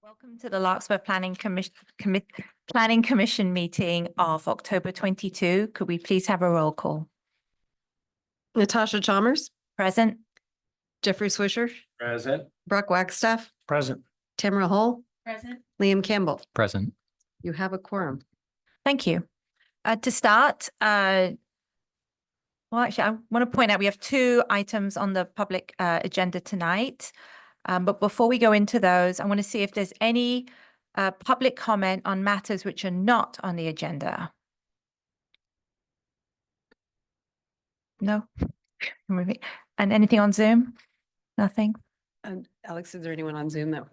Welcome to the Larkspur Planning Commission meeting of October 22. Could we please have a roll call? Natasha Chalmers, Present. Jeffrey Swisher, Present. Brock Wagstaff, Present. Tamara Hull, Present. Liam Campbell. Present. You have a quorum. Thank you. To start, well, actually, I want to point out we have two items on the public agenda tonight. But before we go into those, I want to see if there's any public comment on matters which are not on the agenda. No? And anything on Zoom? Nothing? And Alex, is there anyone on Zoom that?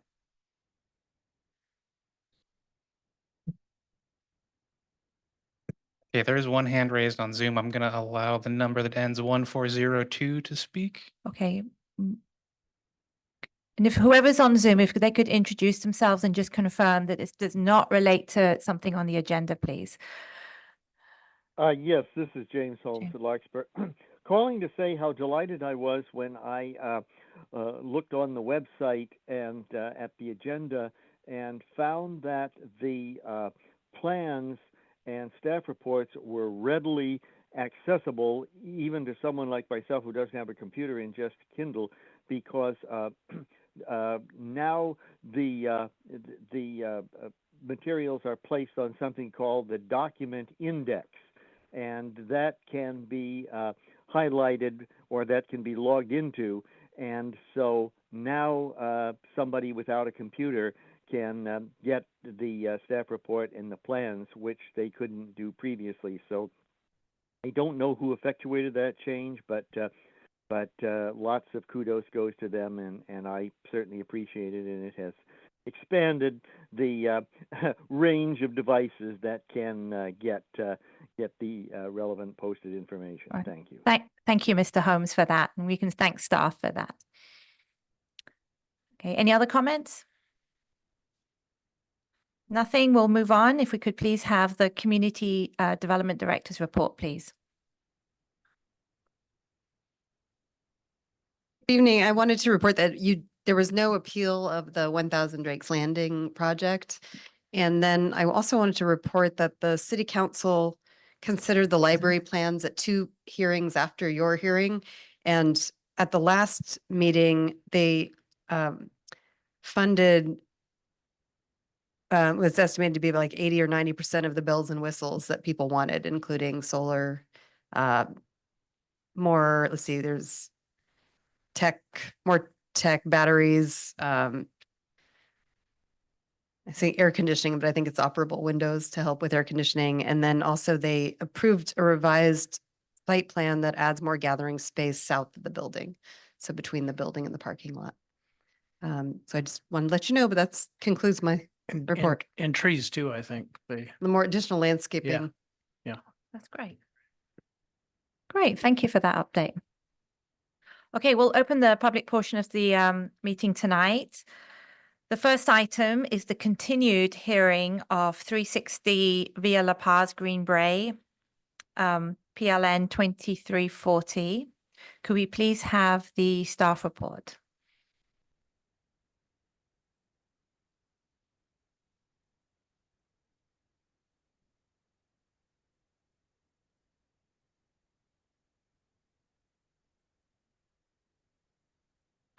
Okay, there is one hand raised on Zoom. I'm going to allow the number that ends 1402 to speak. Okay. And if whoever's on Zoom, if they could introduce themselves and just confirm that this does not relate to something on the agenda, please. Yes, this is James Holmes at Larkspur. Calling to say how delighted I was when I looked on the website and at the agenda and found that the plans and staff reports were readily accessible, even to someone like myself who doesn't have a computer and just Kindle, because now the materials are placed on something called the document index, and that can be highlighted, or that can be logged into. And so now somebody without a computer can get the staff report and the plans, which they couldn't do previously. So I don't know who effectuated that change, but lots of kudos goes to them, and I certainly appreciate it, and it has expanded the range of devices that can get the relevant posted information. Right. Thank you. Thank you, Mr. Holmes, for that, and we can thank staff for that. Okay, any other comments? Nothing. We'll move on. If we could please have the Community Development Director's report, please. Good evening. I wanted to report that there was no appeal of the 1000 Drake's Landing project. And then I also wanted to report that the City Council considered the library plans at 2 hearings after your hearing. And at the last meeting, they funded, was estimated to be like 80 or 90% of the bells and whistles that people wanted, including solar, more, let's see, there's more tech batteries, I say air conditioning, but I think it's operable windows to help with air conditioning. And then also they approved a revised site plan that adds more gathering space south of the building. So between the building and the parking lot. So I just wanted to let you know, but that concludes my report. And trees too, I think. The more additional landscaping. Yeah. That's great. Great. Thank you for that update. Okay, we'll open the public portion of the meeting tonight. The first item is the continued hearing of 360 Via La Paz Green Bray, PLN 2340. Could we please have the staff report?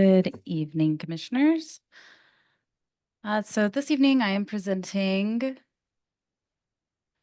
Good evening, commissioners. So this evening I am presenting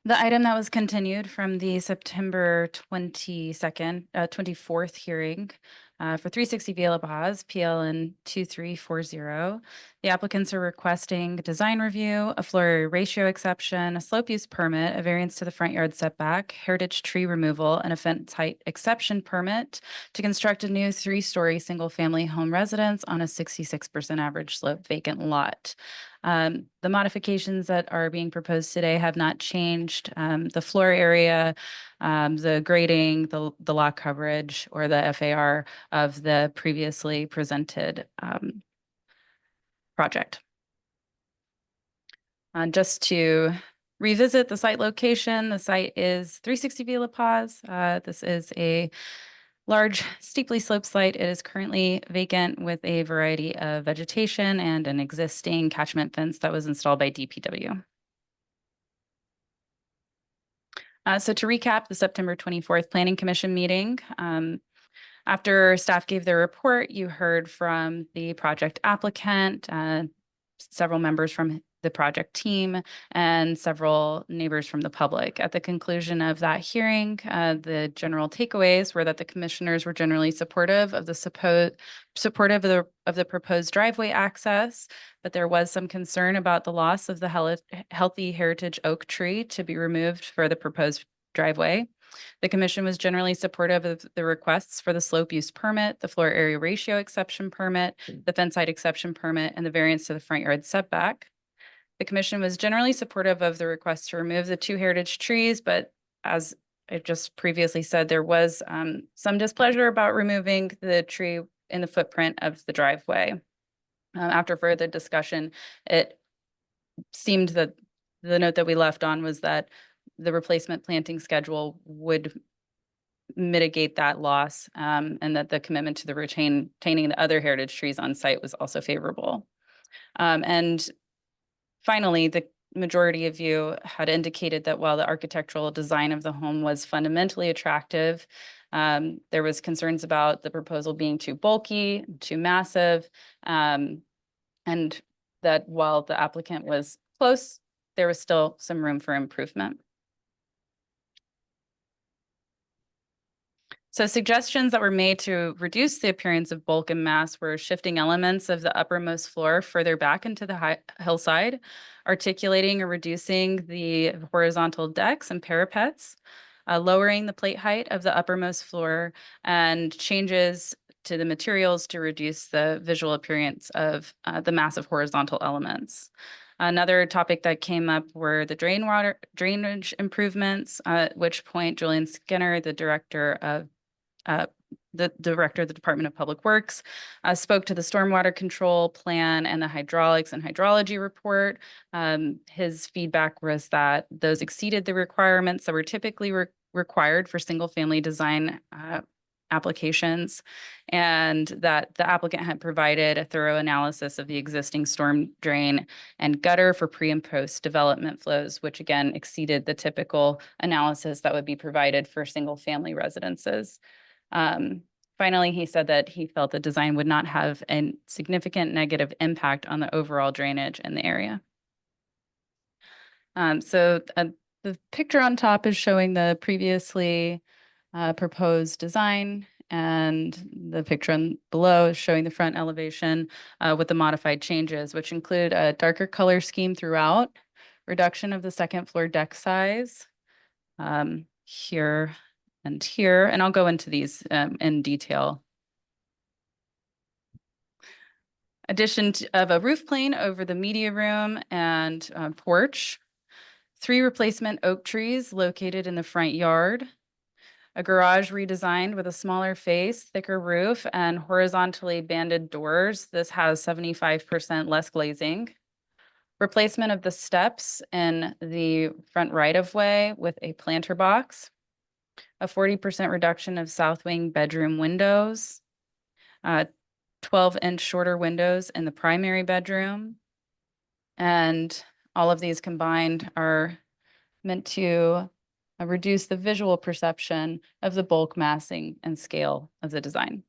the item that was continued from the September 24th hearing for 360 Via La Paz, PLN 2340. The applicants are requesting design review, a floor area ratio exception, a slope use permit, a variance to the front yard setback, heritage tree removal, and a fence height exception permit to construct a new 3-story single-family home residence on a 66% average slope vacant lot. The modifications that are being proposed today have not changed the floor area, the grading, the lot coverage, or the FAR of the previously presented project. Just to revisit the site location, the site is 360 Via La Paz. This is a large steeply sloped site. It is currently vacant with a variety of vegetation and an existing catchment fence that was installed by DPW. So to recap the September 24th Planning Commission meeting, after staff gave their report, you heard from the project applicant, several members from the project team, and several neighbors from the public. At the conclusion of that hearing, the general takeaways were that the commissioners were generally supportive of the proposed driveway access, but there was some concern about the loss of the healthy heritage oak tree to be removed for the proposed driveway. The commission was generally supportive of the requests for the slope use permit, the floor area ratio exception permit, the fence height exception permit, and the variance to the front yard setback. The commission was generally supportive of the request to remove the 2 heritage trees, but as I just previously said, there was some displeasure about removing the tree in the footprint of the driveway. After further discussion, it seemed that the note that we left on was that the replacement planting schedule would mitigate that loss, and that the commitment to the retaining the other heritage trees on site was also favorable. And finally, the majority of you had indicated that while the architectural design of the home was fundamentally attractive, there was concerns about the proposal being too bulky, too massive, and that while the applicant was close, there was still some room for improvement. So suggestions that were made to reduce the appearance of bulk and mass were shifting elements of the uppermost floor further back into the hillside, articulating or reducing the horizontal decks and parapets, lowering the plate height of the uppermost floor, and changes to the materials to reduce the visual appearance of the massive horizontal elements. Another topic that came up were the drainage improvements, at which point Julian Skinner, the director of the Department of Public Works, spoke to the stormwater control plan and the hydraulics and hydrology report. His feedback was that those exceeded the requirements that were typically required for single-family design applications, and that the applicant had provided a thorough analysis of the existing storm drain and gutter for pre and post development flows, which again exceeded the typical analysis that would be provided for single-family residences. Finally, he said that he felt the design would not have a significant negative impact on the overall drainage in the area. The picture on top is showing the previously proposed design, and the picture below is showing the front elevation with the modified changes, which include a darker color scheme throughout, reduction of the second floor deck size here and here, and I'll go into these in detail. Addition of a roof plane over the media room and porch, 3 replacement oak trees located in the front yard, a garage redesigned with a smaller face, thicker roof, and horizontally banded doors. This has 75% less glazing. Replacement of the steps in the front right-of-way with a planter box, a 40% reduction of south wing bedroom windows, 12-inch shorter windows in the primary bedroom. And all of these combined are meant to reduce the visual perception of the bulk, massing, and scale of the design.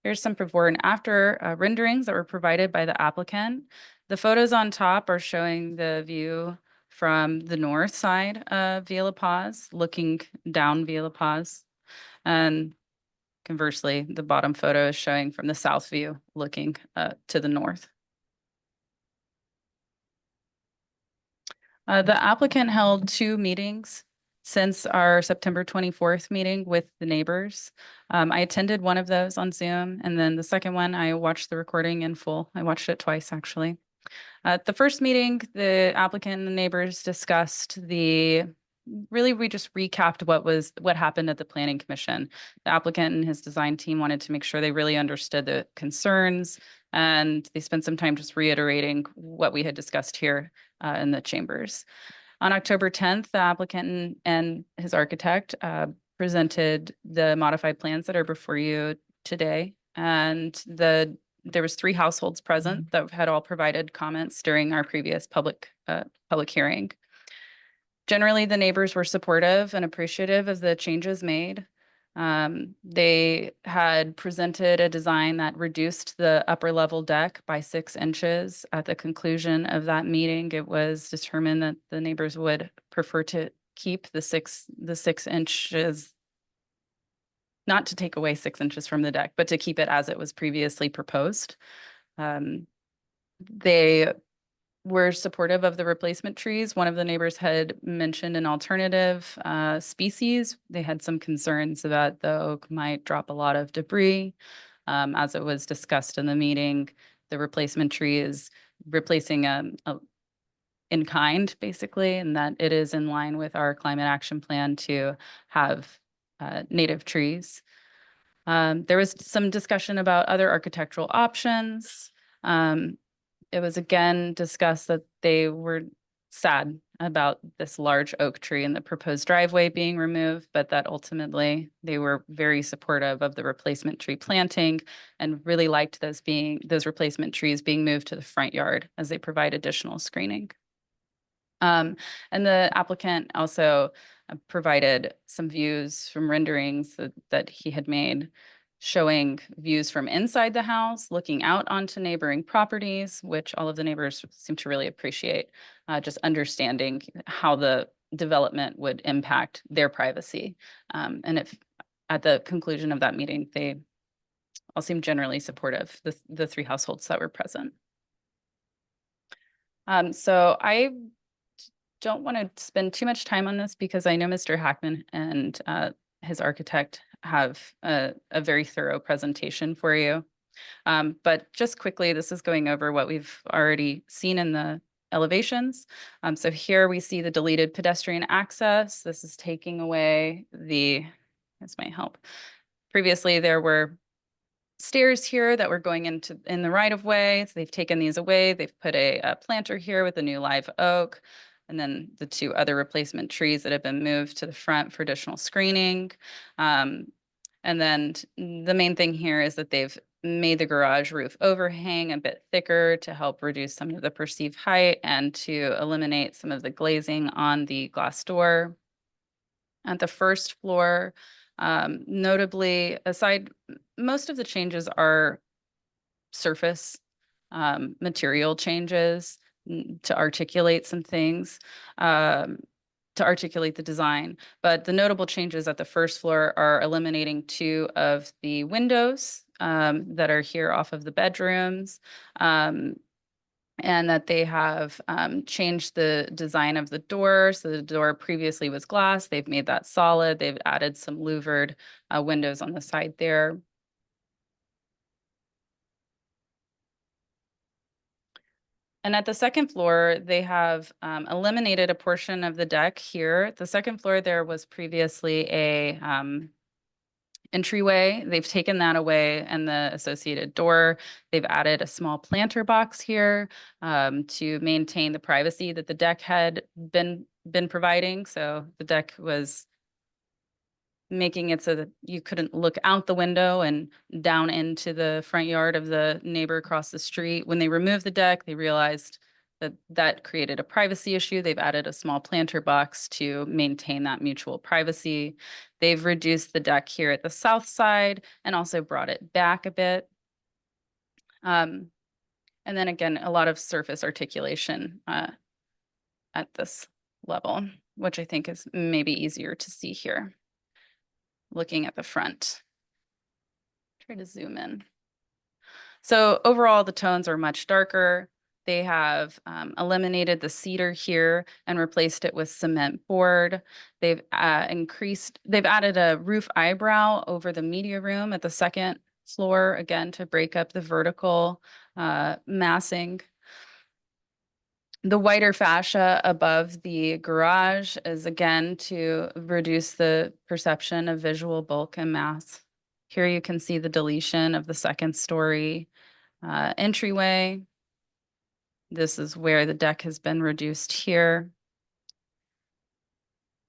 Here's some before and after renderings that were provided by the applicant. The photos on top are showing the view from the north side of Via La Paz, looking down Via La Paz. And conversely, the bottom photo is showing from the south view, looking to the north. The applicant held 2 meetings since our September 24th meeting with the neighbors. I attended one of those on Zoom, and then the second one, I watched the recording in full. I watched it twice, actually. At the first meeting, the applicant and the neighbors discussed we just recapped what happened at the Planning Commission. The applicant and his design team wanted to make sure they really understood the concerns, and they spent some time just reiterating what we had discussed here in the chambers. On October 10th, the applicant and his architect presented the modified plans that are before you today. And there was 3 households present that had all provided comments during our previous public hearing. Generally, the neighbors were supportive and appreciative of the changes made. They had presented a design that reduced the upper level deck by 6 inches. At the conclusion of that meeting, it was determined that the neighbors would prefer to keep the 6 inches, not to take away 6 inches from the deck, but to keep it as it was previously proposed. They were supportive of the replacement trees. One of the neighbors had mentioned an alternative species. They had some concerns that the oak might drop a lot of debris. As it was discussed in the meeting, the replacement tree is replacing in kind, basically, and that it is in line with our climate action plan to have native trees. There was some discussion about other architectural options. It was again discussed that they were sad about this large oak tree and the proposed driveway being removed, but that ultimately they were very supportive of the replacement tree planting and really liked those replacement trees being moved to the front yard as they provide additional screening. And the applicant also provided some views from renderings that he had made, showing views from inside the house, looking out onto neighboring properties, which all of the neighbors seem to really appreciate, just understanding how the development would impact their privacy. And if at the conclusion of that meeting, they all seemed generally supportive, the 3 households that were present. So I don't want to spend too much time on this because I know Mr. Hackman and his architect have a very thorough presentation for you. But just quickly, this is going over what we've already seen in the elevations. So here we see the deleted pedestrian access. This is taking away this might help. Previously, there were stairs here that were going in the right of way. So they've taken these away. They've put a planter here with a new live oak, and then the 2 other replacement trees that have been moved to the front for additional screening. And then the main thing here is that they've made the garage roof overhang a bit thicker to help reduce some of the perceived height and to eliminate some of the glazing on the glass door. At the first floor, notably, most of the changes are surface material changes to articulate some things, to articulate the design. But the notable changes at the first floor are eliminating 2 of the windows that are here off of the bedrooms, and that they have changed the design of the door. So the door previously was glass. They've made that solid. They've added some louvered windows on the side there. And at the second floor, they have eliminated a portion of the deck here. The second floor, there was previously a entryway. They've taken that away and the associated door. They've added a small planter box here to maintain the privacy that the deck had been providing. So the deck was making it so that you couldn't look out the window and down into the front yard of the neighbor across the street. When they removed the deck, they realized that that created a privacy issue. They've added a small planter box to maintain that mutual privacy. They've reduced the deck here at the south side and also brought it back a bit. And then again, a lot of surface articulation at this level, which I think is maybe easier to see here. Looking at the front. Try to zoom in. So overall, the tones are much darker. They have eliminated the cedar here and replaced it with cement board. They've added a roof eyebrow over the media room at the second floor, again, to break up the vertical massing. The whiter fascia above the garage is again to reduce the perception of visual bulk and mass. Here you can see the deletion of the second story entryway. This is where the deck has been reduced here.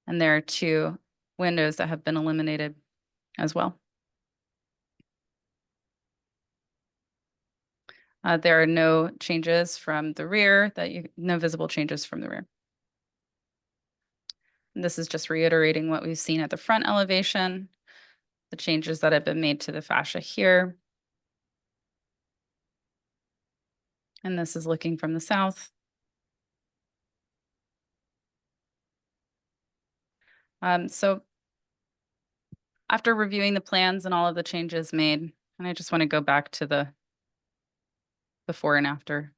And there are 2 windows that have been eliminated as well. There are no changes from the rear no visible changes from the rear. And this is just reiterating what we've seen at the front elevation, the changes that have been made to the fascia here. And this is looking from the south. So after reviewing the plans and all of the changes made, and I just want to go back to the before and after.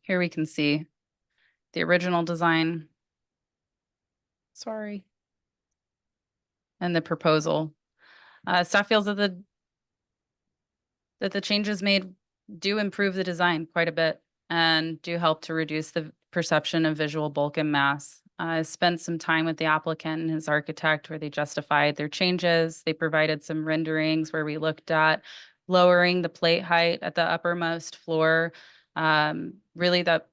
Here we can see the original design. Sorry. And the proposal. Staff feels that the changes made do improve the design quite a bit and do help to reduce the perception of visual bulk and mass. I spent some time with the applicant and his architect where they justified their changes. They provided some renderings where we looked at lowering the plate height at the uppermost floor. Really, that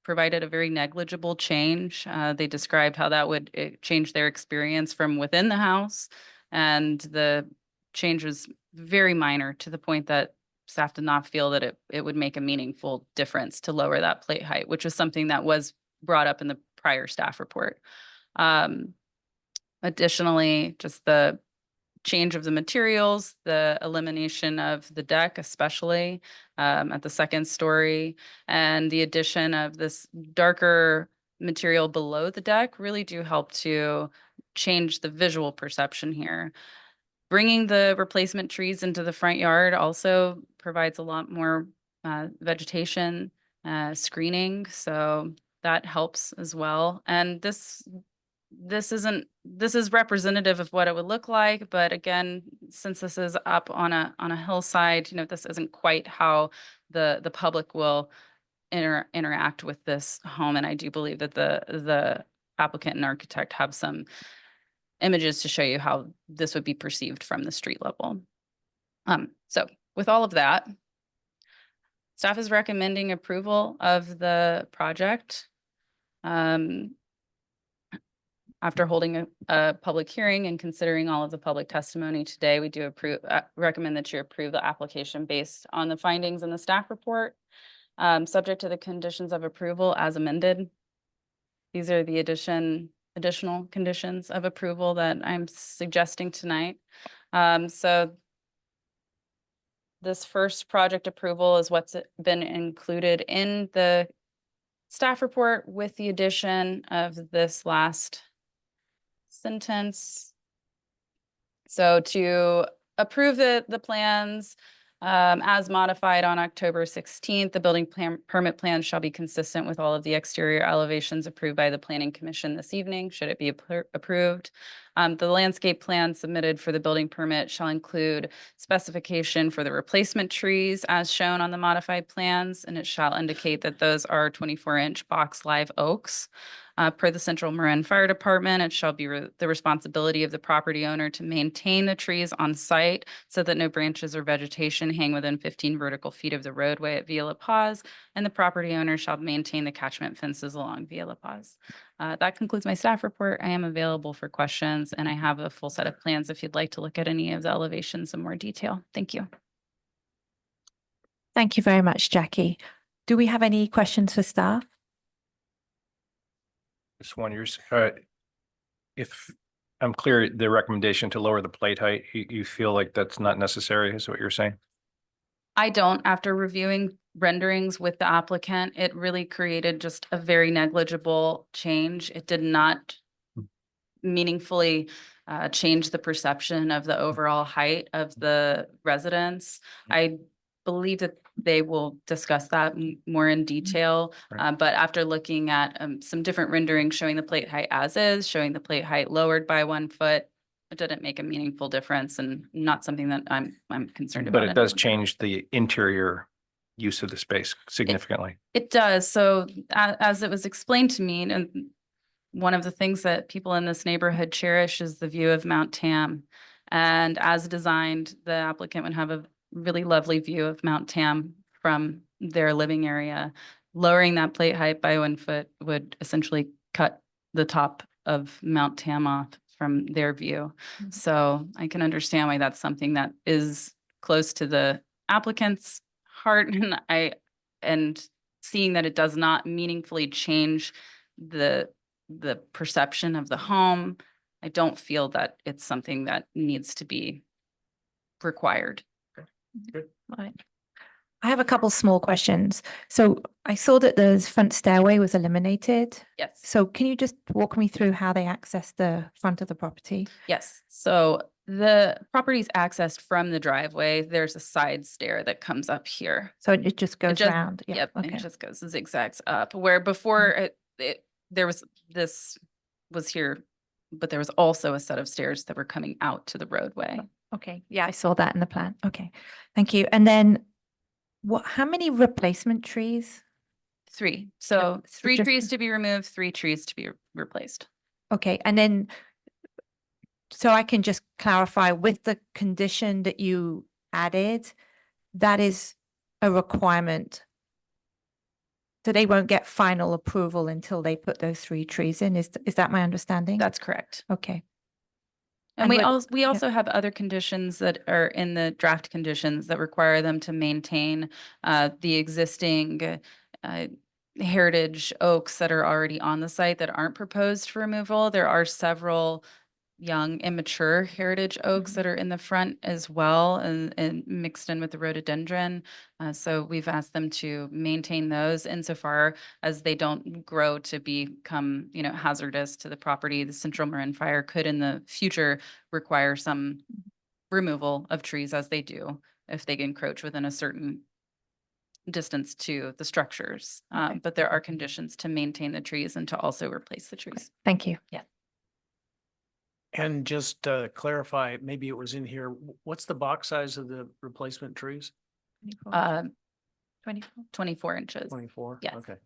provided a very negligible change. They described how that would change their experience from within the house, and the change was very minor to the point that staff did not feel that it would make a meaningful difference to lower that plate height, which was something that was brought up in the prior staff report. Additionally, just the change of the materials, the elimination of the deck, especially at the second story, and the addition of this darker material below the deck really do help to change the visual perception here. Bringing the replacement trees into the front yard also provides a lot more vegetation screening, so that helps as well. And this is representative of what it would look like, but again, since this is up on a hillside, this isn't quite how the public will interact with this home. And I do believe that the applicant and architect have some images to show you how this would be perceived from the street level. So with all of that, staff is recommending approval of the project. After holding a public hearing and considering all of the public testimony today, we do recommend that you approve the application based on the findings in the staff report, subject to the conditions of approval as amended. These are the additional conditions of approval that I'm suggesting tonight. So this first project approval is what's been included in the staff report with the addition of this last sentence. So to approve the plans as modified on October 16th, the building permit plan shall be consistent with all of the exterior elevations approved by the Planning Commission this evening, should it be approved. The landscape plan submitted for the building permit shall include specification for the replacement trees as shown on the modified plans, and it shall indicate that those are 24-inch box live oaks. Per the Central Marin Fire Department, it shall be the responsibility of the property owner to maintain the trees on site so that no branches or vegetation hang within 15 vertical feet of the roadway at Villa Paz, and the property owner shall maintain the catchment fences along Villa Paz. That concludes my staff report. I am available for questions, and I have a full set of plans if you'd like to look at any of the elevations in more detail. Thank you. Thank you very much, Jackie. Do we have any questions for staff? Just wondering, if I'm clear, the recommendation to lower the plate height, you feel like that's not necessary, is what you're saying? I don't. After reviewing renderings with the applicant, it really created just a very negligible change. It did not meaningfully change the perception of the overall height of the residence. I believe that they will discuss that more in detail. Right. But after looking at some different renderings showing the plate height as is, showing the plate height lowered by 1 foot, it didn't make a meaningful difference and not something that I'm concerned about. But it does change the interior use of the space significantly. It does. So as it was explained to me, and one of the things that people in this neighborhood cherish is the view of Mount Tam. And as designed, the applicant would have a really lovely view of Mount Tam from their living area. Lowering that plate height by 1 foot would essentially cut the top of Mount Tam off from their view. Mhm. So I can understand why that's something that is close to the applicant's heart, and seeing that it does not meaningfully change the perception of the home, I don't feel that it's something that needs to be required. Right. I have a couple small questions. So I saw that the front stairway was eliminated. Yes. So can you just walk me through how they access the front of the property? Yes, so the property is accessed from the driveway. There's a side stair that comes up here. So it just goes just- round? Yeah, Yep, okay. it just goes zigzags up, where before there was, this was here, but there was also a set of stairs that were coming out to the roadway. Okay, yeah, I saw that in the plan. Okay, thank you. And then how many replacement trees? 3, so so 3 just- trees to be removed, 3 trees to be replaced. Okay, and then, so I can just clarify with the condition that you added, that is a requirement. So they won't get final approval until they put those 3 trees in. Is that my understanding? That's correct. Okay. And And we also have other conditions that are in the draft conditions that require them to maintain the existing heritage oaks that are already on the site that aren't proposed for removal. There are several young, immature heritage oaks that are in the front as well, and mixed in with the rhododendron. So we've asked them to maintain those insofar as they don't grow to become, hazardous to the property. The Central Marin Fire could in the future require some removal of trees, as they do if they encroach within a certain distance to the structures. Okay. But there are conditions to maintain the trees and to also replace the trees. Thank you. Yeah. And just to clarify, maybe it was in here, what's the box size of the replacement trees? 24. 24 inches. 24? Yes. Okay.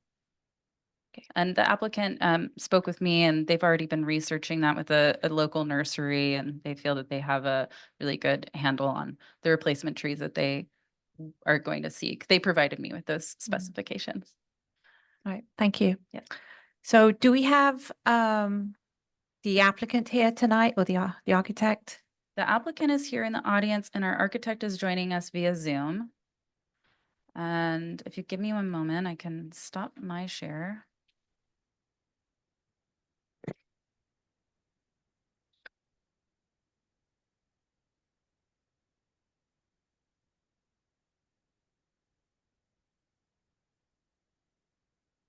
And the applicant spoke with me, and they've already been researching that with a local nursery, and they feel that they have a really good handle on the replacement trees that they are going to seek. They provided me with those specifications. All right, thank you. Yes. So do we have the applicant here tonight, or the architect? The applicant is here in the audience, and our architect is joining us via Zoom. And if you give me one moment, I can stop my share.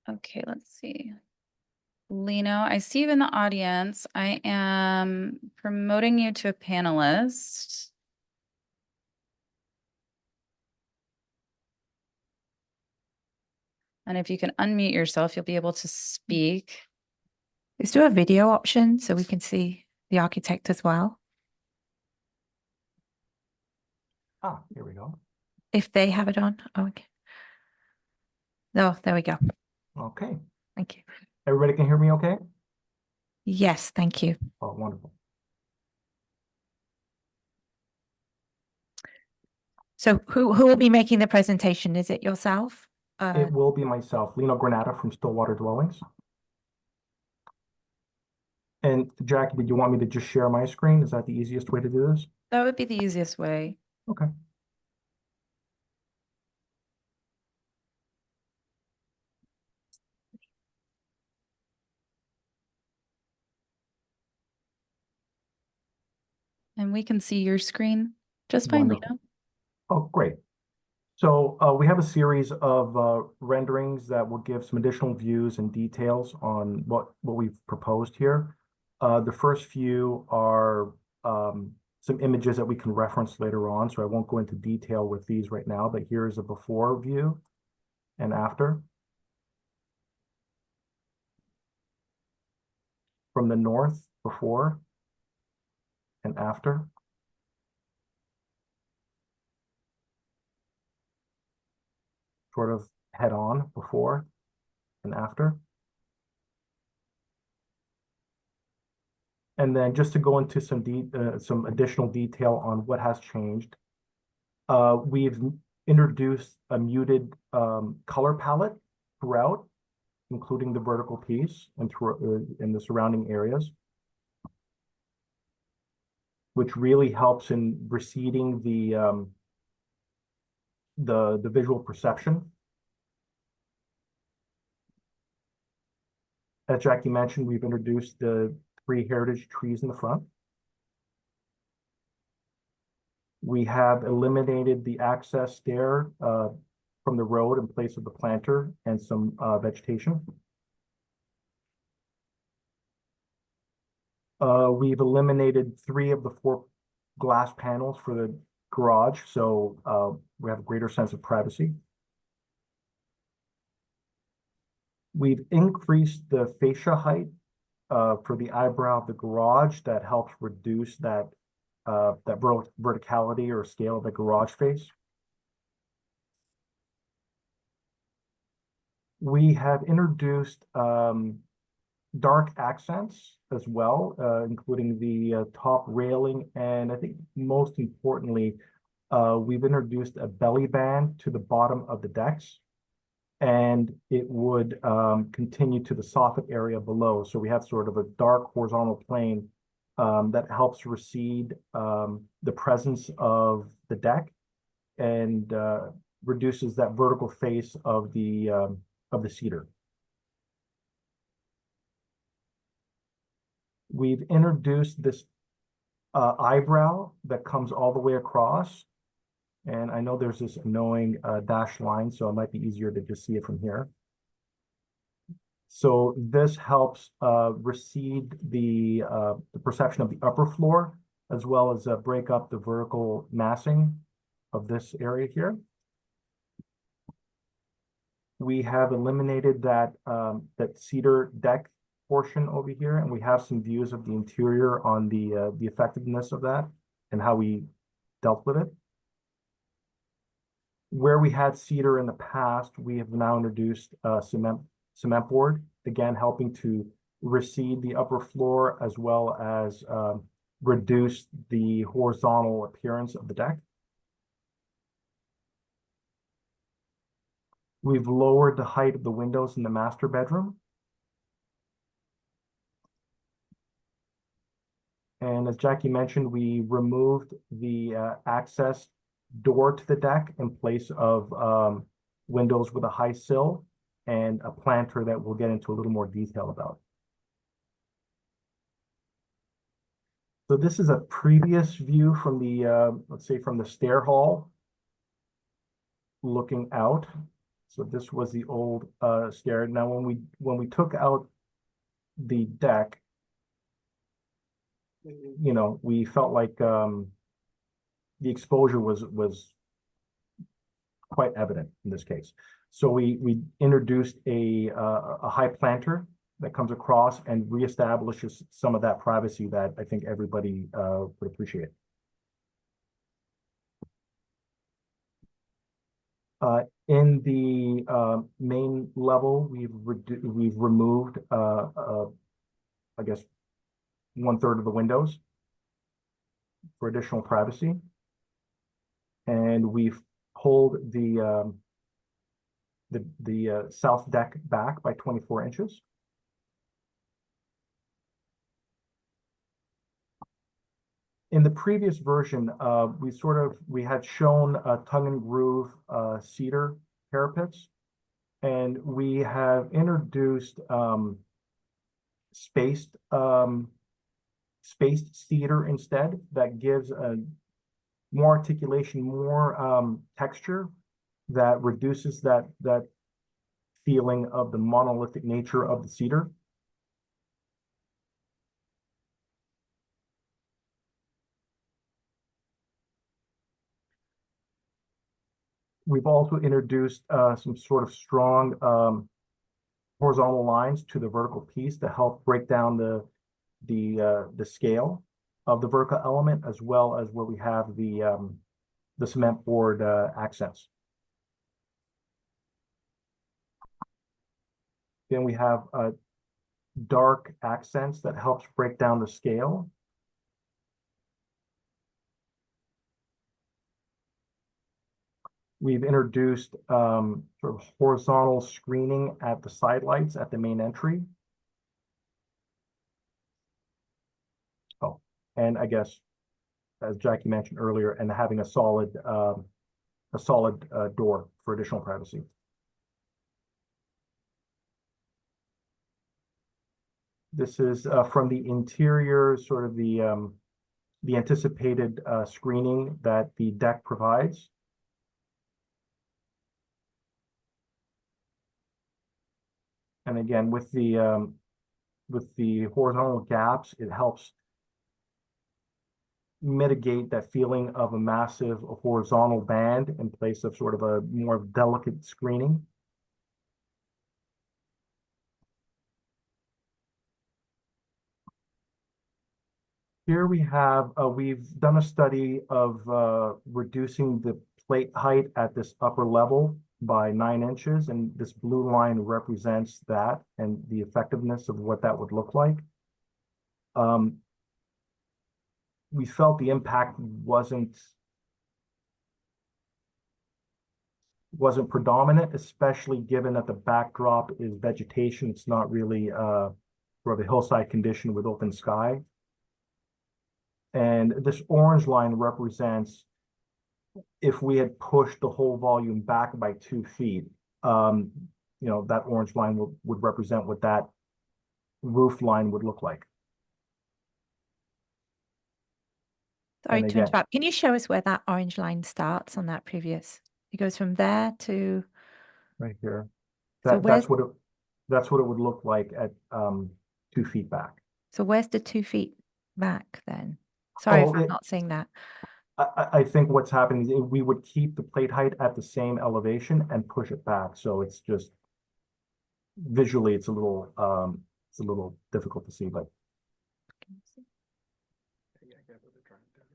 Okay, let's see. Lino, I see you in the audience. I am promoting you to a panelist. And if you can unmute yourself, you'll be able to speak. Is there a video option so we can see the architect as well? Ah, here we go. If they have it on? Oh, okay. No, there we go. Okay. Thank you. Everybody can hear me okay? Yes, thank you. Oh, wonderful. So who will be making the presentation? Is it yourself? It will be myself, Lino Granata from Stillwater Dwellings. And Jackie, did you want me to just share my screen? Is that the easiest way to do this? That would be the easiest way. Okay. And we can see your screen just fine, Wonderful. Lino. Oh, great. So we have a series of renderings that will give some additional views and details on what we've proposed here. The first few are some images that we can reference later on, so I won't go into detail with these right now, but here's a before view and after. From the north, before and after. Sort of head on, before and after. And then just to go into some additional detail on what has changed. We've introduced a muted color palette throughout, including the vertical piece and in the surrounding areas, which really helps in receding the visual perception. As Jackie mentioned, we've introduced the 3 heritage trees in the front. We have eliminated the access stair from the road in place of the planter and some vegetation. We've eliminated 3 of the 4 glass panels for the garage, so we have a greater sense of privacy. We've increased the fascia height for the eyebrow of the garage. That helps reduce that verticality or scale of the garage face. We have introduced dark accents as well, including the top railing, and I think most importantly, we've introduced a belly band to the bottom of the decks, and it would continue to the soffit area below. So we have sort of a dark horizontal plane that helps recede the presence of the deck and reduces that vertical face of the cedar. We've introduced this eyebrow that comes all the way across. And I know there's this annoying dashed line, so it might be easier to just see it from here. So this helps recede the perception of the upper floor, as well as break up the vertical massing of this area here. We have eliminated that cedar deck portion over here, and we have some views of the interior on the effectiveness of that and how we dealt with it. Where we had cedar in the past, we have now introduced cement board, again helping to recede the upper floor as well as reduce the horizontal appearance of the deck. We've lowered the height of the windows in the master bedroom. And as Jackie mentioned, we removed the access door to the deck in place of windows with a high sill and a planter that we'll get into a little more detail about. So this is a previous view from the, let's say from the stair hall looking out. So this was the old stair. Now when we took out the deck, you know, we felt like the exposure was quite evident in this case. So we introduced a high planter that comes across and reestablishes some of that privacy that I think everybody would appreciate. In the main level, we've removed I guess 1/3 of the windows for additional privacy, and we've pulled the south deck back by 24 inches. In the previous version, we had shown tongue and groove cedar parapets, and we have introduced spaced cedar instead that gives a more articulation, more texture that reduces that feeling of the monolithic nature of the cedar. We've also introduced some sort of strong horizontal lines to the vertical piece to help break down the scale of the vertical element, as well as where we have the cement board accents. Then we have dark accents that helps break down the scale. we've introduced sort of horizontal screening at the side lights at the main entry. Oh, and I guess, as Jackie mentioned earlier, and having a solid door for additional privacy. This is from the interior, sort of the anticipated screening that the deck provides. And again, with the horizontal gaps, it helps mitigate that feeling of a massive horizontal band in place of sort of a more delicate screening. Here we have, we've done a study of reducing the plate height at this upper level by 9 inches, and this blue line represents that and the effectiveness of what that would look like. We felt the impact wasn't predominant, especially given that the backdrop is vegetation. It's not really sort of a hillside condition with open sky. And this orange line represents if we had pushed the whole volume back by 2 feet, you know, that orange line would represent what that roof line would look like. Sorry And to again- interrupt. Can you show us where that orange line starts on that previous? It goes from there to, Right here. So That's what it would look like at 2 feet back. so where's the 2 feet back then? Sorry if Oh, I'm not seeing that. I think what's happening is we would keep the plate height at the same elevation and push it back. So it's just visually, it's a little difficult to see, but Can you see?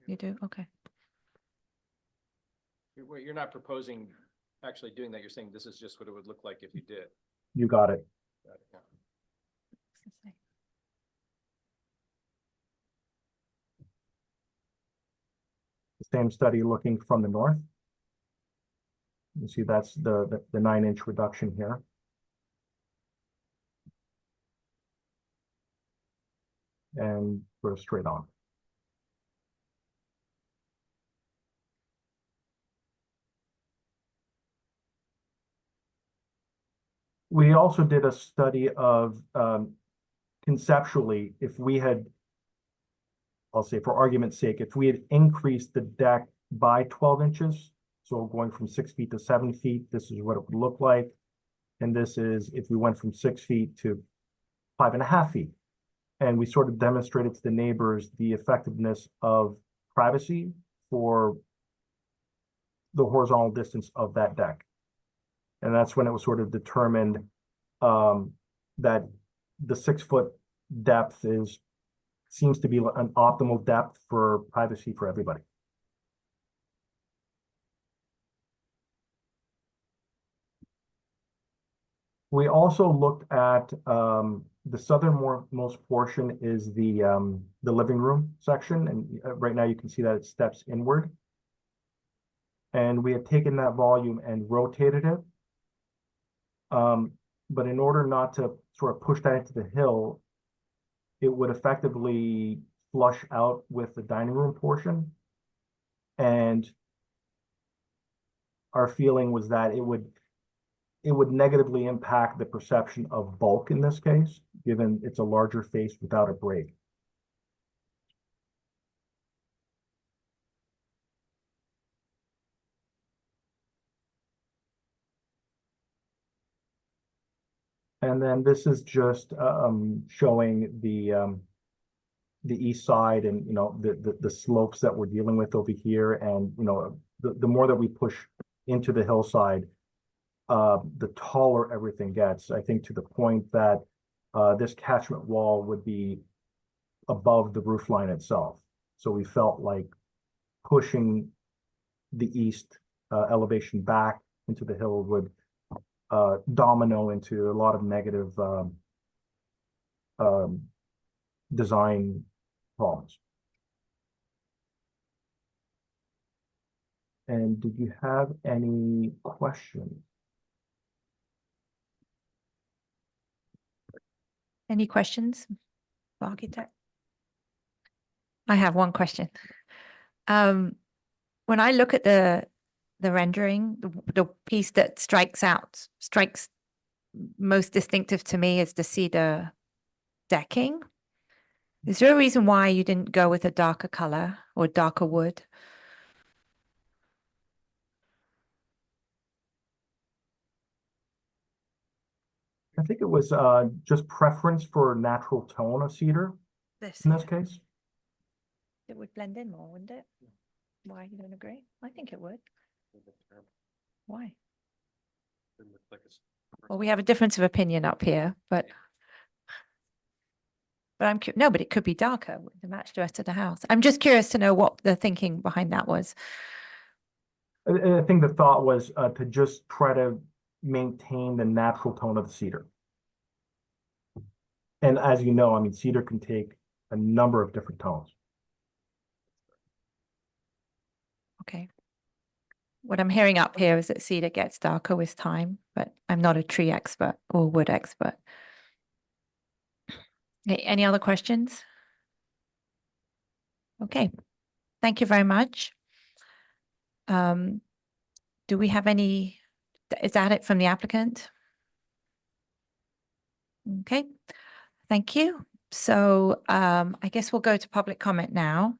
You do? Okay. You're not proposing actually doing that. You're saying this is just what it would look like if you did. you got it. The same study looking from the north. You see that's the 9-inch reduction here. And we're straight on. We also did a study of conceptually, if we had, I'll say for argument's sake, if we had increased the deck by 12 inches, so going from 6 feet to 7 feet, this is what it would look like. And this is if we went from 6 feet to 5.5 feet. And we sort of demonstrated to the neighbors the effectiveness of privacy for the horizontal distance of that deck. And that's when it was sort of determined that the 6-foot depth seems to be an optimal depth for privacy for everybody. We also looked at the southernmost portion is the living room section, and right now you can see that it steps inward. And we had taken that volume and rotated it. But in order not to sort of push that into the hill, it would effectively flush out with the dining room portion. And our feeling was that it would negatively impact the perception of bulk in this case, given it's a larger face without a break. And then this is just showing the east side and, you know, the slopes that we're dealing with over here. And, you know, the more that we push into the hillside, the taller everything gets. I think to the point that this catchment wall would be above the roof line itself. So we felt like pushing the east elevation back into the hill would domino into a lot of negative design problems. And did you have any questions? Any questions, architect? I have one question. When I look at the rendering, the piece that strikes most distinctive to me is the cedar decking. Is there a reason why you didn't go with a darker color or darker wood? I think it was just preference for natural tone of cedar This in this case. it would blend in more, wouldn't it? Why you don't agree? I think it would. Why? Well, we have a difference of opinion up here, but no, but it could be darker to match the rest of the house. I'm just curious to know what the thinking behind that was. I think the thought was to just try to maintain the natural tone of the cedar. And as you know, I mean, cedar can take a number of different tones. Okay. What I'm hearing up here is that cedar gets darker with time, but I'm not a tree expert or wood expert. Okay, any other questions? Okay, thank you very much. Do we have any, is that it from the applicant? Okay, thank you. So I guess we'll go to public comment now.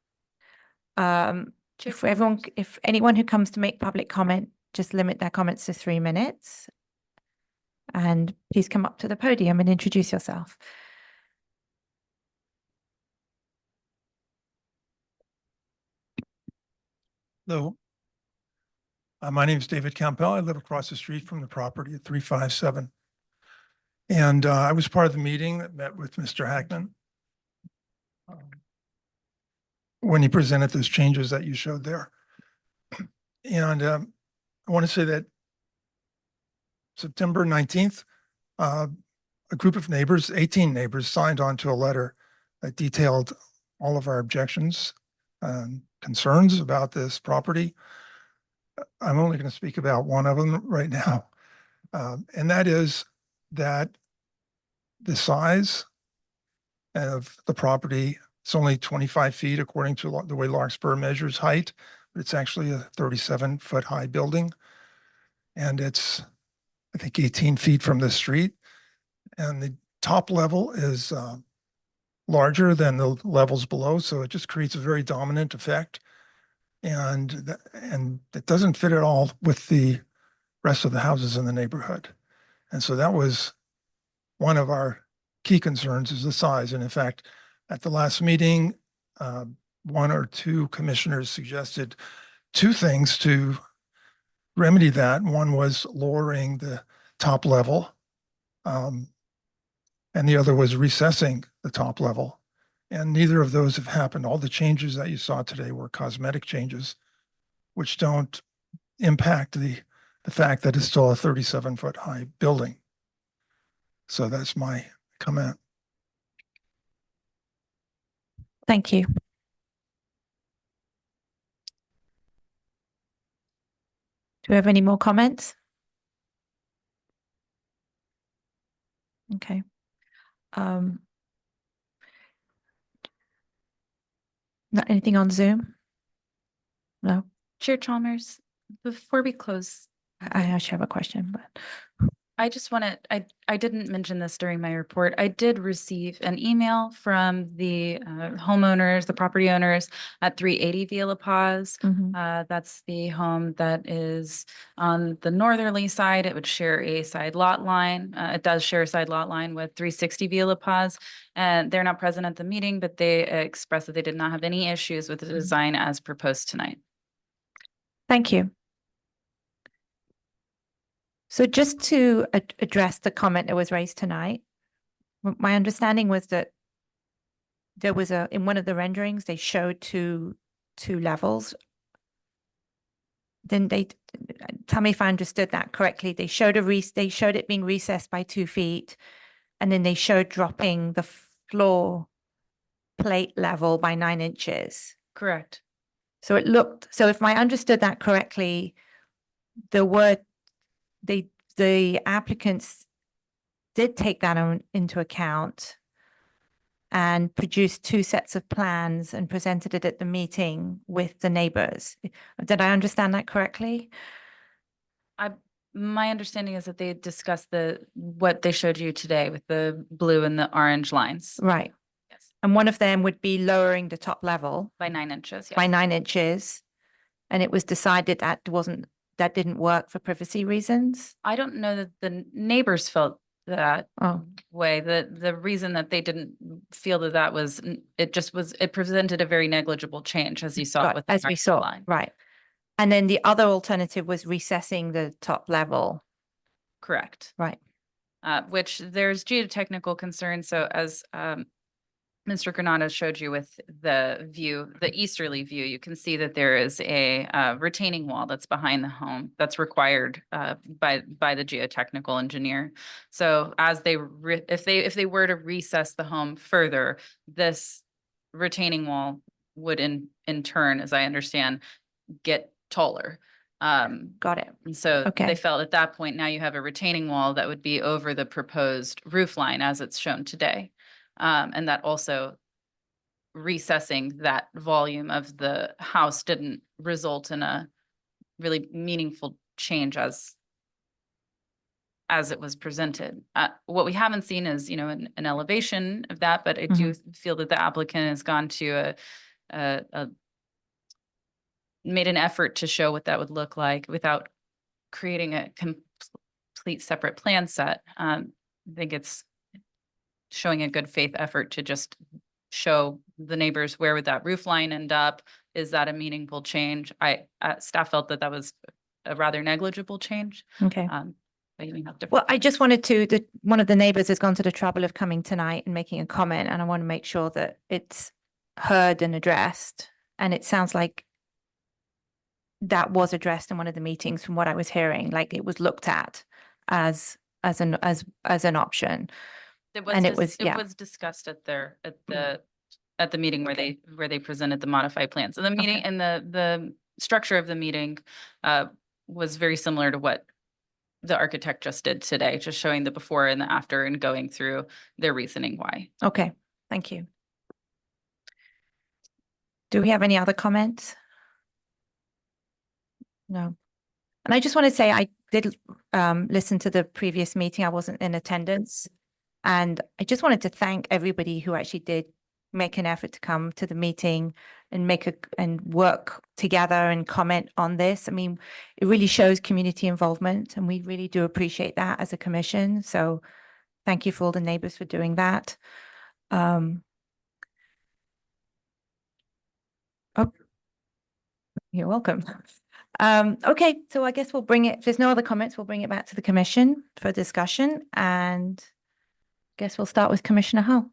If anyone who comes to make public comment, just limit their comments to 3 minutes. And please come up to the podium and introduce yourself. Hello. My name is David Campbell. I live across the street from the property at 357. And I was part of the meeting that met with Mr. Hackman when he presented those changes that you showed there. And I want to say that September 19th, a group of neighbors, 18 neighbors, signed on to a letter that detailed all of our objections and concerns about this property. I'm only going to speak about one of them right now. And that is that the size of the property, it's only 25 feet according to the way Larkspur measures height, but it's actually a 37-foot high building. And it's, I think, 18 feet from the street. And the top level is larger than the levels below. So it just creates a very dominant effect. And it doesn't fit at all with the rest of the houses in the neighborhood. And so that was one of our key concerns, is the size. And in fact, at the last meeting, 1 or 2 commissioners suggested 2 things to remedy that. One was lowering the top level, and the other was recessing the top level. And neither of those have happened. All the changes that you saw today were cosmetic changes, which don't impact the fact that it's still a 37-foot high building. So that's my comment. Thank you. Do we have any more comments? Okay. Not anything on Zoom? No, Chair Chalmers, before we close, I actually have a question, but I just want to, I didn't mention this during my report. I did receive an email from the homeowners, the property owners at 380 Via La Paz. That's the home that is on the northerly side. It would share a side lot line. It does share a side lot line with 360 Via La Paz. And they're not present at the meeting, but they expressed that they did not have any issues with the design as proposed tonight. thank you. So just to address the comment that was raised tonight, my understanding was that there was in one of the renderings, they showed two levels. Then tell me if I understood that correctly. They showed they showed it being recessed by 2 feet, and then they showed dropping the floor plate level by 9 inches. Correct. So it looked, so if I understood that correctly, the applicants did take that into account and produced two sets of plans and presented it at the meeting with the neighbors. Did I understand that correctly? My understanding is that they discussed what they showed you today with the blue and the orange lines. Right. Yes. And one of them would be lowering the top level By 9 inches, yes. by 9 inches. And it was decided that didn't work for privacy reasons. I don't know that the neighbors felt that Oh, way. The reason that they didn't feel that was, it presented a very negligible change, as you saw right, with the as we orange saw, line. right. And then the other alternative was recessing the top level. Correct. Right. Which there's geotechnical concerns. So as Mr. Granado showed you with the view, the easterly view, you can see that there is a retaining wall that's behind the home that's required by the geotechnical engineer. So as if they were to recess the home further, this retaining wall would in turn, as I understand, get taller. Got it. And so Okay. they felt at that point, now you have a retaining wall that would be over the proposed roof line as it's shown today. And that also recessing that volume of the house didn't result in a really meaningful change as it was presented. What we haven't seen is, an elevation of that, but I do feel that the applicant has gone to made an effort to show what that would look like without creating a complete separate plan set. I think it's showing a good faith effort to just show the neighbors where would that roof line end up? Is that a meaningful change? Staff felt that was a rather negligible change. Okay. But you may have Well, I just wanted one of the neighbors has gone to the trouble of coming tonight and making a comment, and I want to make sure that it's heard and addressed. And it sounds like that was addressed in one of the meetings from what I was hearing, like it was looked at as an option. It was And it yeah. was discussed at the meeting where they presented the modified plans. And the meeting and the structure of the meeting was very similar to what the architect just did today, just showing the before and the after and going through their reasoning why. Okay, thank you. Do we have any other comments? No. And I just want to say I did listen to the previous meeting. I wasn't in attendance. And I just wanted to thank everybody who actually did make an effort to come to the meeting and work together and comment on this. I mean, it really shows community involvement, and we really do appreciate that as a commission. So thank you for all the neighbors for doing that. Oh, you're welcome. Okay, so I guess we'll bring it, if there's no other comments, we'll bring it back to the commission for discussion, and I guess we'll start with Commissioner Hull.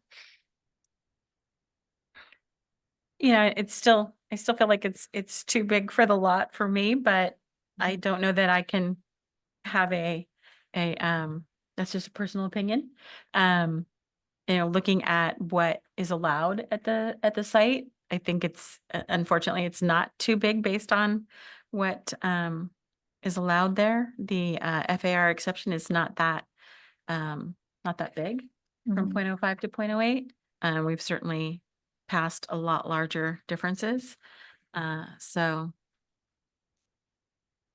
Yeah, I still feel like it's too big for the lot for me, but I don't know that I can have that's just a personal opinion. Looking at what is allowed at the site, I think it's unfortunately it's not too big based on what is allowed there. The FAR exception is not that big from 0.05 to 0.08. We've certainly passed a lot larger differences. So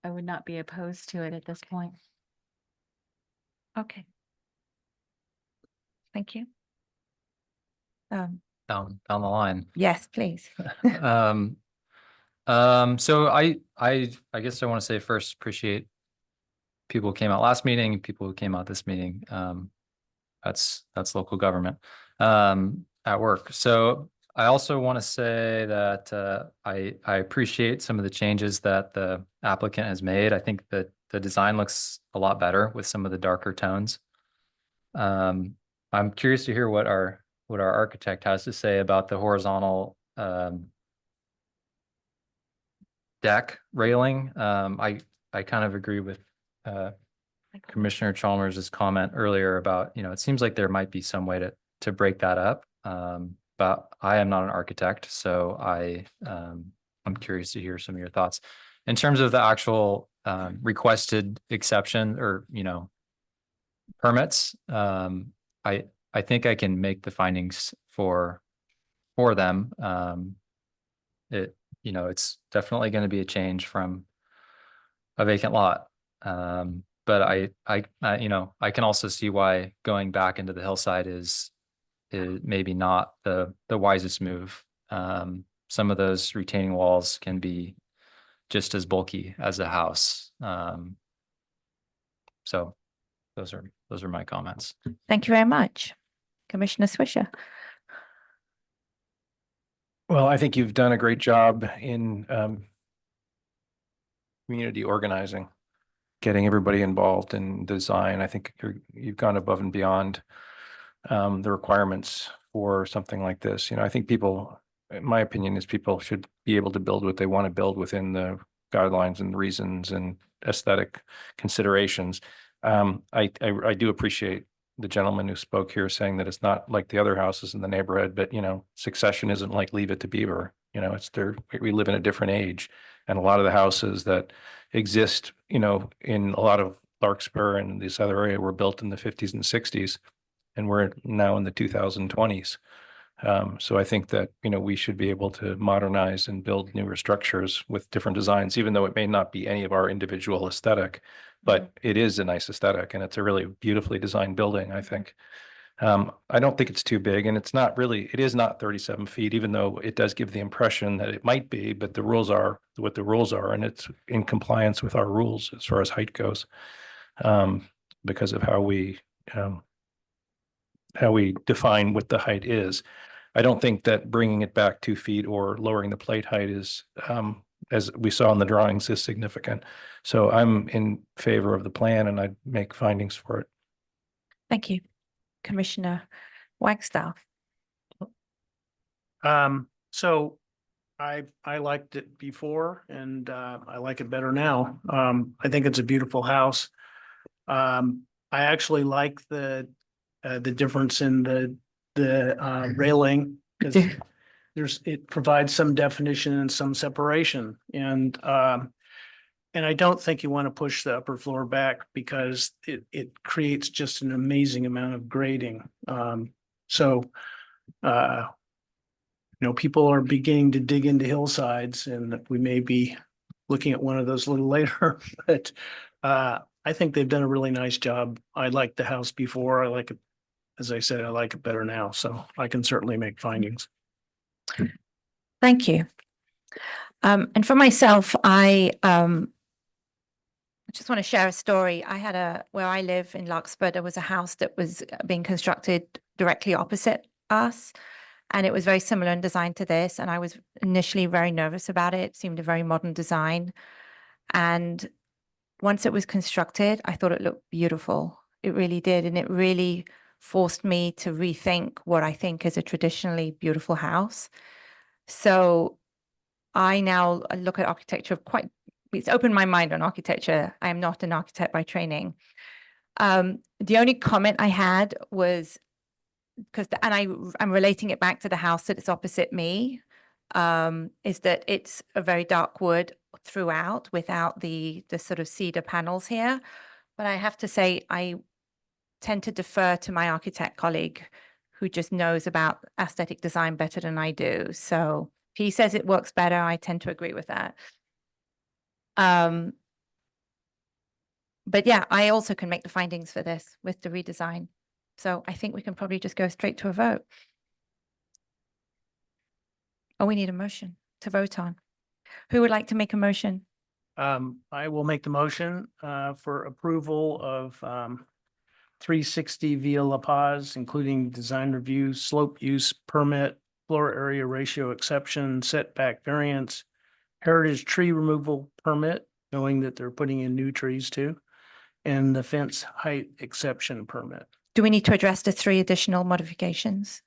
I would not be opposed to it at this point. Okay. Thank you. Down the line. Yes, please. So I guess I want to say first, appreciate people who came out last meeting, people who came out this meeting. That's local government at work. So I also want to say that I appreciate some of the changes that the applicant has made. I think that the design looks a lot better with some of the darker tones. I'm curious to hear what our architect has to say about the horizontal deck railing. I kind of agree with Commissioner Chalmers' comment earlier about, it seems like there might be some way to break that up. But I am not an architect, so I I'm curious to hear some of your thoughts. In terms of the actual requested exception or, permits, I think I can make the findings for them. It's definitely going to be a change from a vacant lot. But I can also see why going back into the hillside is maybe not the wisest move. Some of those retaining walls can be just as bulky as a house. So those are my comments. Thank you very much. Commissioner Swisher. Well, I think you've done a great job in community organizing, getting everybody involved in design. I think you've gone above and beyond the requirements for something like this. I think people, in my opinion, is people should be able to build what they want to build within the guidelines and reasons and aesthetic considerations. I do appreciate the gentleman who spoke here saying that it's not like the other houses in the neighborhood, but succession isn't like Leave It to Beaver. We live in a different age, and a lot of the houses that exist, in a lot of Larkspur and this other area were built in the 50s and 60s, and we're now in the 2020s. So I think that, we should be able to modernize and build newer structures with different designs, even though it may not be any of our individual aesthetic, but it is a nice aesthetic and it's a really beautifully designed building, I think. I don't think it's too big, and it is not 37 feet, even though it does give the impression that it might be, but the rules are what the rules are, and it's in compliance with our rules as far as height goes, because of how we define what the height is. I don't think that bringing it back 2 feet or lowering the plate height is, as we saw in the drawings, is significant. So I'm in favor of the plan, and I'd make findings for it. Thank you. Commissioner Wagstaff. So I liked it before, and I like it better now. I think it's a beautiful house. I actually like the difference in the railing, because it provides some definition and some separation, and I don't think you want to push the upper floor back because it creates just an amazing amount of grading. People are beginning to dig into hillsides, and we may be looking at one of those a little later, but I think they've done a really nice job. I liked the house before. I like it, as I said, I like it better now, so I can certainly make findings. Thank you. And for myself, I just want to share a story. Where I live in Larkspur, there was a house that was being constructed directly opposite us. And it was very similar in design to this. And I was initially very nervous about it. It seemed a very modern design. And once it was constructed, I thought it looked beautiful. It really did. And it really forced me to rethink what I think is a traditionally beautiful house. So I now look at architecture it's opened my mind on architecture. I am not an architect by training. The only comment I had was, I'm relating it back to the house that is opposite me, is that it's a very dark wood throughout without the sort of cedar panels here. But I have to say, I tend to defer to my architect colleague who just knows about aesthetic design better than I do. So he says it works better. I tend to agree with that. But yeah, I also can make the findings for this with the redesign. So I think we can probably just go straight to a vote. Oh, we need a motion to vote on. Who would like to make a motion? I will make the motion for approval of 360 Via La Paz, including design review, slope use permit, floor area ratio exception, setback variance, heritage tree removal permit, knowing that they're putting in new trees too, and the fence height exception permit. Do we need to address the 3 additional modifications?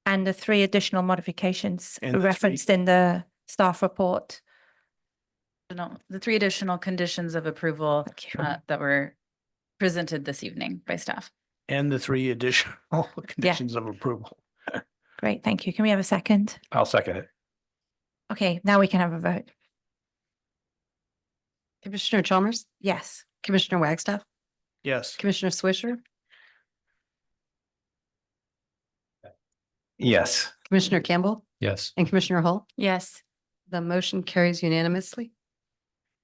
And the 3 additional modifications referenced in the staff report? No, the 3 additional conditions of approval that were presented this evening by staff. And the 3 additional conditions of approval. Great, thank you. Can we have a second? I'll second it. Okay, now we can have a vote. Commissioner Chalmers, Yes. Commissioner Wagstaff, Yes. Commissioner Swisher, Yes. Commissioner Campbell, Yes. and Commissioner Hull. Yes. The motion carries unanimously.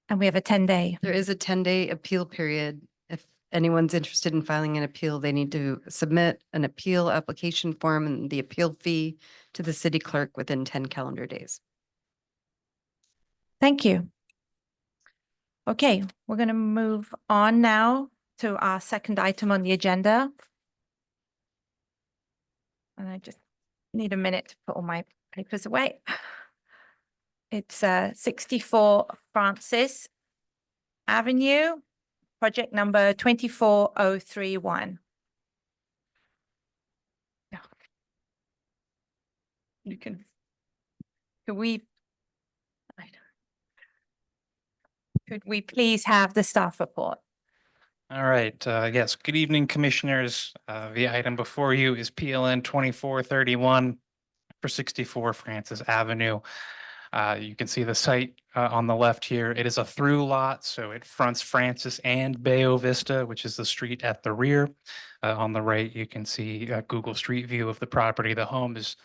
And we have a 10-day. There is a 10-day appeal period. If anyone's interested in filing an appeal, they need to submit an appeal application form and the appeal fee to the city clerk within 10 calendar days. Thank you. Okay, we're going to move on now to our second item on the agenda. And I just need a minute to put all my papers away. It's 64 Francis Avenue, project number 24031. Yeah. You can, could we please have the staff report? All right, yes, good evening, commissioners. The item before you is PLN 2431 for 64 Francis Avenue. You can see the site on the left here. It is a through lot, so it fronts Francis and Bayo Vista, which is the street at the rear. On the right, you can see a Google Street View of the property. The home is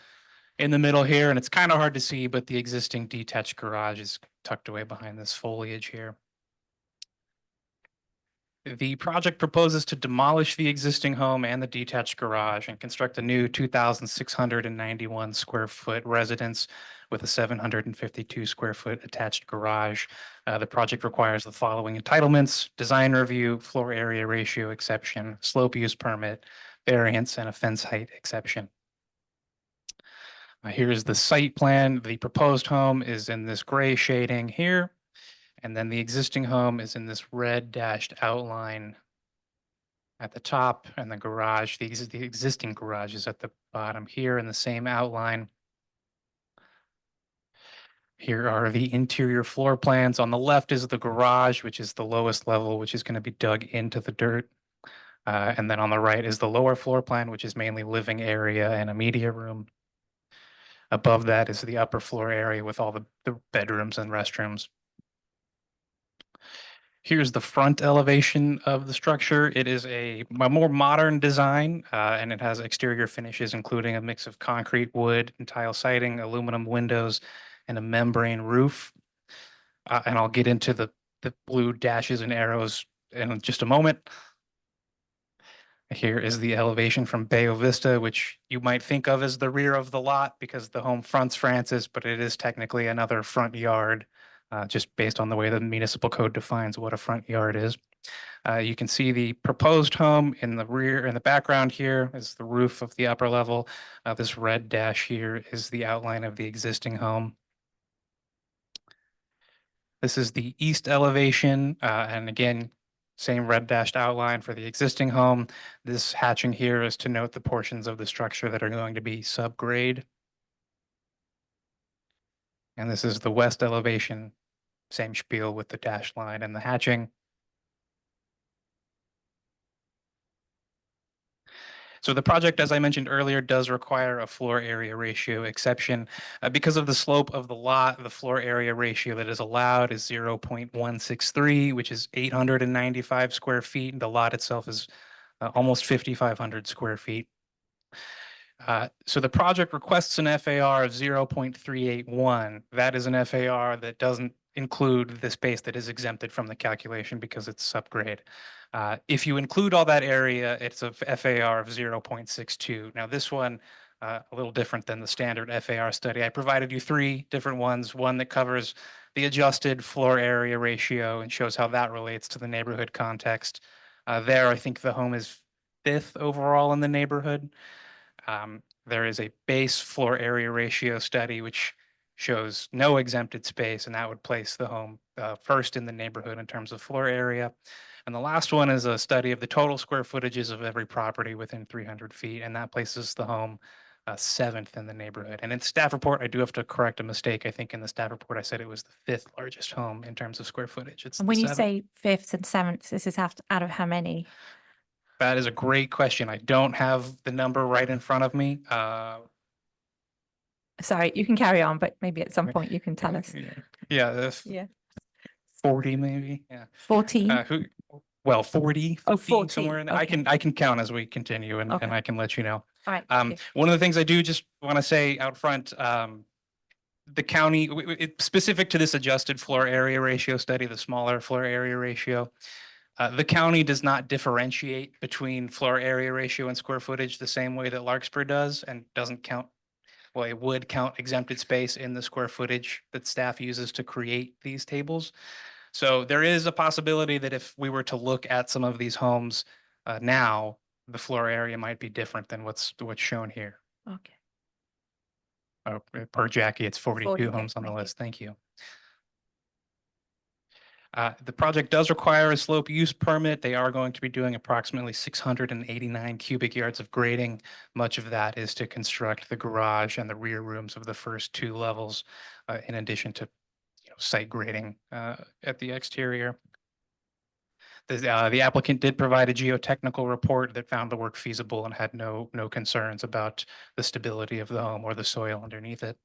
in the middle here, and it's kind of hard to see, but the existing detached garage is tucked away behind this foliage here. The project proposes to demolish the existing home and the detached garage and construct a new 2,691 square foot residence with a 752 square foot attached garage. The project requires the following entitlements: design review, floor area ratio exception, slope use permit, variance, and a fence height exception. Here's the site plan. The proposed home is in this gray shading here. And then the existing home is in this red dashed outline at the top, and the garage, the existing garage is at the bottom here in the same outline. Here are the interior floor plans. On the left is the garage, which is the lowest level, which is going to be dug into the dirt. And then on the right is the lower floor plan, which is mainly living area and a media room. Above that is the upper floor area with all the bedrooms and restrooms. Here's the front elevation of the structure. It is a more modern design, and it has exterior finishes, including a mix of concrete, wood, and tile siding, aluminum windows, and a membrane roof. And I'll get into the blue dashes and arrows in just a moment. Here is the elevation from Bayo Vista, which you might think of as the rear of the lot because the home fronts Francis, but it is technically another front yard. Just based on the way the municipal code defines what a front yard is. You can see the proposed home in the rear, in the background here is the roof of the upper level. This red dash here is the outline of the existing home. This is the east elevation, and again, same red dashed outline for the existing home. This hatching here is to note the portions of the structure that are going to be subgrade. And this is the west elevation. Same spiel with the dashed line and the hatching. So the project, as I mentioned earlier, does require a floor area ratio exception. Because of the slope of the lot, the floor area ratio that is allowed is 0.163, which is 895 square feet. The lot itself is almost 5,500 square feet. So the project requests an FAR of 0.381. That is an FAR that doesn't include the space that is exempted from the calculation because it's subgrade. If you include all that area, it's a FAR of 0.62. Now this one, a little different than the standard FAR study. I provided you three different ones, one that covers the adjusted floor area ratio and shows how that relates to the neighborhood context. There, I think the home is fifth overall in the neighborhood. There is a base floor area ratio study, which shows no exempted space, and that would place the home first in the neighborhood in terms of floor area. And the last one is a study of the total square footages of every property within 300 feet, and that places the home seventh in the neighborhood. And in the staff report, I do have to correct a mistake. I think in the staff report, I said it was the fifth largest home in terms of square footage. It's And the when you seventh. say fifth and seventh, this is out of how many? That is a great question. I don't have the number right in front of me. Sorry, you can carry on, but maybe at some Okay. point you can tell us. Yeah, Yeah. 40 maybe, yeah. 14? Well, 40, Oh, 50, 40, somewhere in there. okay. I can count as we continue and Okay. I can let you know. All right. thank you. One of the things I do just want to say out front, the county, specific to this adjusted floor area ratio study, the smaller floor area ratio, the county does not differentiate between floor area ratio and square footage the same way that Larkspur does, and doesn't count, well, it would count exempted space in the square footage that staff uses to create these tables. So there is a possibility that if we were to look at some of these homes now, the floor area might be different than what's shown here. Okay. Per Jackie, it's 42 42, homes on the thank you. list. Thank you. The project does require a slope use permit. They are going to be doing approximately 689 cubic yards of grading. Much of that is to construct the garage and the rear rooms of the first 2 levels, in addition to site grading at the exterior. The applicant did provide a geotechnical report that found the work feasible and had no concerns about the stability of the home or the soil underneath it.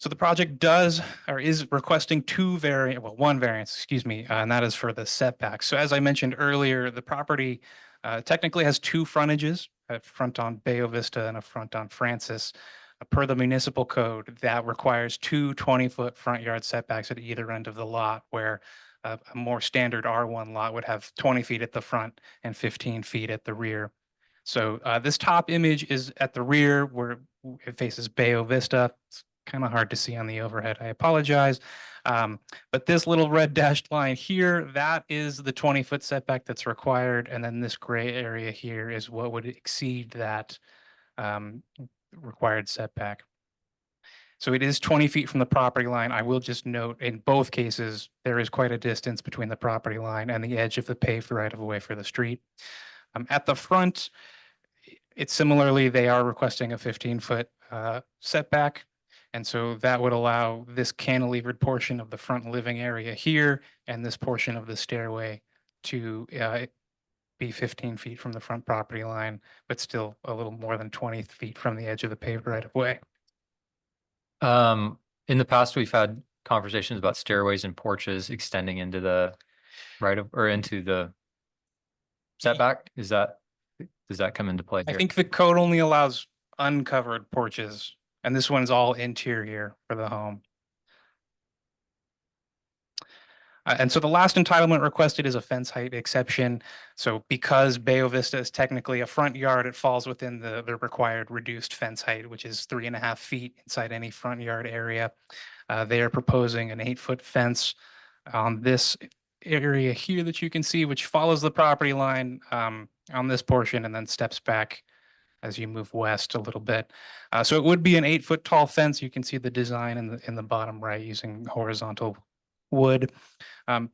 So the project does or is requesting one variance, excuse me, and that is for the setback. So as I mentioned earlier, the property technically has 2 frontages, a front on Bayo Vista and a front on Francis. Per the municipal code, that requires 2 20-foot front yard setbacks at either end of the lot, where a more standard R1 lot would have 20 feet at the front and 15 feet at the rear. So this top image is at the rear where it faces Bayo Vista. It's kind of hard to see on the overhead. I apologize. But this little red dashed line here, that is the 20-foot setback that's required. And then this gray area here is what would exceed that required setback. So it is 20 feet from the property line. I will just note in both cases, there is quite a distance between the property line and the edge of the paved right of way for the street. At the front, it's similarly, they are requesting a 15-foot setback. And so that would allow this cantilevered portion of the front living area here and this portion of the stairway to be 15 feet from the front property line, but still a little more than 20 feet from the edge of the paved right of way. In the past, we've had conversations about stairways and porches extending into the into the setback. Does that come into play I here? think the code only allows uncovered porches, and this one's all interior for the home. And so the last entitlement requested is a fence height exception. So because Bayo Vista is technically a front yard, it falls within the required reduced fence height, which is 3.5 feet inside any front yard area. They are proposing an 8-foot fence on this area here that you can see, which follows the property line on this portion and then steps back as you move west a little bit. So it would be an 8-foot tall fence. You can see the design in the bottom right using horizontal wood.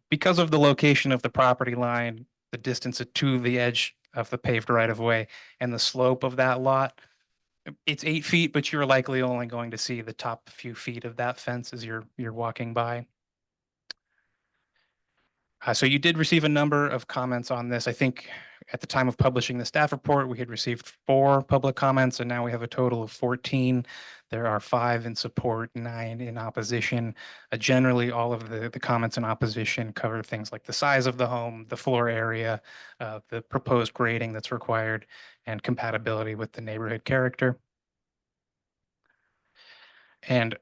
Because of the location of the property line, the distance to the edge of the paved right of way and the slope of that lot, it's 8 feet, but you're likely only going to see the top few feet of that fence as you're walking by. So you did receive a number of comments on this. I think at the time of publishing the staff report, we had received 4 public comments, and now we have a total of 14. There are 5 in support, 9 in opposition. Generally, all of the comments in opposition cover things like the size of the home, the floor area, the proposed grading that's required, and compatibility with the neighborhood character. And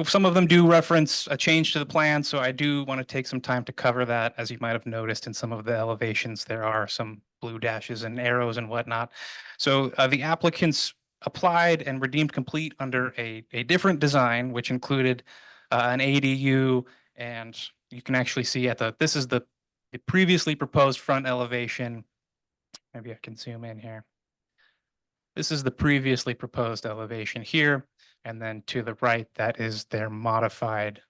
some of them do reference a change to the plan, so I do want to take some time to cover that. As you might have noticed in some of the elevations, there are some blue dashes and arrows and whatnot. So the applicants applied and redeemed complete under a different design, which included an ADU, and you can actually see this is the previously proposed front elevation. Maybe I can zoom in here. This is the previously proposed elevation here. And then to the right, that is their modified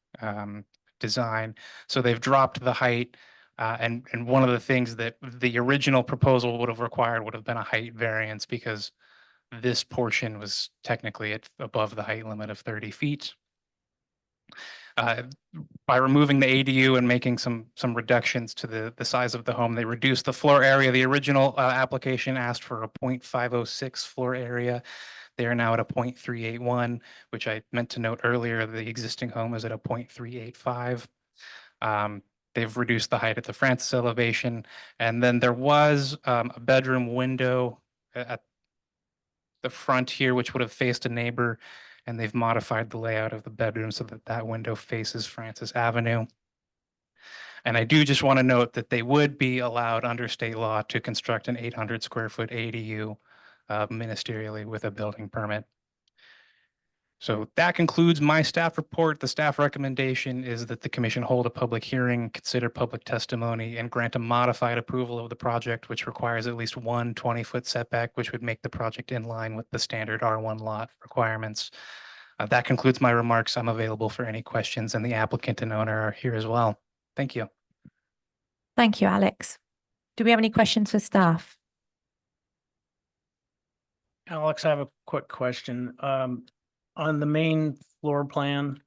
design. So they've dropped the height. And one of the things that the original proposal would have required would have been a height variance, because this portion was technically above the height limit of 30 feet. By removing the ADU and making some reductions to the size of the home, they reduced the floor area. The original application asked for a 0.506 floor area. They are now at a 0.381, which I meant to note earlier, the existing home is at a 0.385. They've reduced the height at the Francis elevation. And then there was a bedroom window at the front here, which would have faced a neighbor, and they've modified the layout of the bedroom so that that window faces Francis Avenue. And I do just want to note that they would be allowed under state law to construct an 800 square foot ADU ministerially with a building permit. So that concludes my staff report. The staff recommendation is that the commission hold a public hearing, consider public testimony, and grant a modified approval of the project, which requires at least one 20-foot setback, which would make the project in line with the standard R1 lot requirements. That concludes my remarks. I'm available for any questions, and the applicant and owner are here as well. Thank you. Thank you, Alex. Do we have any questions for staff? Alex, I have a quick question. On the main floor plan,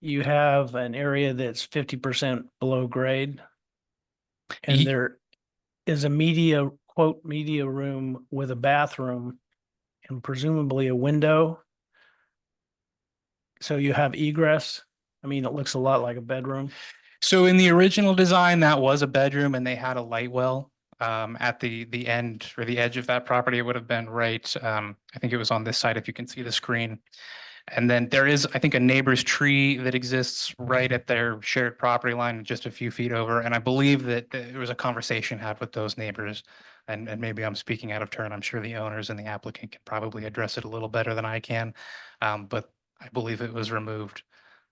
you have an area that's 50% below grade. And Ye- there is a media, quote, media room with a bathroom and presumably a window. So you have egress. I mean, it looks a lot like a bedroom. So in the original design, that was a bedroom, and they had a light well at the end or the edge of that property. It would have been right. I think it was on this side if you can see the screen. And then there is, I think, a neighbor's tree that exists right at their shared property line, just a few feet over. And I believe that there was a conversation had with those neighbors. And maybe I'm speaking out of turn. I'm sure the owners and the applicant can probably address it a little better than I can. But I believe it was removed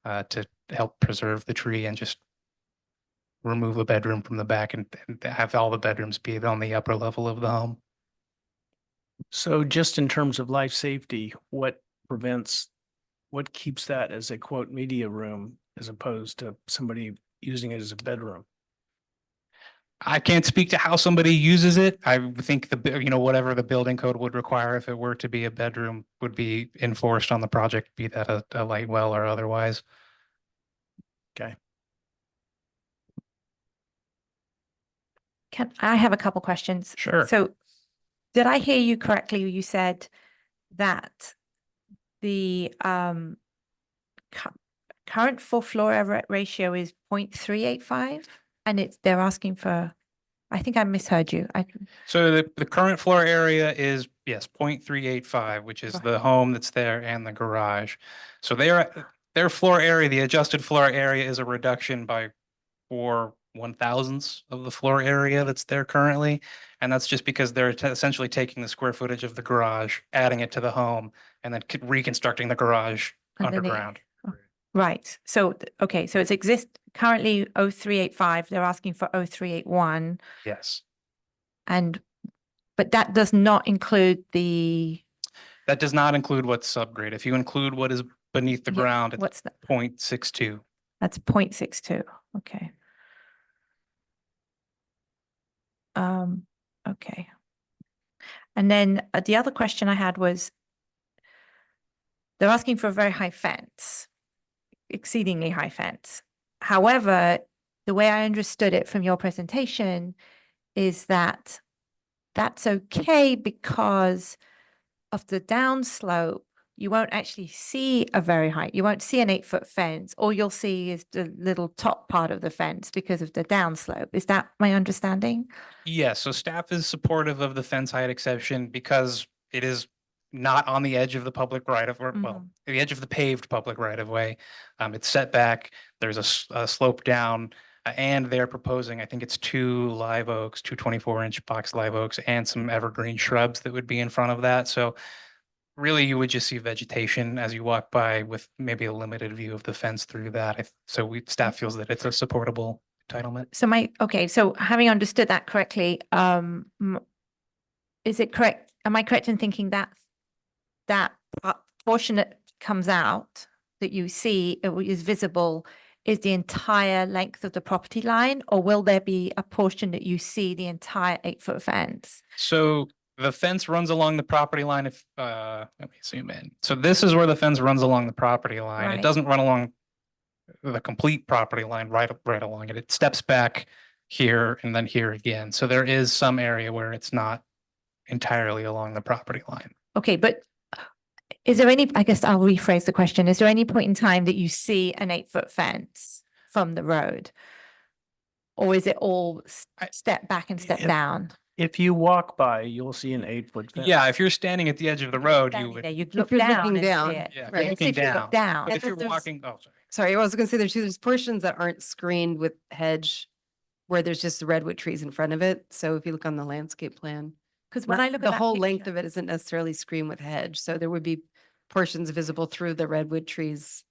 to help preserve the tree and just remove a bedroom from the back and have all the bedrooms be on the upper level of the home. So just in terms of life safety, what keeps that as a quote media room as opposed to somebody using it as a bedroom? I can't speak to how somebody uses it. I think whatever the building code would require if it were to be a bedroom would be enforced on the project, be that a light well or otherwise. Okay. I have a couple questions. Sure. So did I hear you correctly? You said that the current full floor area ratio is 0.385 and they're asking for, I think I misheard you. So the current floor area is, yes, 0.385, which is Right. the home that's there and the garage. So their floor area, the adjusted floor area is a reduction by 4/1000ths of the floor area that's there currently. And that's just because they're essentially taking the square footage of the garage, adding it to the home, and then reconstructing the garage Underneath. underground. Right. So, okay. So it's currently 0385. They're asking for 0381. Yes. But that does not include That does not include what's subgrade. If you include what is beneath the Yeah, ground, it's what's that? 0.62. That's 0.62. Okay. Okay. And then the other question I had was, they're asking for a very high fence, exceedingly high fence. However, the way I understood it from your presentation is that that's okay because of the downslope. You won't actually see a very high, you won't see an 8-foot fence. All you'll see is the little top part of the fence because of the downslope. Is that my understanding? Yes, so staff is supportive of the fence height exception because it is not on the edge of the public right of, well, the edge of the paved public right of way. It's set back, there's a slope down, and they're proposing, I think it's 2 live oaks, 2 24-inch box live oaks, and some evergreen shrubs that would be in front of that. So really, you would just see vegetation as you walk by with maybe a limited view of the fence through that. So staff feels that it's a supportable entitlement. So having understood that correctly, is it correct? Am I correct in thinking that portion that comes out that you see is visible is the entire length of the property line, or will there be a portion that you see the entire 8-foot fence? So the fence runs along the property line. Let me zoom in. So this is where the fence runs along the property line. Right. It doesn't run along the complete property line right along it. It steps back here and then here again. So there is some area where it's not entirely along the property line. Okay, but Is there any, I guess I'll rephrase the question. Is there any point in time that you see an 8-foot fence from the road? Or is it all step back and step If- down? If you walk by, you'll see an 8-foot fence. Yeah, if you're standing at the edge of the road, you Standing would, there, you'd If look you're down looking and see down, it. yeah, if right. you're Yes, looking if you look down. down. But if you're There's- walking, oh, sorry. Sorry, I was gonna say there's portions that aren't screened with hedge where there's just the redwood trees in front of it. So if you look on the landscape plan, Because when not- I look at the that whole length picture- of it isn't necessarily screened with hedge. So there would be portions visible through the redwood trees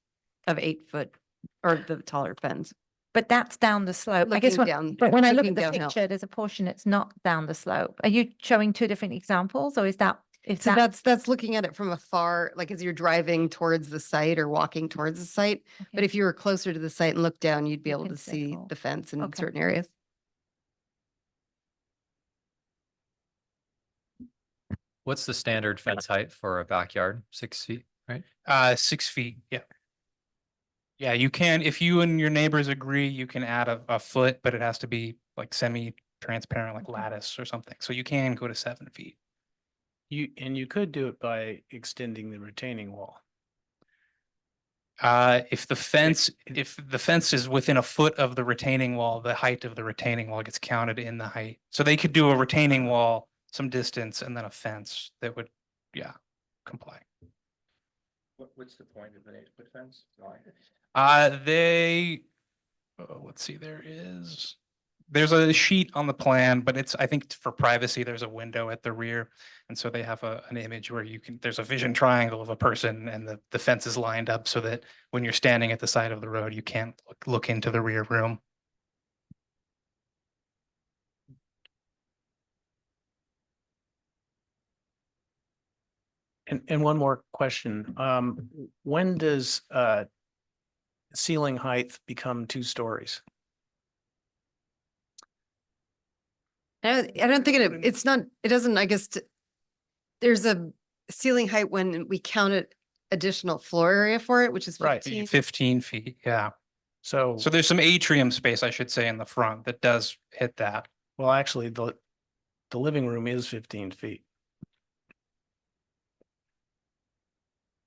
of 8 foot or the taller fence. But that's down the slope. I guess Looking down- but when I look looking at the downhill. picture, there's a portion that's not down the slope. Are you showing two different examples, or is that So that's looking at it from afar, like as you're driving towards the site or walking towards the site. But Okay. if you were closer to the site and looked down, you'd be You able can to see it see all. the fence in Okay. certain areas. What's the standard fence height for a backyard? 6 feet, right? 6 feet, yeah. Yeah, you can, if you and your neighbors agree, you can add a foot, but it has to be like semi-transparent, like lattice or something. So you can go to 7 feet. You could do it by extending the retaining wall. If the fence is within a foot of the retaining wall, the height of the retaining wall gets counted in the height. So they could do a retaining wall, some distance, and then a fence that would, yeah, comply. What's the point of an 8-foot fence? Let's see, there's a sheet on the plan, but I think for privacy, there's a window at the rear. And so they have an image where there's a vision triangle of a person and the fence is lined up so that when you're standing at the side of the road, you can't look into the rear room. And one more question. When does ceiling height become 2 stories? I don't think it's not, it doesn't, I guess, there's a ceiling height when we counted additional floor area for it, which is Right. 15. 15 feet, yeah. So, So there's some atrium space, I should say, in the front that does hit that. well, actually, the living room is 15 feet.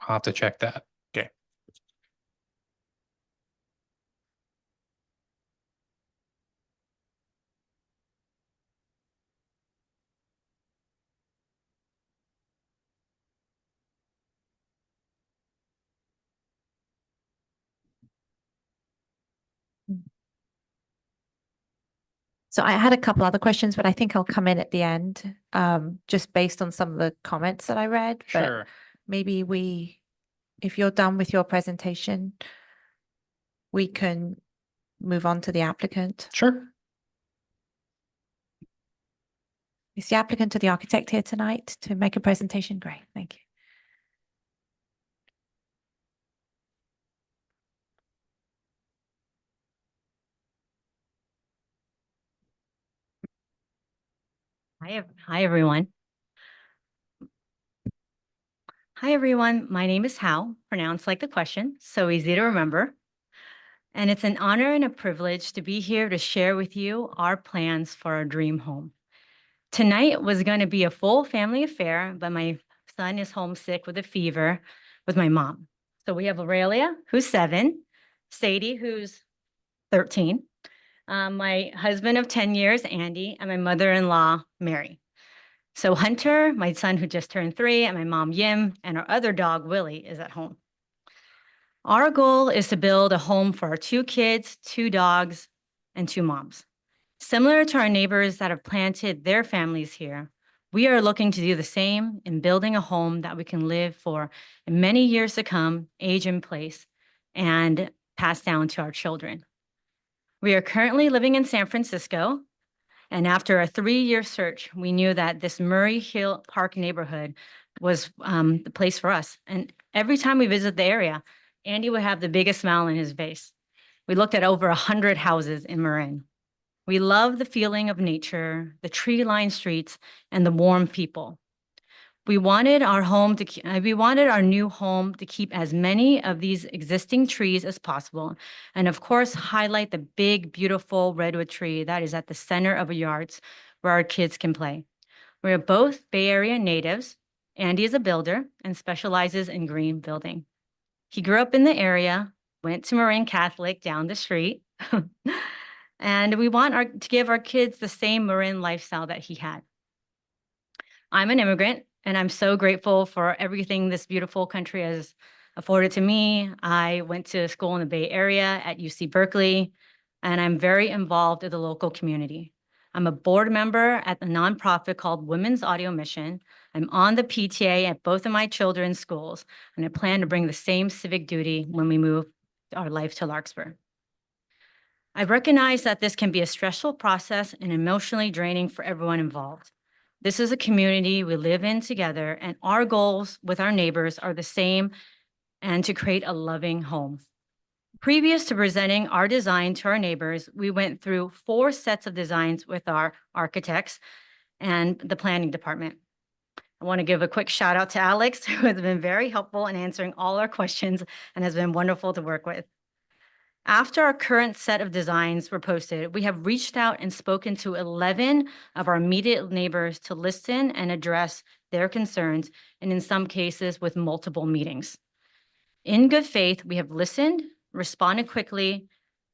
I'll have to check that. Okay. So I had a couple other questions, but I think I'll come in at the end, just based on some of the comments that I read. But Sure. maybe if you're done with your presentation, we can move on to the applicant. Sure. Is the applicant or the architect here tonight to make a presentation? Great, thank you. Hi, everyone. Hi, everyone. My name is Hal, pronounced like the question, so easy to remember. And it's an honor and a privilege to be here to share with you our plans for our dream home. Tonight was going to be a full family affair, but my son is homesick with a fever with my mom. So we have Aurelia, who's 7, Sadie, who's 13, my husband of 10 years, Andy, and my mother-in-law, Mary. So Hunter, my son who just turned 3, and my mom, Yim, and our other dog, Willie, is at home. Our goal is to build a home for our 2 kids, 2 dogs, and 2 moms. Similar to our neighbors that have planted their families here, we are looking to do the same in building a home that we can live for many years to come, age in place, and pass down to our children. We are currently living in San Francisco, and after a 3-year search, we knew that this Murray Hill Park neighborhood was the place for us. And every time we visit the area, Andy would have the biggest smile on his face. We looked at over 100 houses in Marin. We love the feeling of nature, the tree-lined streets, and the warm people. We wanted our new home to keep as many of these existing trees as possible, and of course, highlight the big, beautiful redwood tree that is at the center of our yards where our kids can play. We are both Bay Area natives, Andy is a builder and specializes in green building. He grew up in the area, went to Marin Catholic down the street, and we want to give our kids the same Marin lifestyle that he had. I'm an immigrant, and I'm so grateful for everything this beautiful country has afforded to me. I went to school in the Bay Area at UC Berkeley, and I'm very involved in the local community. I'm a board member at the nonprofit called Women's Audio Mission. I'm on the PTA at both of my children's schools, and I plan to bring the same civic duty when we move our life to Larkspur. I recognize that this can be a stressful process and emotionally draining for everyone involved. This is a community we live in together, and our goals with our neighbors are the same, and to create a loving home. Previous to presenting our design to our neighbors, we went through 4 sets of designs with our architects and the planning department. I want to give a quick shout out to Alex, who has been very helpful in answering all our questions and has been wonderful to work with. After our current set of designs were posted, we have reached out and spoken to 11 of our immediate neighbors to listen and address their concerns, and in some cases with multiple meetings. In good faith, we have listened, responded quickly,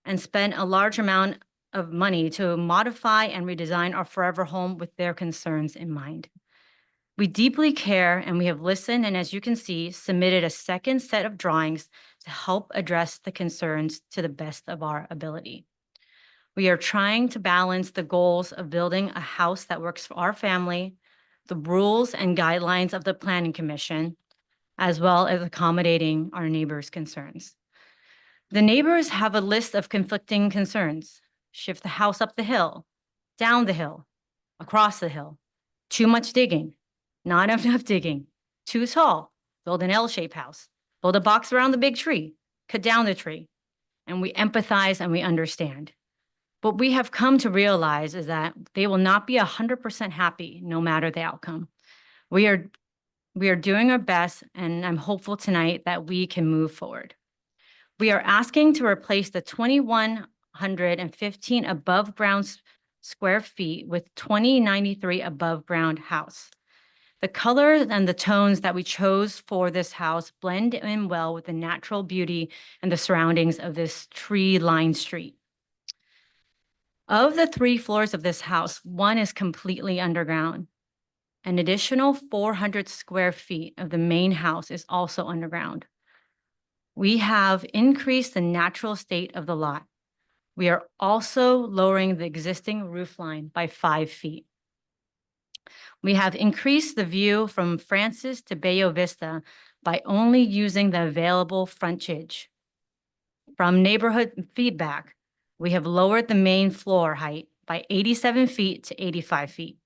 and spent a large amount of money to modify and redesign our forever home with their concerns in mind. We deeply care, and we have listened, and as you can see, submitted a second set of drawings to help address the concerns to the best of our ability. We are trying to balance the goals of building a house that works for our family, the rules and guidelines of the Planning Commission, as well as accommodating our neighbors' concerns. The neighbors have a list of conflicting concerns: shift the house up the hill, down the hill, across the hill, too much digging, not enough digging, too tall, build an L-shaped house, build a box around the big tree, cut down the tree. And we empathize and we understand. What we have come to realize is that they will not be 100% happy no matter the outcome. We are doing our best, and I'm hopeful tonight that we can move forward. We are asking to replace the 2,115 above ground square feet with 2,093 above ground house. The colors and the tones that we chose for this house blend in well with the natural beauty and the surroundings of this tree-lined street. Of the 3 floors of this house, 1 is completely underground. An additional 400 square feet of the main house is also underground. We have increased the natural state of the lot. We are also lowering the existing roof line by 5 feet. We have increased the view from Francis to Bayo Vista by only using the available frontage. From neighborhood feedback, we have lowered the main floor height by 87 feet to 85 feet.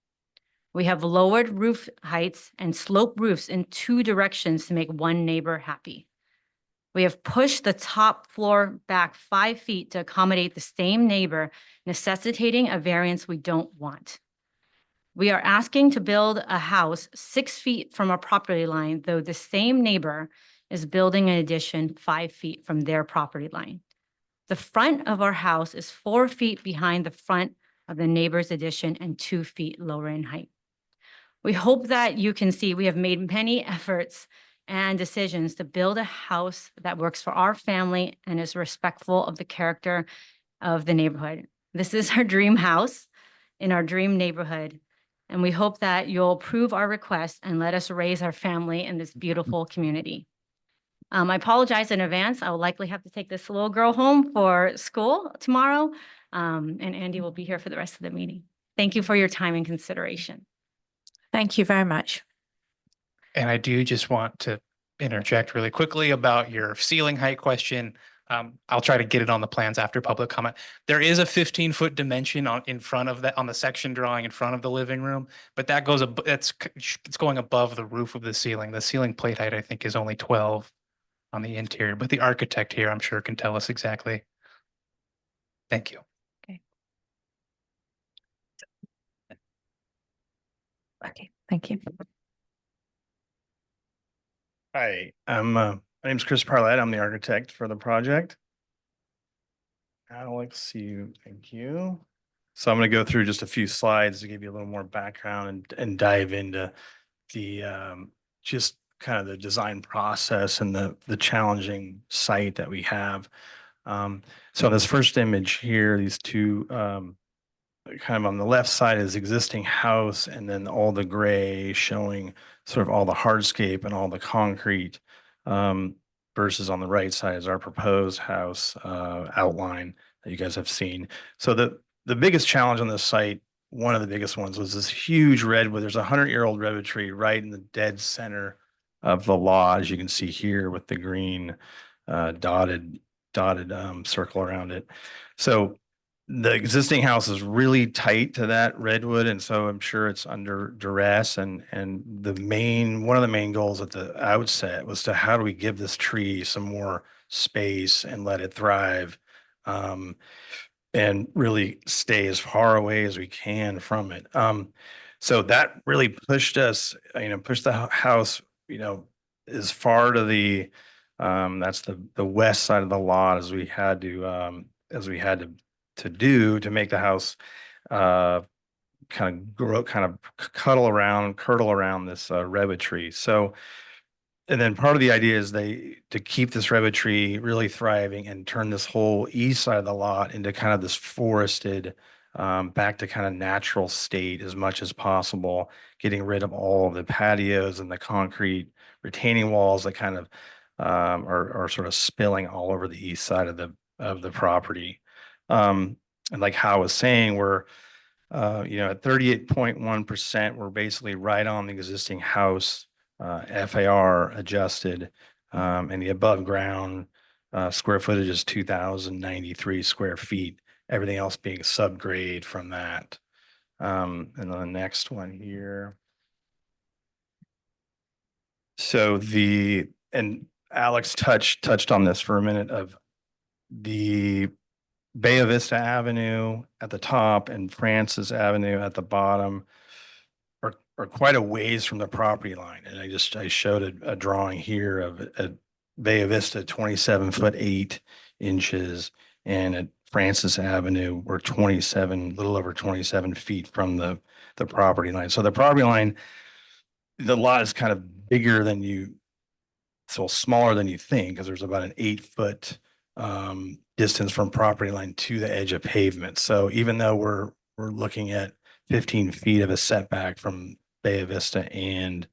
We have lowered roof heights and sloped roofs in 2 directions to make one neighbor happy. We have pushed the top floor back 5 feet to accommodate the same neighbor, necessitating a variance we don't want. We are asking to build a house 6 feet from our property line, though the same neighbor is building an addition 5 feet from their property line. The front of our house is 4 feet behind the front of the neighbor's addition and 2 feet lower in height. We hope that you can see we have made many efforts and decisions to build a house that works for our family and is respectful of the character of the neighborhood. This is our dream house in our dream neighborhood, and we hope that you'll approve our request and let us raise our family in this beautiful community. I apologize in advance. I will likely have to take this little girl home for school tomorrow, and Andy will be here for the rest of the meeting. Thank you for your time and consideration. Thank you very much. And I do just want to interject really quickly about your ceiling height question. I'll try to get it on the plans after public comment. There is a 15-foot dimension in front of that, on the section drawing in front of the living room, but that goes it's going above the roof of the ceiling. The ceiling plate height, I think, is only 12 on the interior, but the architect here, I'm sure, can tell us exactly. Thank you. Okay, thank you. Hi, my name's Chris Parlett. I'm the architect for the project. Alex, thank you. So I'm going to go through just a few slides to give you a little more background and dive into the just kind of the design process and the challenging site that we have. So this first image here, these two, kind of on the left side is existing house, and then all the gray showing sort of all the hardscape and all the concrete, versus on the right side is our proposed house outline that you guys have seen. So the biggest challenge on this site, one of the biggest ones, was this huge redwood. There's a 100-year-old redwood tree right in the dead center of the lot, as you can see here with the green dotted circle around it. So the existing house is really tight to that redwood, and so I'm sure it's under duress. And one of the main goals at the outset was to how do we give this tree some more space and let it thrive, and really stay as far away as we can from it. So that really pushed us, pushed the house, as far to the that's the west side of the lot as we had to do to make the house kind of grow, kind of curdle around this redwood tree. So, and then part of the idea is to keep this redwood tree really thriving and turn this whole east side of the lot into kind of this forested, back to kind of natural state as much as possible, getting rid of all of the patios and the concrete retaining walls that kind of are sort of spilling all over the east side of the property. And like Hal was saying, we're at 38.1%, we're basically right on the existing house, FAR adjusted, and the above ground square footage is 2,093 square feet. Everything else being subgrade from that. And then the next one here. So and Alex touched on this for a minute, of the Bay Vista Avenue at the top and Francis Avenue at the bottom are quite a ways from the property line. And I showed a drawing here of a Bay Vista 27'8" and at Francis Avenue we're little over 27 feet from the property line. So the property line, the lot is kind of bigger than smaller than you think, because there's about an 8-foot distance from property line to the edge of pavement. So even though we're looking at 15 feet of a setback from Bay Vista and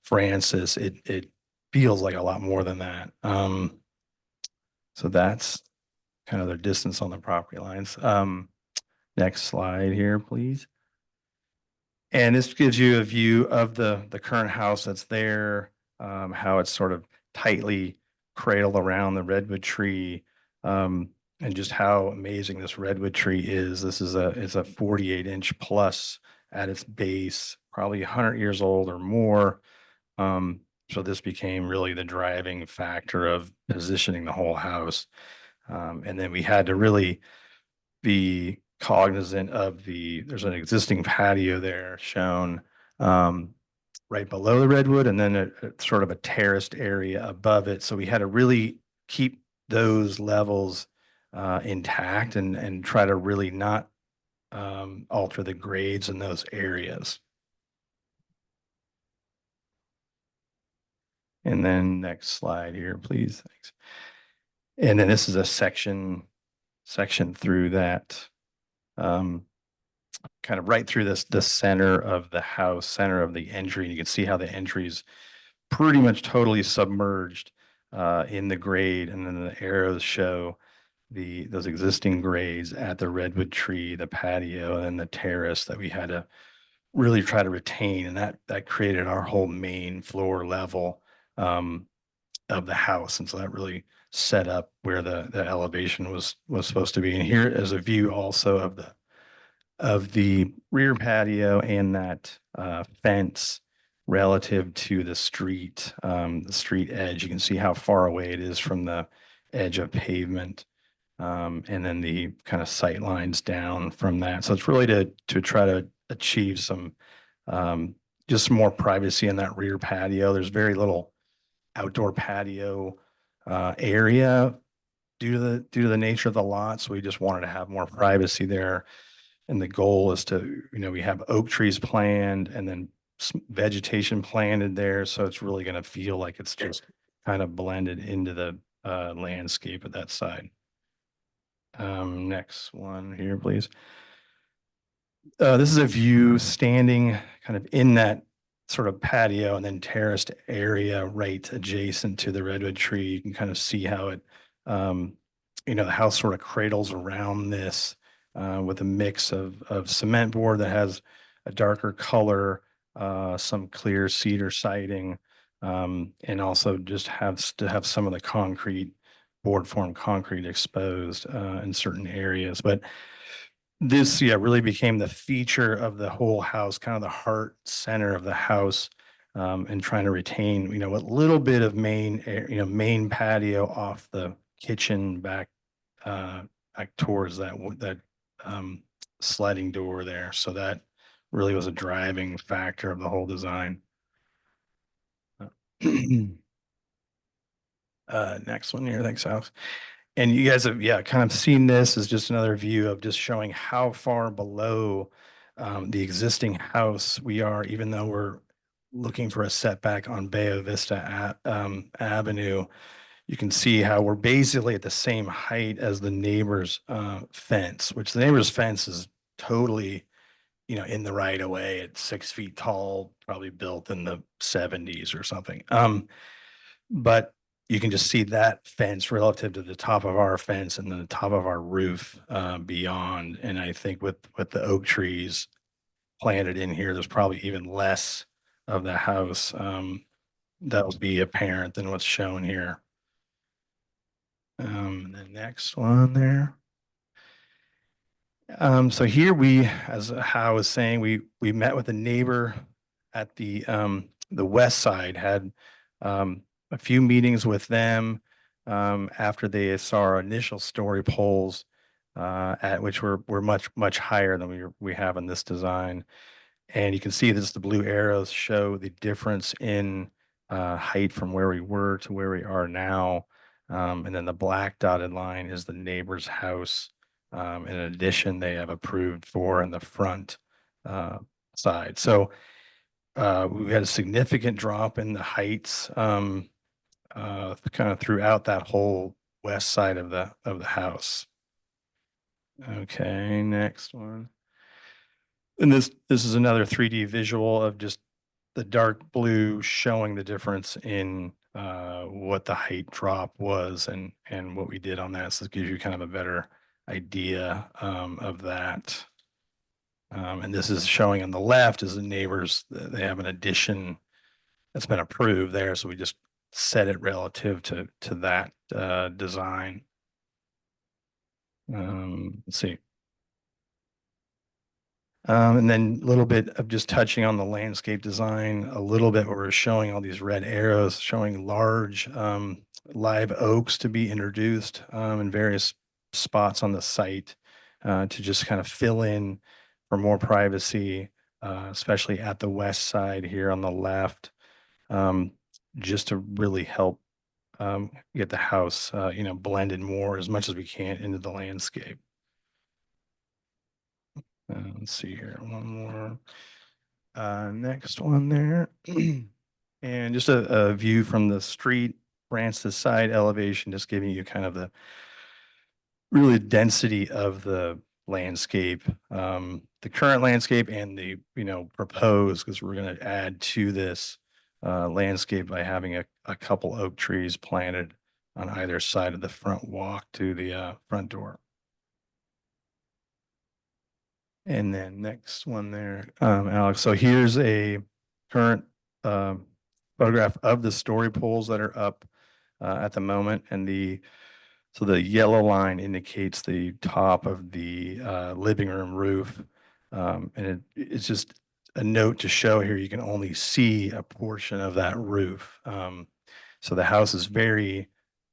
Francis, it feels like a lot more than that. So that's kind of their distance on the property lines. Next slide here, please. And this gives you a view of the current house that's there, how it's sort of tightly cradled around the redwood tree, and just how amazing this redwood tree is. This is a 48-inch plus at its base, probably 100 years old or more. So this became really the driving factor of positioning the whole house. And then we had to really be cognizant of there's an existing patio there shown right below the redwood, and then a sort of a terraced area above it. So we had to really keep those levels intact and try to really not alter the grades in those areas. And then next slide here, please. Thanks. And then this is a section through that, kind of right through the center of the house, center of the entry. And you can see how the entry is pretty much totally submerged in the grade. And then the arrows show those existing grades at the redwood tree, the patio, and then the terrace that we had to really try to retain. And that created our whole main floor level of the house. And so that really set up where the elevation was supposed to be. And here is a view also of the rear patio and that fence relative to the street edge. You can see how far away it is from the edge of pavement, and then the kind of sight lines down from that. So it's really to try to achieve some just more privacy in that rear patio. There's very little outdoor patio area due to the nature of the lot. So we just wanted to have more privacy there. And the goal is to, we have oak trees planned and then vegetation planted there, so it's really gonna feel like it's just kind of blended into the landscape of that side. Next one here, please. This is a view standing kind of in that sort of patio and then terraced area right adjacent to the redwood tree. You can kind of see how it, the house sort of cradles around this with a mix of cement board that has a darker color, some clear cedar siding, and also just has to have some of the concrete, board form concrete exposed in certain areas. But this, yeah, really became the feature of the whole house, kind of the heart center of the house, and trying to retain, a little bit of main patio off the kitchen back, back towards that sliding door there. So that really was a driving factor of the whole design. Next one here. Thanks, Alex. And you guys have, yeah, kind of seen this as just another view of just showing how far below the existing house we are, even though we're looking for a setback on Bayo Vista Avenue. You can see how we're basically at the same height as the neighbor's fence, which the neighbor's fence is totally, in the right of way at 6 feet tall, probably built in the 70s or something. But you can just see that fence relative to the top of our fence and then the top of our roof beyond. And I think with the oak trees planted in here, there's probably even less of the house that will be apparent than what's shown here. The next one there. So here we, as Hal was saying, we met with a neighbor at the west side, had a few meetings with them after they saw our initial story poles, at which were much higher than we have in this design. And you can see this, the blue arrows show the difference in height from where we were to where we are now. And then the black dotted line is the neighbor's house. In addition, they have approved for in the front side. So we had a significant drop in the heights kind of throughout that whole west side of the house. Okay, next one. And this is another 3D visual of just the dark blue showing the difference in what the height drop was and what we did on that. So it gives you kind of a better idea of that. And this is showing on the left is the neighbors, they have an addition that's been approved there. So we just set it relative to that design. Let's see. And then a little bit of just touching on the landscape design, a little bit where we're showing all these red arrows, showing large live oaks to be introduced in various spots on the site to just kind of fill in for more privacy, especially at the west side here on the left, just to really help get the house, blended more as much as we can into the landscape. Let's see here, one more. Next one there. And just a view from the street, Francis side elevation, just giving you kind of the really density of the landscape, the current landscape and the, proposed, because we're going to add to this landscape by having a couple oak trees planted on either side of the front walk to the front door. And then next one there, Alex. So here's a current photograph of the story poles that are up at the moment. And so the yellow line indicates the top of the living room roof. And it's just a note to show here, you can only see a portion of that roof. So the house is very,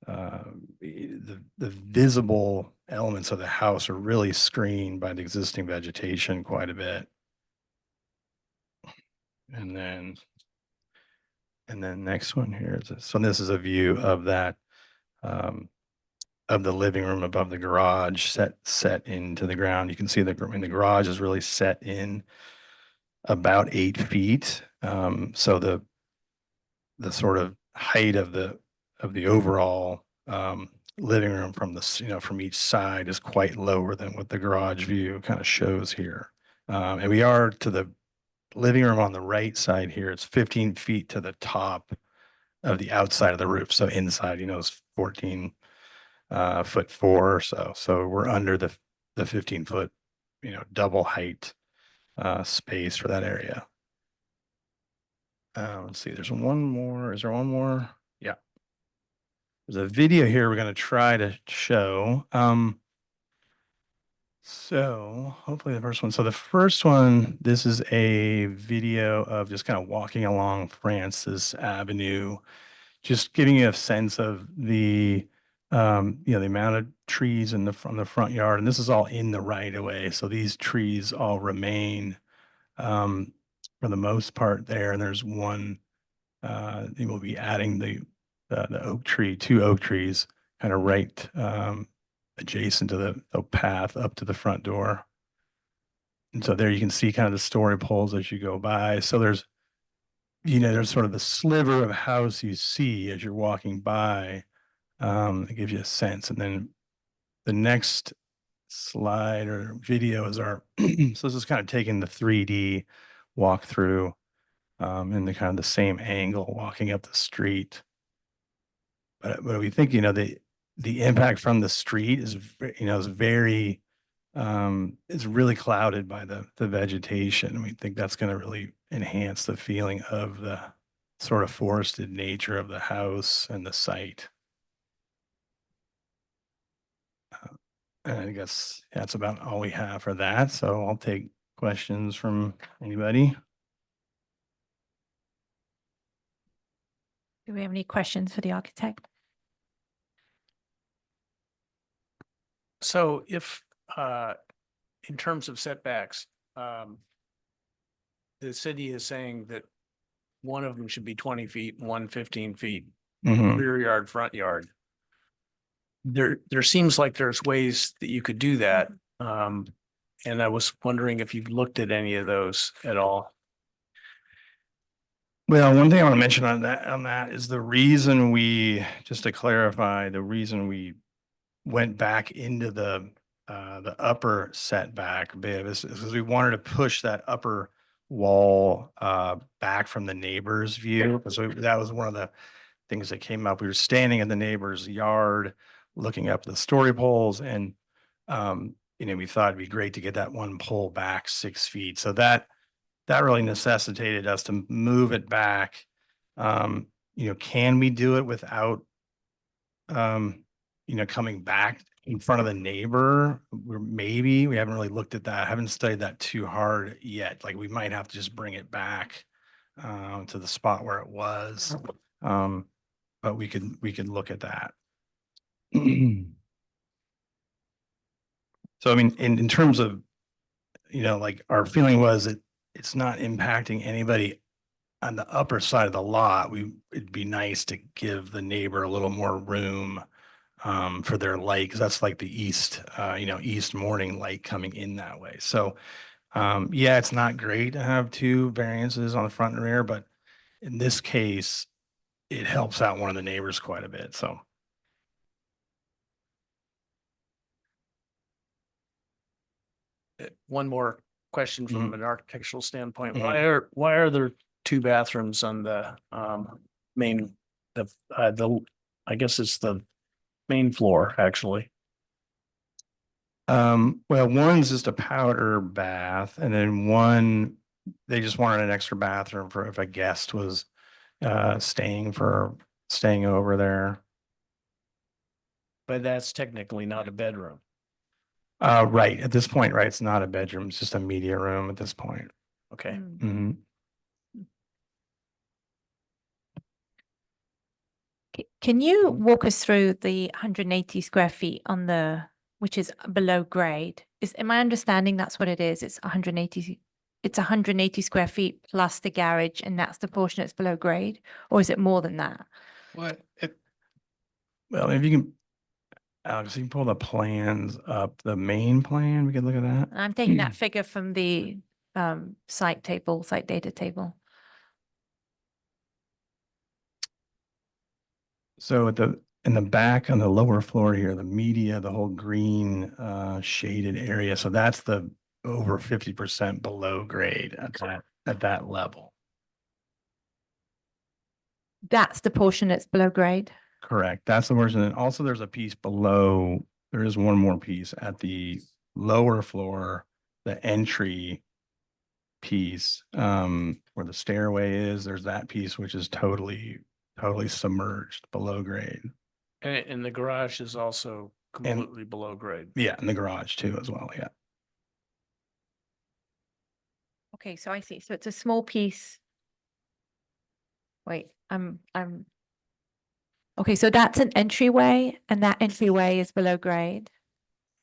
the visible elements of the house are really screened by the existing vegetation quite a bit. And then next one here is, so this is a view of that, of the living room above the garage set into the ground. You can see the garage is really set in about 8 feet. So the sort of height of the overall living room from from each side is quite lower than what the garage view kind of shows here. And we are to the living room on the right side here. It's 15 feet to the top of the outside of the roof. So inside, is 14 foot 4 or so. So we're under the 15-foot, double height space for that area. Let's see, there's one more. Is there one more? Yeah. There's a video here we're going to try to show. So hopefully the first one. So the first one, this is a video of just kind of walking along Francis Avenue, just giving you a sense of the amount of trees from the front yard. And this is all in the right of way. So these trees all remain for the most part there. And there's one, they will be adding the oak tree, 2 oak trees kind of right adjacent to the path up to the front door. And so there you can see kind of the story poles as you go by. So there's sort of the sliver of house you see as you're walking by. It gives you a sense. And then the next slide or video is our, so this is kind of taking the 3D walkthrough in the kind of the same angle walking up the street. But we think, the impact from the street is, is very, it's really clouded by the vegetation. We think that's going to really enhance the feeling of the sort of forested nature of the house and the site. And I guess that's about all we have for that. So I'll take questions from anybody. Do we have any questions for the architect? So if, in terms of setbacks, the city is saying that one of them should be 20 feet, and one 15 feet, Mhm. rear yard, front yard. There seems like there's ways that you could do that. And I was wondering if you've looked at any of those at all. Well, one thing I want to mention on that is just to clarify, the reason we went back into the upper setback bit is because we wanted to push that upper wall back from the neighbor's view. So that was one of the things that came up. We were standing in the neighbor's yard, looking up the story poles, and we thought it'd be great to get that one pole back 6 feet. So that really necessitated us to move it back. Can we do it without coming back in front of the neighbor? Maybe we haven't really looked at that. I haven't studied that too hard yet. Like we might have to just bring it back to the spot where it was. But we could look at that. So I mean, in terms of, like our feeling was it's not impacting anybody on the upper side of the lot. It'd be nice to give the neighbor a little more room for their light, because that's like the east morning light coming in that way. So yeah, it's not great to have 2 variances on the front and rear, but in this case, it helps out one of the neighbors quite a bit. So One more question from an architectural standpoint. Mhm. Why are there 2 bathrooms on the main, I guess it's the main floor, actually? well, one's just a powder bath, and then one, they just wanted an extra bathroom for if a guest was staying over there. But that's technically not a bedroom. Right. At this point, right, it's not a bedroom, it's just a media room at this point. Okay. Mhm. Can you walk us through the 180 square feet which is below grade? Am I understanding that's what it is? It's 180 square feet plus the garage, and that's the portion that's below grade, or is it more than that? Well, if you can, Alex, you can pull the plans up, the main plan, we can look at that. I'm taking that figure from the site data table? So in the back on the lower floor here, the media, the whole green shaded area. So that's the over 50% below grade at that level. That's the portion that's below grade. Correct. That's the version. And also there's a piece below. There is one more piece at the lower floor, the entry piece, where the stairway is. There's that piece which is totally submerged below grade. And the garage is also completely below grade. Yeah, and the garage too as well. Yeah. Okay, so I see. So it's a small piece. Wait, okay, so that's an entryway, and that entryway is below grade.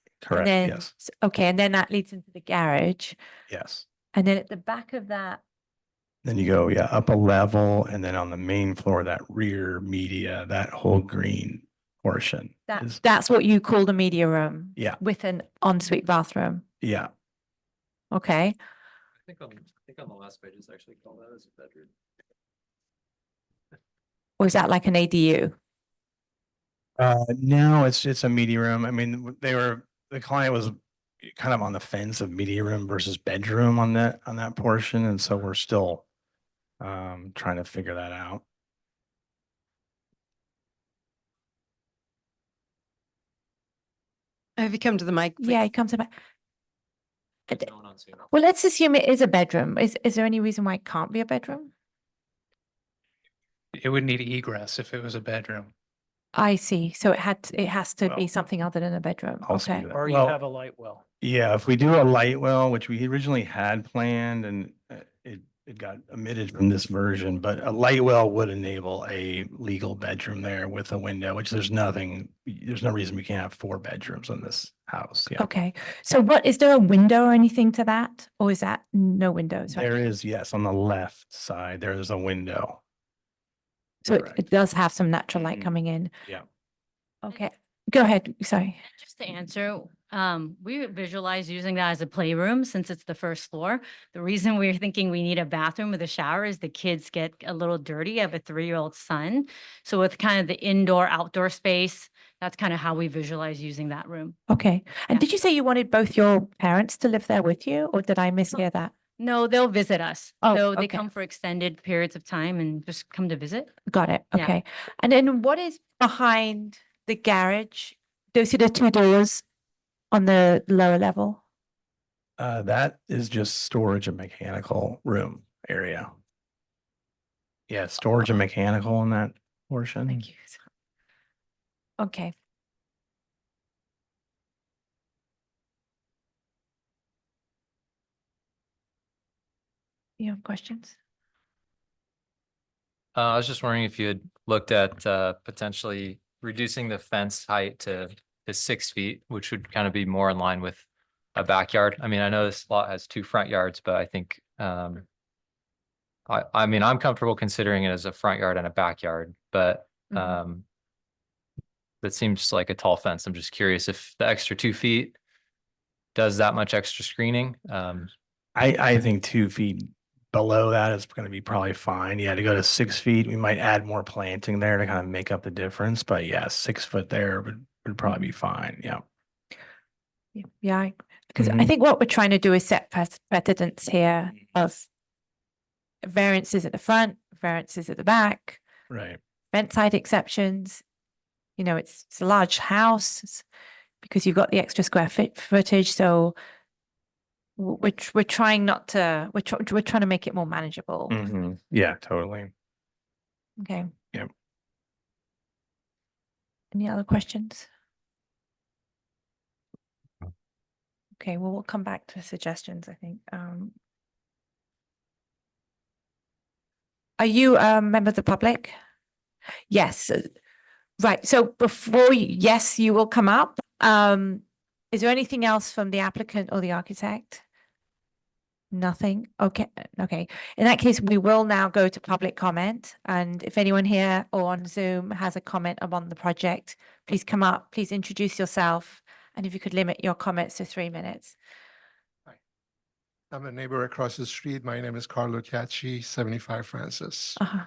And Correct. then, Yes. okay, and then that leads into the garage. Yes. And then at the back of that, Then you go, yeah, up a level, and then on the main floor, that rear media, that whole green portion is, that's what you call the media room. Yeah. With an ensuite bathroom. yeah. Okay. I think on the last page, it's actually called that as a bedroom. Or is that like an ADU? No, it's a media room. I mean, the client was kind of on the fence of media room versus bedroom on that portion, and so we're still trying to figure that out. Have you come to the mic? Yeah, please? it comes about. There's no one on Zoom. Well, let's assume it is a bedroom. Is there any reason why it can't be a bedroom? It would need egress if it was a bedroom. I see. So it has to be Well, something other than a bedroom. I'll speak Okay. to that. Or you Well, have a light well. yeah, if we do a light well, which we originally had planned and it got omitted from this version, but a light well would enable a legal bedroom there with a window, which there's no reason we can't have 4 bedrooms in this house. Yeah. Okay. So is there a window or anything to that? Or is that no windows? Right? There is, yes, on the left side, there is a window. So it Correct. does have some natural light Mhm. coming in. Yeah. Okay. Go ahead. Sorry. Just to answer, we visualize using that as a playroom since it's the first floor. The reason we're thinking we need a bathroom with a shower is the kids get a little dirty. I have a 3-year-old son. So with kind of the indoor outdoor space, that's kind of how we visualize using that room. Okay. And Yeah. did you say you wanted both your parents to live there with you, or did I mishear that? No, they'll visit us. Oh, So they okay. come for extended periods of time and just come to visit. Got it. Yeah. Okay. And then what is behind the garage? Those are the 2 doors on the lower level. That is just storage and mechanical room area. Yeah, storage and mechanical in that portion. Thank you. Okay. You have questions? I was just wondering if you had looked at potentially reducing the fence height to 6 feet, which would kind of be more in line with a backyard. I mean, I know this lot has 2 front yards, but I think I mean, I'm comfortable considering it as a front yard and a backyard, but that seems like a tall fence. I'm just curious if the extra 2 feet does that much extra screening. I think 2 feet below that is going to be probably fine. Yeah, to go to 6 feet, we might add more planting there to kind of make up the difference. But yeah, 6 foot there would probably be fine. Yeah. Yeah. Because I Mhm. think what we're trying to do is set precedents here of variances at the front, variances at the back, Right. fence height exceptions. You know, it's a large house because you've got the extra square footage. So we're trying not to, we're trying to make it more manageable. Mhm. Yeah, totally. Okay. Yep. Any other questions? Okay, well, we'll come back to suggestions, I think. Are you a member of the public? Yes. Right. So yes, you will come up. Is there anything else from the applicant or the architect? Nothing. Okay. Okay. In that case, we will now go to public comment. And if anyone here or on Zoom has a comment on the project, please come up, please introduce yourself. And if you could limit your comments to 3 minutes. I'm a neighbor across the street. My name is Carlo Cacci, 75 Francis. Uh-huh.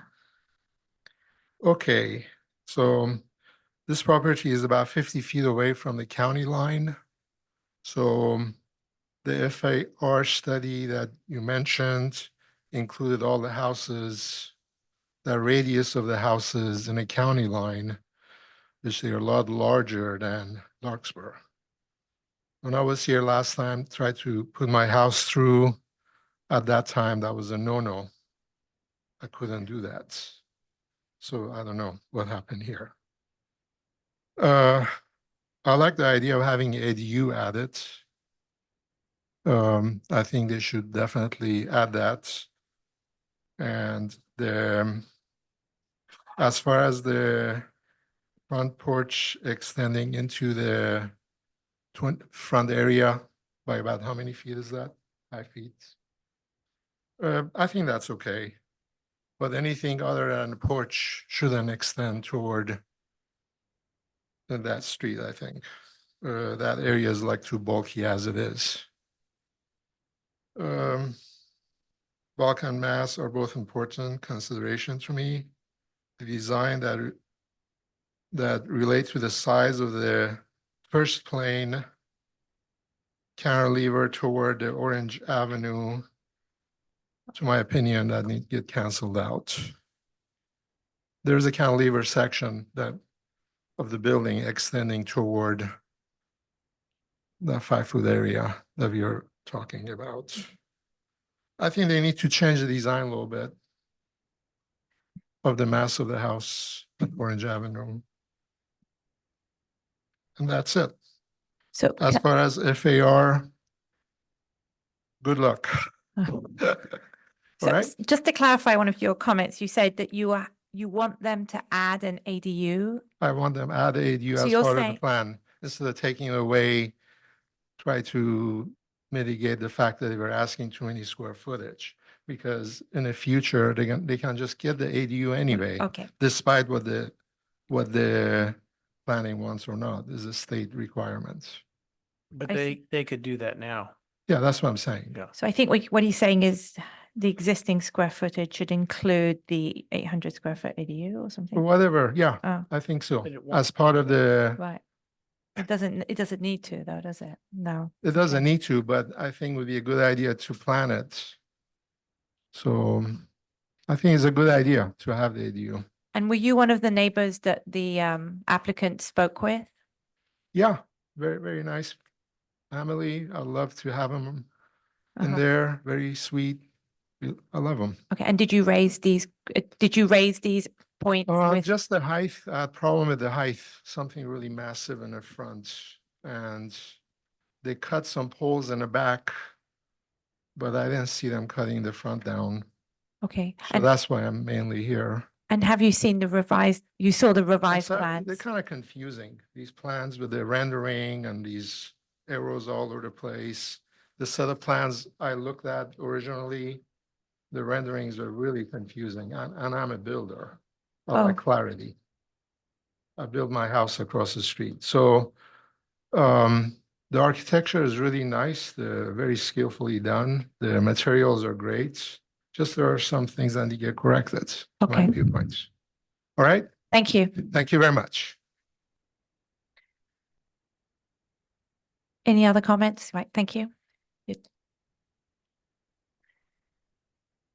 Okay, so this property is about 50 feet away from the county line. So the FAR study that you mentioned included all the houses, the radius of the houses in the county line, which they are a lot larger than Larkspur. When I was here last time, tried to put my house through, at that time, that was a no-no. I couldn't do that. So I don't know what happened here. I like the idea of having ADU added. I think they should definitely add that. And as far as the front porch extending into the front area by about how many feet is that? 5 feet. I think that's okay. But anything other than the porch shouldn't extend toward that street, I think. That area is like too bulky as it is. Bulk and mass are both important considerations for me. The design that relate to the size of the first plane cantilever toward the Orange Avenue, to my opinion, that need to get canceled out. There's a cantilever section of the building extending toward the 5-foot area that we are talking about. I think they need to change the design a little bit of the mass of the house at Orange Avenue. And that's it. So, As far as FAR, good luck. so All right. just to clarify one of your comments, you said that you want them to add an ADU. I want them add ADU So as you're part of saying- the plan, instead of taking it away, try to mitigate the fact that they were asking too many square footage. Because in the future, they can just get the ADU anyway, Okay. despite what the planning wants or not, is a state requirement. But I they could do that now. Yeah, that's what I'm saying. Yeah. So I think what he's saying is the existing square footage should include the 800 square foot ADU or something. Whatever, yeah, Oh, I think so. But it won't As part of the, right. It doesn't need to though, does it? No. it doesn't need to, but I think it would be a good idea to plan it. So I think it's a good idea to have the ADU. And were you one of the neighbors that the applicant spoke with? Yeah, very, very nice family. I love to have them in Uh-huh. there. Very sweet. I love them. Okay. And did you raise these points with? Just the height, problem with the height, something really massive in the front. And they cut some poles in the back, but I didn't see them cutting the front down. Okay. So that's why I'm mainly here. And have you seen you saw the revised They're plans? kind of confusing, these plans with the rendering and these arrows all over the place. The set of plans I looked at originally, the renderings are really confusing, and I'm a builder. I like Oh. clarity. I built my house across the street. So the architecture is really nice. They're very skillfully done. The materials are great. Just there are some things that need to get corrected. My Okay. viewpoints. All right. Thank you. Thank you very much. Any other comments? Right. Thank you.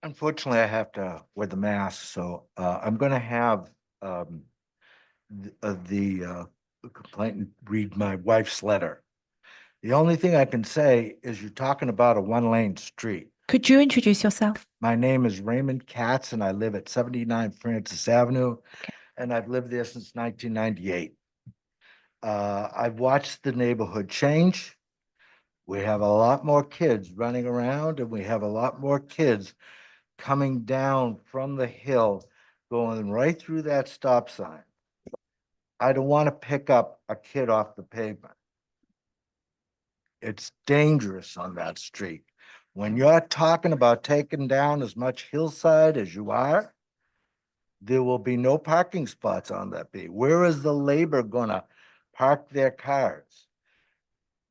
Unfortunately, I have to wear the mask, so I'm gonna have the complainant read my wife's letter. The only thing I can say is you're talking about a one-lane street. Could you introduce yourself? My name is Raymond Katz and I live at 79 Francis Avenue. And I've lived there since 1998. I've watched the neighborhood change. We have a lot more kids running around and we have a lot more kids coming down from the hill, going right through that stop sign. I don't want to pick up a kid off the pavement. It's dangerous on that street. When you're talking about taking down as much hillside as you are, there will be no parking spots on that B. Where is the labor gonna park their cars?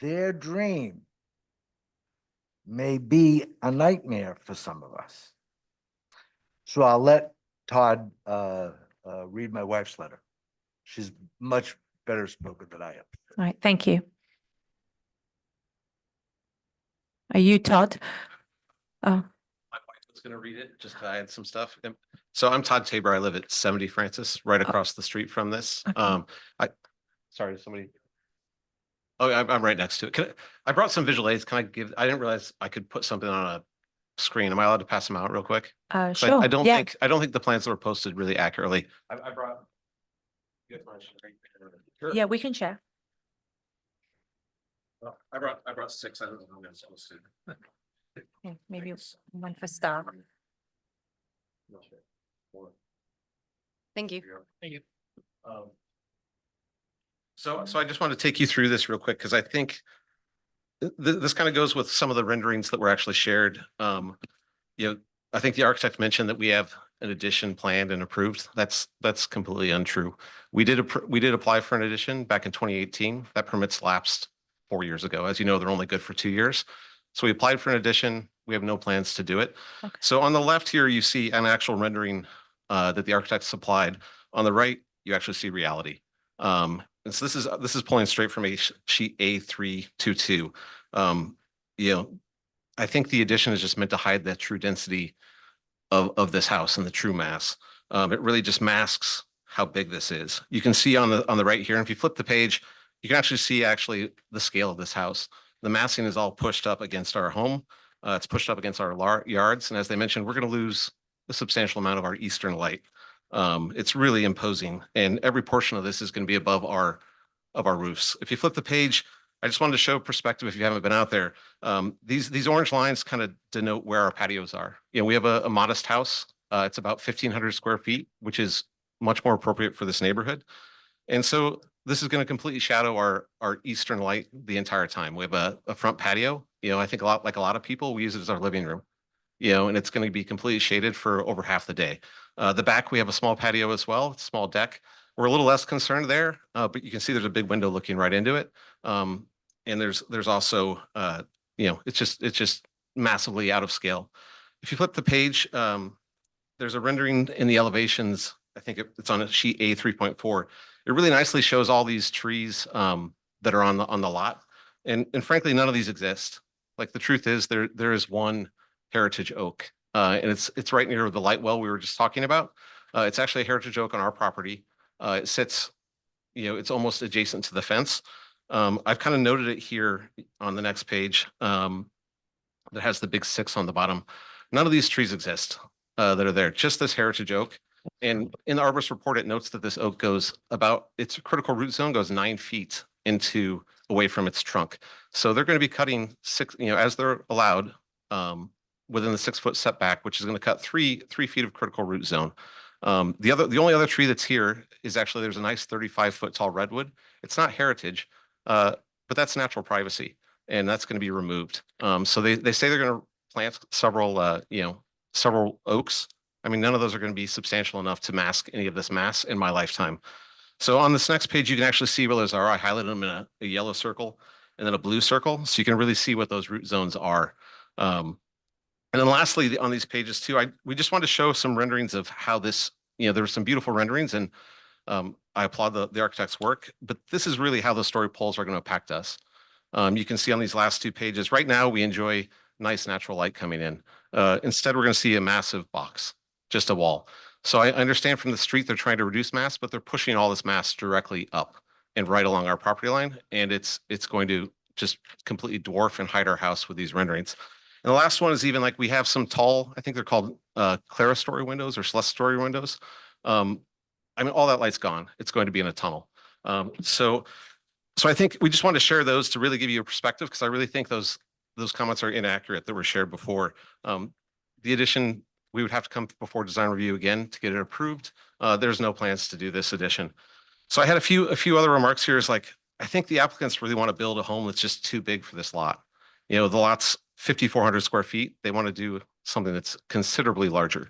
Their dream may be a nightmare for some of us. So I'll let Todd read my wife's letter. She's much better spoken than I am. All right, thank you. Are you Todd? Oh, My wife was going to read it, just to add some stuff. So I'm Todd Tabor. I live at 70 Francis, right across the street from this. Okay. Sorry, somebody. Oh, I'm right next to it. I brought some visual aids. I didn't realize I could put something on a screen. Am I allowed to pass them out real quick? 'Cause sure. I don't Yeah. think, I don't think the plans were posted really accurately. I brought. You guys want to share? Sure. Yeah, we can share. Well, I brought 6. I don't know how I'm supposed to. Okay, maybe one for Star. Thank you. Thank you. So I just want to take you through this real quick because I think this kind of goes with some of the renderings that were actually shared. I think the architect mentioned that we have an addition planned and approved. That's completely untrue. We did apply for an addition back in 2018. That permit's lapsed 4 years ago. As you know, they're only good for 2 years. So we applied for an addition. We have no plans to do it. Okay. So on the left here, you see an actual rendering that the architect supplied. On the right, you actually see reality. And so this is pulling straight from a sheet A322. I think the addition is just meant to hide the true density of this house and the true mass. It really just masks how big this is. You can see on the right here, and if you flip the page, you can actually see the scale of this house. The massing is all pushed up against our home. It's pushed up against our yards. And as they mentioned, we're going to lose a substantial amount of our eastern light. It's really imposing. And every portion of this is going to be above our roofs. If you flip the page, I just wanted to show perspective if you haven't been out there. These orange lines kind of denote where our patios are. We have a modest house. It's about 1,500 square feet, which is much more appropriate for this neighborhood. And so this is going to completely shadow our eastern light the entire time. We have a front patio. I think a lot of people, we use it as our living room. And it's going to be completely shaded for over half the day. The back, we have a small patio as well, small deck. We're a little less concerned there, but you can see there's a big window looking right into it. And there's also, it's just massively out of scale. If you flip the page, there's a rendering in the elevations. I think it's on a sheet A3.4. It really nicely shows all these trees that are on the lot. And frankly, none of these exist. Like the truth is there is one heritage oak, and it's right near the light well we were just talking about. It's actually a heritage oak on our property. It sits, it's almost adjacent to the fence. I've kind of noted it here on the next page that has the big 6 on the bottom. None of these trees exist that are there, just this heritage oak. And in the arborist report, it notes that this oak goes its critical root zone goes 9 feet away from its trunk. So they're going to be cutting 6, as they're allowed, within the 6-foot setback, which is going to cut 3 feet of critical root zone. The only other tree that's here is actually there's a nice 35-foot tall redwood. It's not heritage, but that's natural privacy, and that's going to be removed. So they say they're going to plant several oaks. I mean, none of those are going to be substantial enough to mask any of this mass in my lifetime. So on this next page, you can actually see where those are. I highlighted them in a yellow circle and then a blue circle, so you can really see what those root zones are. And then lastly, on these pages too, we just want to show some renderings of how this, there were some beautiful renderings, and I applaud the architect's work, but this is really how the story poles are going to impact us. You can see on these last 2 pages, right now we enjoy nice natural light coming in. Instead, we're going to see a massive box, just a wall. So I understand from the street they're trying to reduce mass, but they're pushing all this mass directly up and right along our property line, and it's going to just completely dwarf and hide our house with these renderings. And the last one is even like we have some tall, I think they're called clerestory windows or celeststory windows. I mean, all that light's gone. It's going to be in a tunnel. So I think we just wanted to share those to really give you a perspective, because I really think those comments are inaccurate that were shared before. The addition, we would have to come before design review again to get it approved. There's no plans to do this addition. So I had a few other remarks here. Is like, I think the applicants really want to build a home that's just too big for this lot. The lot's 5,400 square feet. They want to do something that's considerably larger.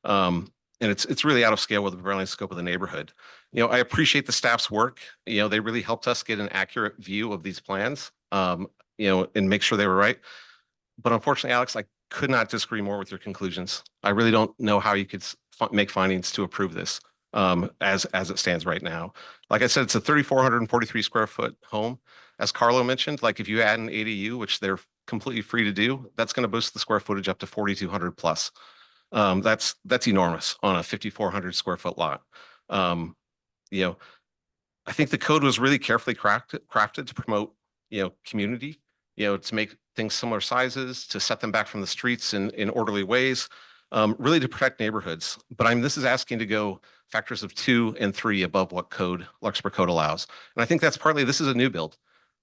And it's really out of scale with the prevailing scope of the neighborhood. I appreciate the staff's work. They really helped us get an accurate view of these plans, and make sure they were right. but unfortunately, Alex, I could not disagree more with your conclusions. I really don't know how you could make findings to approve this as it stands right now. Like I said, it's a 3,443 square foot home. As Carlo mentioned, like if you add an ADU, which they're completely free to do, that's going to boost the square footage up to 4,200 plus. That's enormous on a 5,400 square foot lot. You know, I think the code was really carefully crafted to promote, community, to make things similar sizes, to set them back from the streets in orderly ways, really to protect neighborhoods. But this is asking to go factors of 2 and 3 above what Larkspur code allows. And I think that's partly, this is a new build.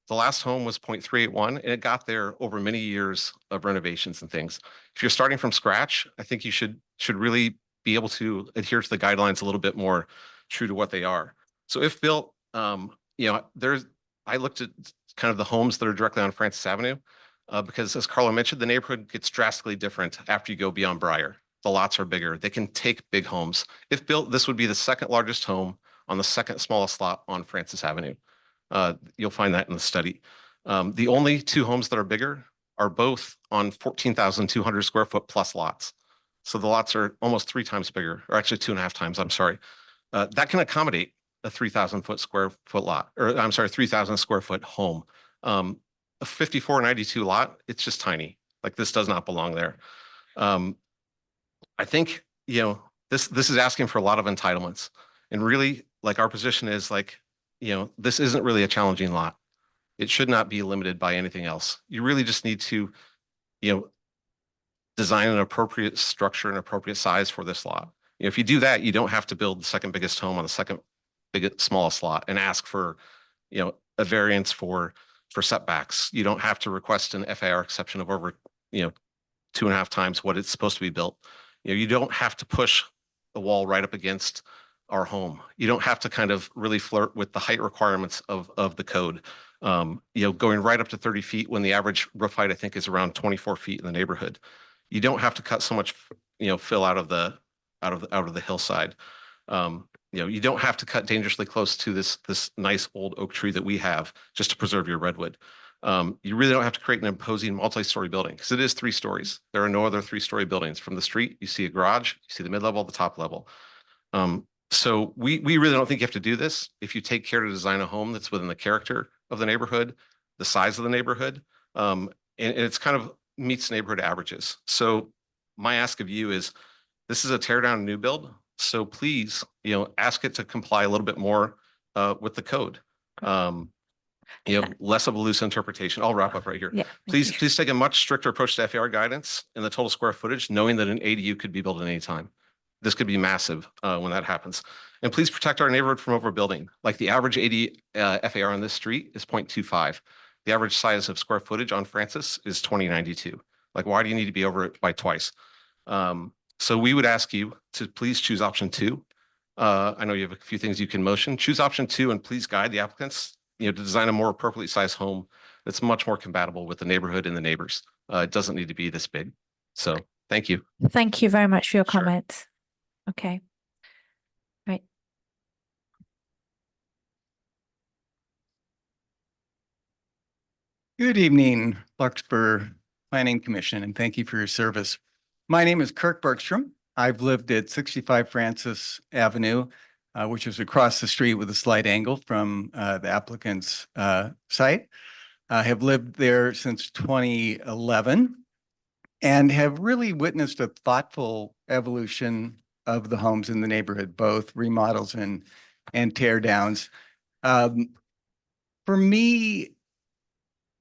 The last home was 0.381, and it got there over many years of renovations and things. If you're starting from scratch, I think you should really be able to adhere to the guidelines a little bit more true to what they are. So if built, I looked at kind of the homes that are directly on Francis Avenue, because as Carlo mentioned, the neighborhood gets drastically different after you go beyond Briar. The lots are bigger. They can take big homes. If built, this would be the second largest home on the second smallest lot on Francis Avenue. You'll find that in the study. The only 2 homes that are bigger are both on 14,200 square foot plus lots. So the lots are almost 3 times bigger, or actually 2.5 times, I'm sorry. That can accommodate a 3,000 square foot lot, or I'm sorry, 3,000 square foot home. A 5492 lot, it's just tiny. Like this does not belong there. I think, this is asking for a lot of entitlements, and really like our position is like, this isn't really a challenging lot. It should not be limited by anything else. You really just need to, design an appropriate structure and appropriate size for this lot. If you do that, you don't have to build the second biggest home on the second smallest lot and ask for, a variance for setbacks. You don't have to request an FAR exception of over, 2.5 times what it's supposed to be built. You don't have to push the wall right up against our home. You don't have to kind of really flirt with the height requirements of the code. Going right up to 30 feet when the average roof height, I think, is around 24 feet in the neighborhood. You don't have to cut so much, fill out of the hillside. You don't have to cut dangerously close to this nice old oak tree that we have just to preserve your redwood. You really don't have to create an imposing multi-story building because it is 3 stories. There are no other 3-story buildings. From the street, you see a garage, you see the mid-level, the top level. So we really don't think you have to do this if you take care to design a home that's within the character of the neighborhood, the size of the neighborhood, and it's kind of meets neighborhood averages. So my ask of you is, this is a tear down new build. So please, ask it to comply a little bit more with the code. Less of a loose interpretation. I'll wrap up right here. Yeah, Please take a much stricter approach to FAR guidance and the total square footage, knowing that an ADU could be built at any time. This could be massive when that happens. And please protect our neighborhood from overbuilding. Like the average FAR on this street is 0.25. The average size of square footage on Francis is 2092. Like, why do you need to be over it by twice? So we would ask you to please choose option 2. I know you have a few things you can motion. Choose option 2 and please guide the applicants, to design a more appropriately sized home that's much more compatible with the neighborhood and the neighbors. It doesn't need to be this big. So thank you. Thank you very much for your Sure. comments. Okay. Right. Good evening, Larkspur Planning Commission, and thank you for your service. My name is Kirk Bergstrom. I've lived at 65 Francis Avenue, which is across the street with a slight angle from the applicant's site. I have lived there since 2011 and have really witnessed a thoughtful evolution of the homes in the neighborhood, both remodels and tear downs. For me,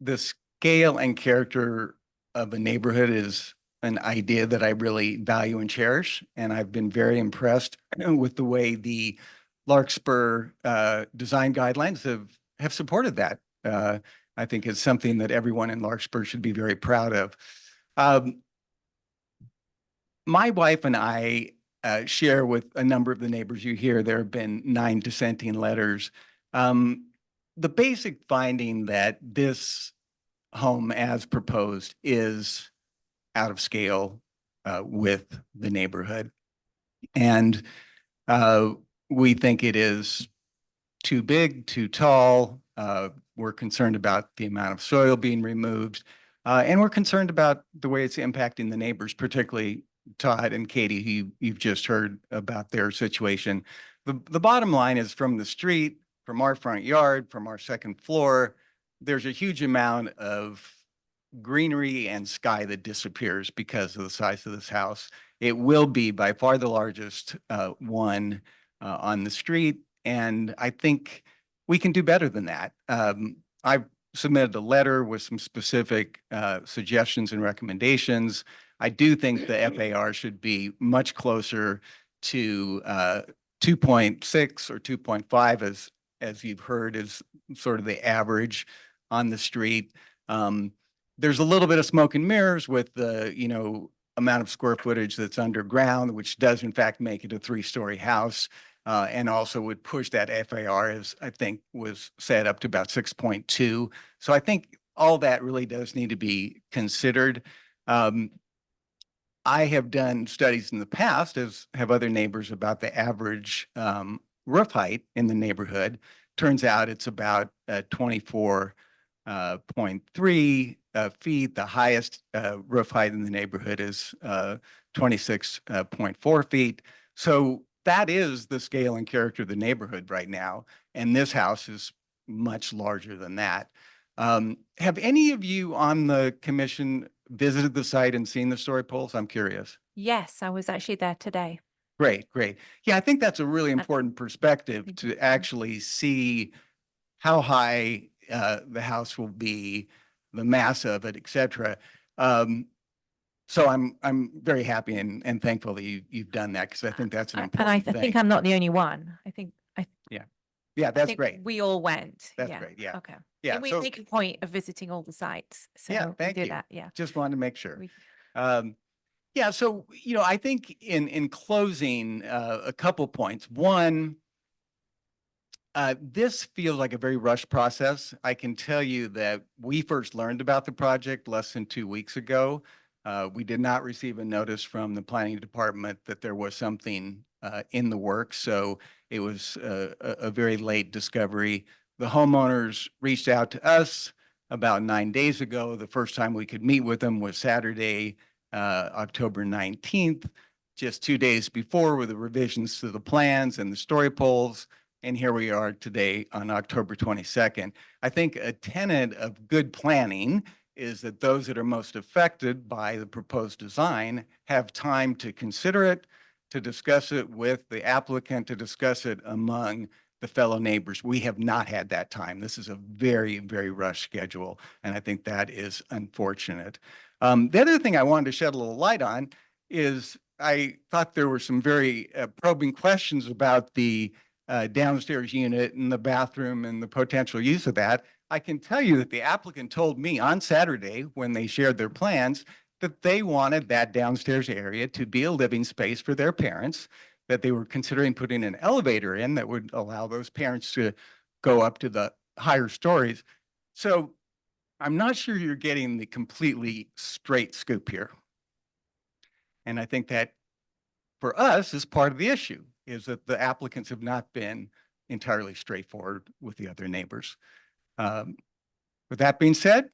the scale and character of a neighborhood is an idea that I really value and cherish. And I've been very impressed with the way the Larkspur design guidelines have supported that. I think it's something that everyone in Larkspur should be very proud of. My wife and I share with a number of the neighbors you hear. There have been 9 dissenting letters. The basic finding that this home as proposed is out of scale with the neighborhood. And we think it is too big, too tall. We're concerned about the amount of soil being removed. And we're concerned about the way it's impacting the neighbors, particularly Todd and Katie, who you've just heard about their situation. The bottom line is from the street, from our front yard, from our second floor, there's a huge amount of greenery and sky that disappears because of the size of this house. It will be by far the largest one on the street. And I think we can do better than that. I've submitted a letter with some specific suggestions and recommendations. I do think the FAR should be much closer to 2.6 or 2.5 as you've heard is sort of the average on the street. There's a little bit of smoke and mirrors with the, amount of square footage that's underground, which does in fact make it a 3-story house. And also would push that FAR, as I think was set up to about 6.2. So I think all that really does need to be considered. I have done studies in the past, as have other neighbors, about the average roof height in the neighborhood. Turns out it's about 24.3 feet. The highest roof height in the neighborhood is 26.4 feet. So that is the scale and character of the neighborhood right now. And this house is much larger than that. Have any of you on the commission visited the site and seen the story poles? I'm curious. Yes, I was actually there today. Great, great. Yeah, I think that's a really important perspective to actually see how high the house will be, the mass of it, et cetera. So I'm very happy and thankful that you've done that, because I think that's an And important I think thing. I'm not the only one. Yeah, I that's think great. we all went. That's great, yeah. Okay. Yeah, And we so make a point of visiting all the sites. So Yeah, we thank do you. that. Yeah. Just wanted to make sure. We- Yeah, so, I think in closing, a couple points. One, this feels like a very rushed process. I can tell you that we first learned about the project less than 2 weeks ago. We did not receive a notice from the planning department that there was something in the works, so it was a very late discovery. The homeowners reached out to us about 9 days ago. The first time we could meet with them was Saturday, October 19th, just 2 days before, with the revisions to the plans and the story poles. And here we are today on October 22nd. I think a tenet of good planning is that those that are most affected by the proposed design have time to consider it, to discuss it with the applicant, to discuss it among the fellow neighbors. We have not had that time. This is a very, very rushed schedule, and I think that is unfortunate. The other thing I wanted to shed a little light on is I thought there were some very probing questions about the downstairs unit and the bathroom and the potential use of that. I can tell you that the applicant told me on Saturday, when they shared their plans, that they wanted that downstairs area to be a living space for their parents, that they were considering putting an elevator in that would allow those parents to go up to the higher stories. So I'm not sure you're getting the completely straight scoop here. And I think that for us is part of the issue, is that the applicants have not been entirely straightforward with the other neighbors. With that being said,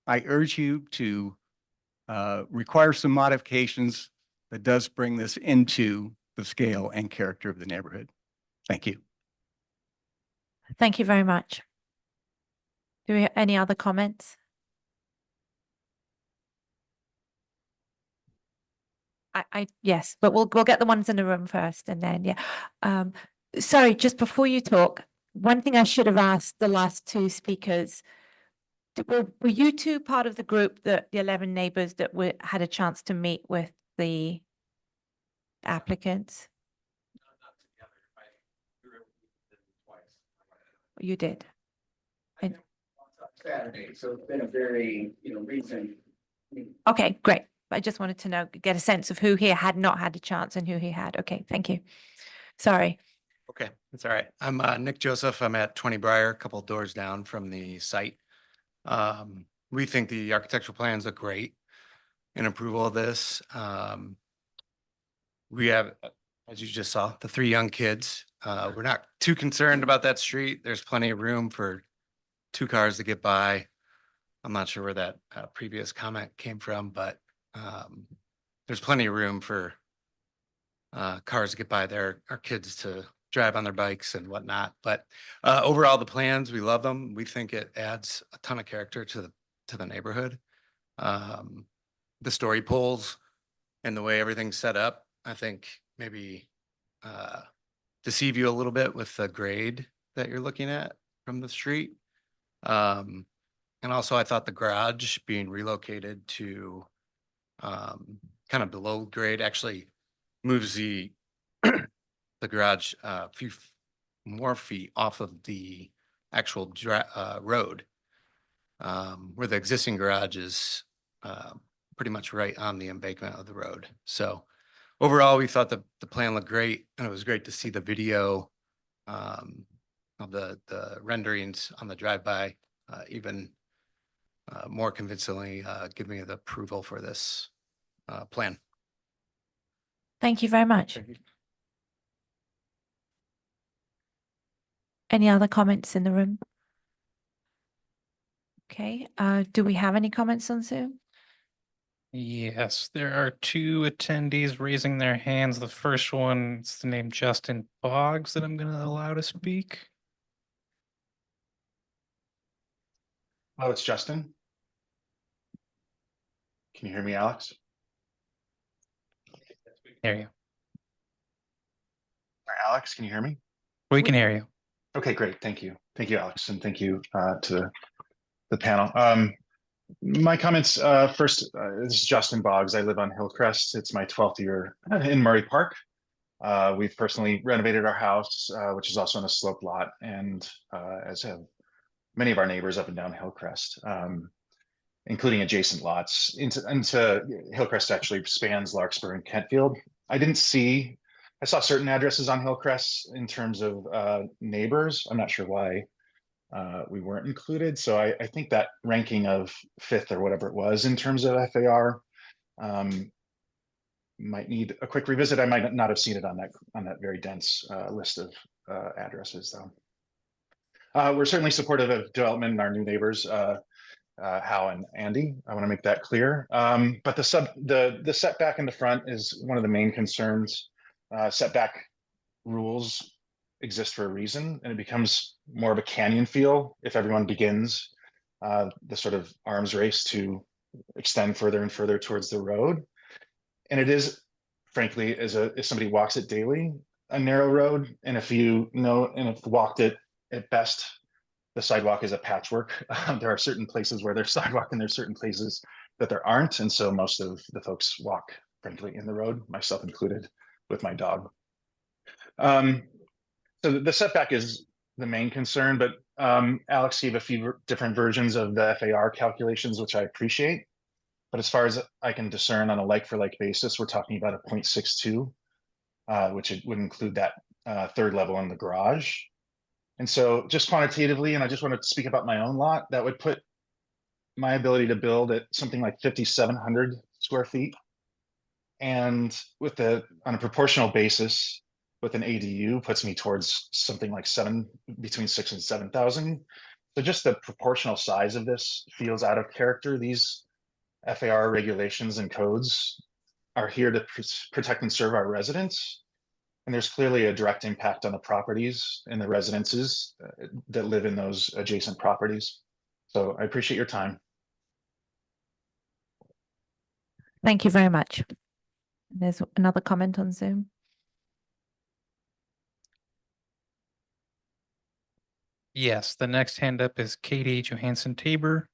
I urge you to require some modifications that does bring this into the scale and character of the neighborhood. Thank you. Thank you very much. Do we have any other comments? Yes, but we'll get the ones in the room first, and then sorry, just before you talk, one thing I should have asked the last two speakers. Were you two part of the group, the 11 neighbors that had a chance to meet with the applicants? Not together. I grew up with them twice. You did. And Saturday, so it's been a very, recent. okay, great. I just wanted to get a sense of who here had not had a chance and who he had. Okay, thank you. Sorry. Okay, that's all right. I'm Nick Joseph. I'm at 20 Briar, a couple doors down from the site. We think the architectural plans look great in approval of this. We have, as you just saw, the 3 young kids. We're not too concerned about that street. There's plenty of room for 2 cars to get by. I'm not sure where that previous comment came from, but there's plenty of room for cars to get by there, our kids to drive on their bikes and whatnot. But overall, the plans, we love them. We think it adds a ton of character to the neighborhood. The story poles and the way everything's set up, I think maybe deceive you a little bit with the grade that you're looking at from the street. And also, I thought the garage being relocated to kind of below grade actually moves the garage a few more feet off of the actual road, where the existing garage is pretty much right on the embankment of the road. So overall, we thought the plan looked great, and it was great to see the video of the renderings on the drive-by even more convincingly give me the approval for this plan. Thank you very much. Any other comments in the room? Okay, do we have any comments on Zoom? Yes, there are two attendees raising their hands. The first one is the name Justin Boggs that I'm going to allow to speak. Oh, it's Justin. Can you hear me, Alex? Hear you. Or Alex, can you hear me? We can hear you. Okay, great. Thank you. Thank you, Alex. And thank you to the panel. My comments first, this is Justin Boggs. I live on Hillcrest. It's my 12th year in Murray Park. We've personally renovated our house, which is also on a sloped lot, and as have many of our neighbors up and down Hillcrest, including adjacent lots. Into Hillcrest actually spans Larkspur and Kentfield. I saw certain addresses on Hillcrest in terms of neighbors. I'm not sure why we weren't included. So I think that ranking of 5th or whatever it was in terms of FAR might need a quick revisit. I might not have seen it on that very dense list of addresses though. We're certainly supportive of development in our new neighbors, Hal and Andy. I want to make that clear. But the setback in the front is one of the main concerns. Setback rules exist for a reason, and it becomes more of a canyon feel if everyone begins the sort of arms race to extend further and further towards the road. And it is, frankly, as somebody walks it daily, a narrow road. And if walked it at best, the sidewalk is a patchwork. There are certain places where there's sidewalk and there's certain places that there aren't. And so most of the folks walk, frankly, in the road, myself included, with my dog. So the setback is the main concern, but Alex gave a few different versions of the FAR calculations, which I appreciate. But as far as I can discern on a like-for-like basis, we're talking about a 0.62, which it would include that third level in the garage. And so just quantitatively, and I just want to speak about my own lot, that would put my ability to build at something like 5,700 square feet. And on a proportional basis, with an ADU puts me towards something like between 6,000 and 7,000. So just the proportional size of this feels out of character. These FAR regulations and codes are here to protect and serve our residents. And there's clearly a direct impact on the properties and the residences that live in those adjacent properties. So I appreciate your time. Thank you very much. There's another comment on Zoom. Yes, the next hand up is Katie Johansson Tabor.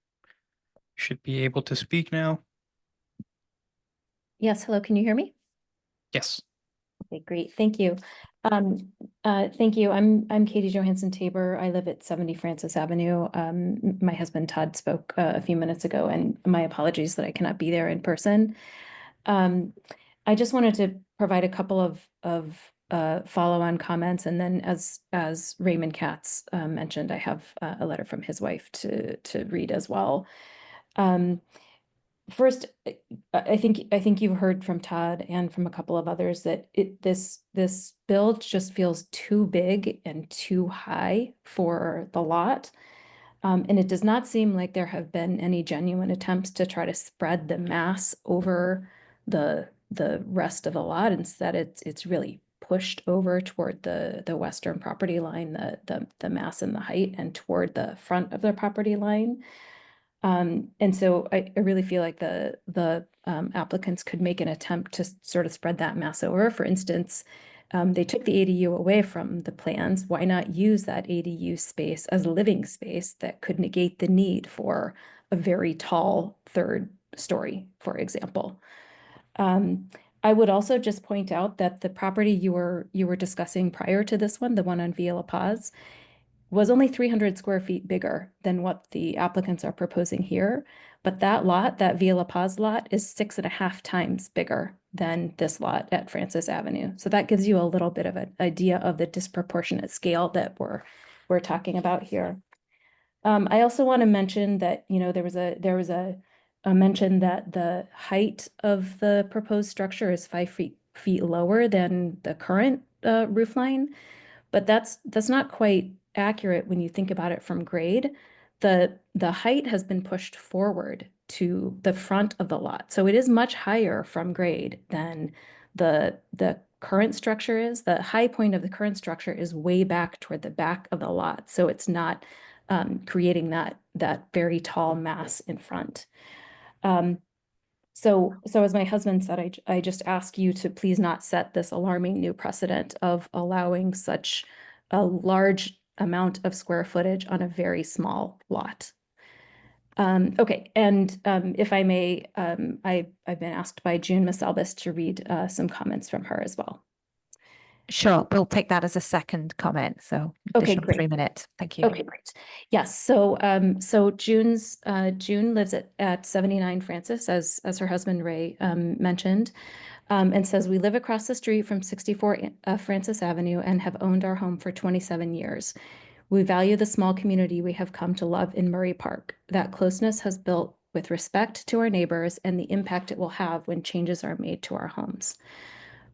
Should be able to speak now. Yes, hello, can you hear me? Yes. Okay, great, thank you. Thank you. I'm Katie Johansson Tabor. I live at 70 Francis Avenue. My husband Todd spoke a few minutes ago, and my apologies that I cannot be there in person. I just wanted to provide a couple of follow-on comments, and then as Raymond Katz mentioned, I have a letter from his wife to read as well. First, I think you've heard from Todd and from a couple of others that this build just feels too big and too high for the lot. And it does not seem like there have been any genuine attempts to try to spread the mass over the rest of the lot. Instead, it's really pushed over toward the western property line, the mass and the height, and toward the front of the property line. And so I really feel like the applicants could make an attempt to sort of spread that mass over. For instance, they took the ADU away from the plans. Why not use that ADU space as living space that could negate the need for a very tall third story, for example? I would also just point out that the property you were discussing prior to this one, the one on Villa Paz, was only 300 square feet bigger than what the applicants are proposing here. But that lot, that Villa Paz lot, is 6.5 times bigger than this lot at Francis Avenue. So that gives you a little bit of an idea of the disproportionate scale that we're talking about here. I also want to mention that, there was a mention that the height of the proposed structure is 5 feet lower than the current roof line. But that's not quite accurate when you think about it from grade. The height has been pushed forward to the front of the lot. So it is much higher from grade than the current structure is. The high point of the current structure is way back toward the back of the lot. So it's not creating that very tall mass in front. So as my husband said, I just ask you to please not set this alarming new precedent of allowing such a large amount of square footage on a very small lot. Okay, and if I may, I've been asked by June Masalbas to read some comments from her as well. Sure, we'll take that as a second comment. So Okay, additional great. 3 minutes. Thank you. Okay, great. Yes, so June lives at 79 Francis, as her husband Ray mentioned, and says, we live across the street from 64 Francis Avenue and have owned our home for 27 years. We value the small community we have come to love in Murray Park. That closeness has built with respect to our neighbors and the impact it will have when changes are made to our homes.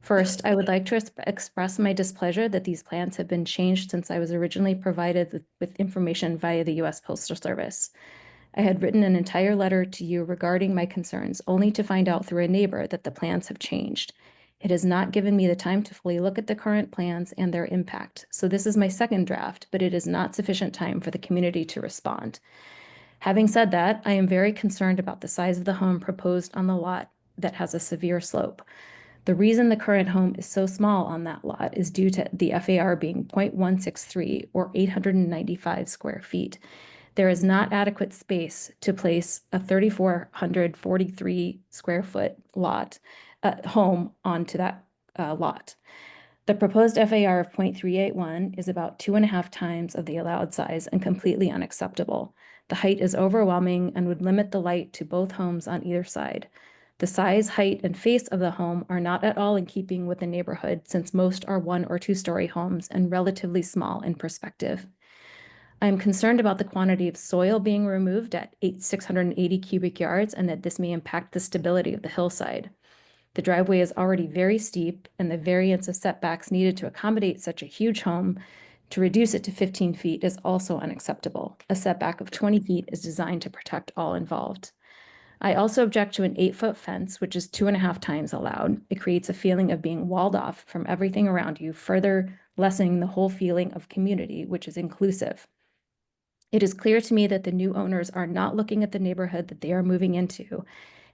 First, I would like to express my displeasure that these plans have been changed since I was originally provided with information via the U.S. Postal Service. I had written an entire letter to you regarding my concerns, only to find out through a neighbor that the plans have changed. It has not given me the time to fully look at the current plans and their impact. So this is my second draft, but it is not sufficient time for the community to respond. Having said that, I am very concerned about the size of the home proposed on the lot that has a severe slope. The reason the current home is so small on that lot is due to the FAR being 0.163 or 895 square feet. There is not adequate space to place a 3,443 square foot home onto that lot. The proposed FAR of 0.381 is about 2.5 times of the allowed size and completely unacceptable. The height is overwhelming and would limit the light to both homes on either side. The size, height, and face of the home are not at all in keeping with the neighborhood, since most are 1 or 2 story homes and relatively small in perspective. I am concerned about the quantity of soil being removed at 680 cubic yards and that this may impact the stability of the hillside. The driveway is already very steep, and the variance of setbacks needed to accommodate such a huge home to reduce it to 15 feet is also unacceptable. A setback of 20 feet is designed to protect all involved. I also object to an 8-foot fence, which is 2.5 times allowed. It creates a feeling of being walled off from everything around you, further lessening the whole feeling of community, which is inclusive. It is clear to me that the new owners are not looking at the neighborhood that they are moving into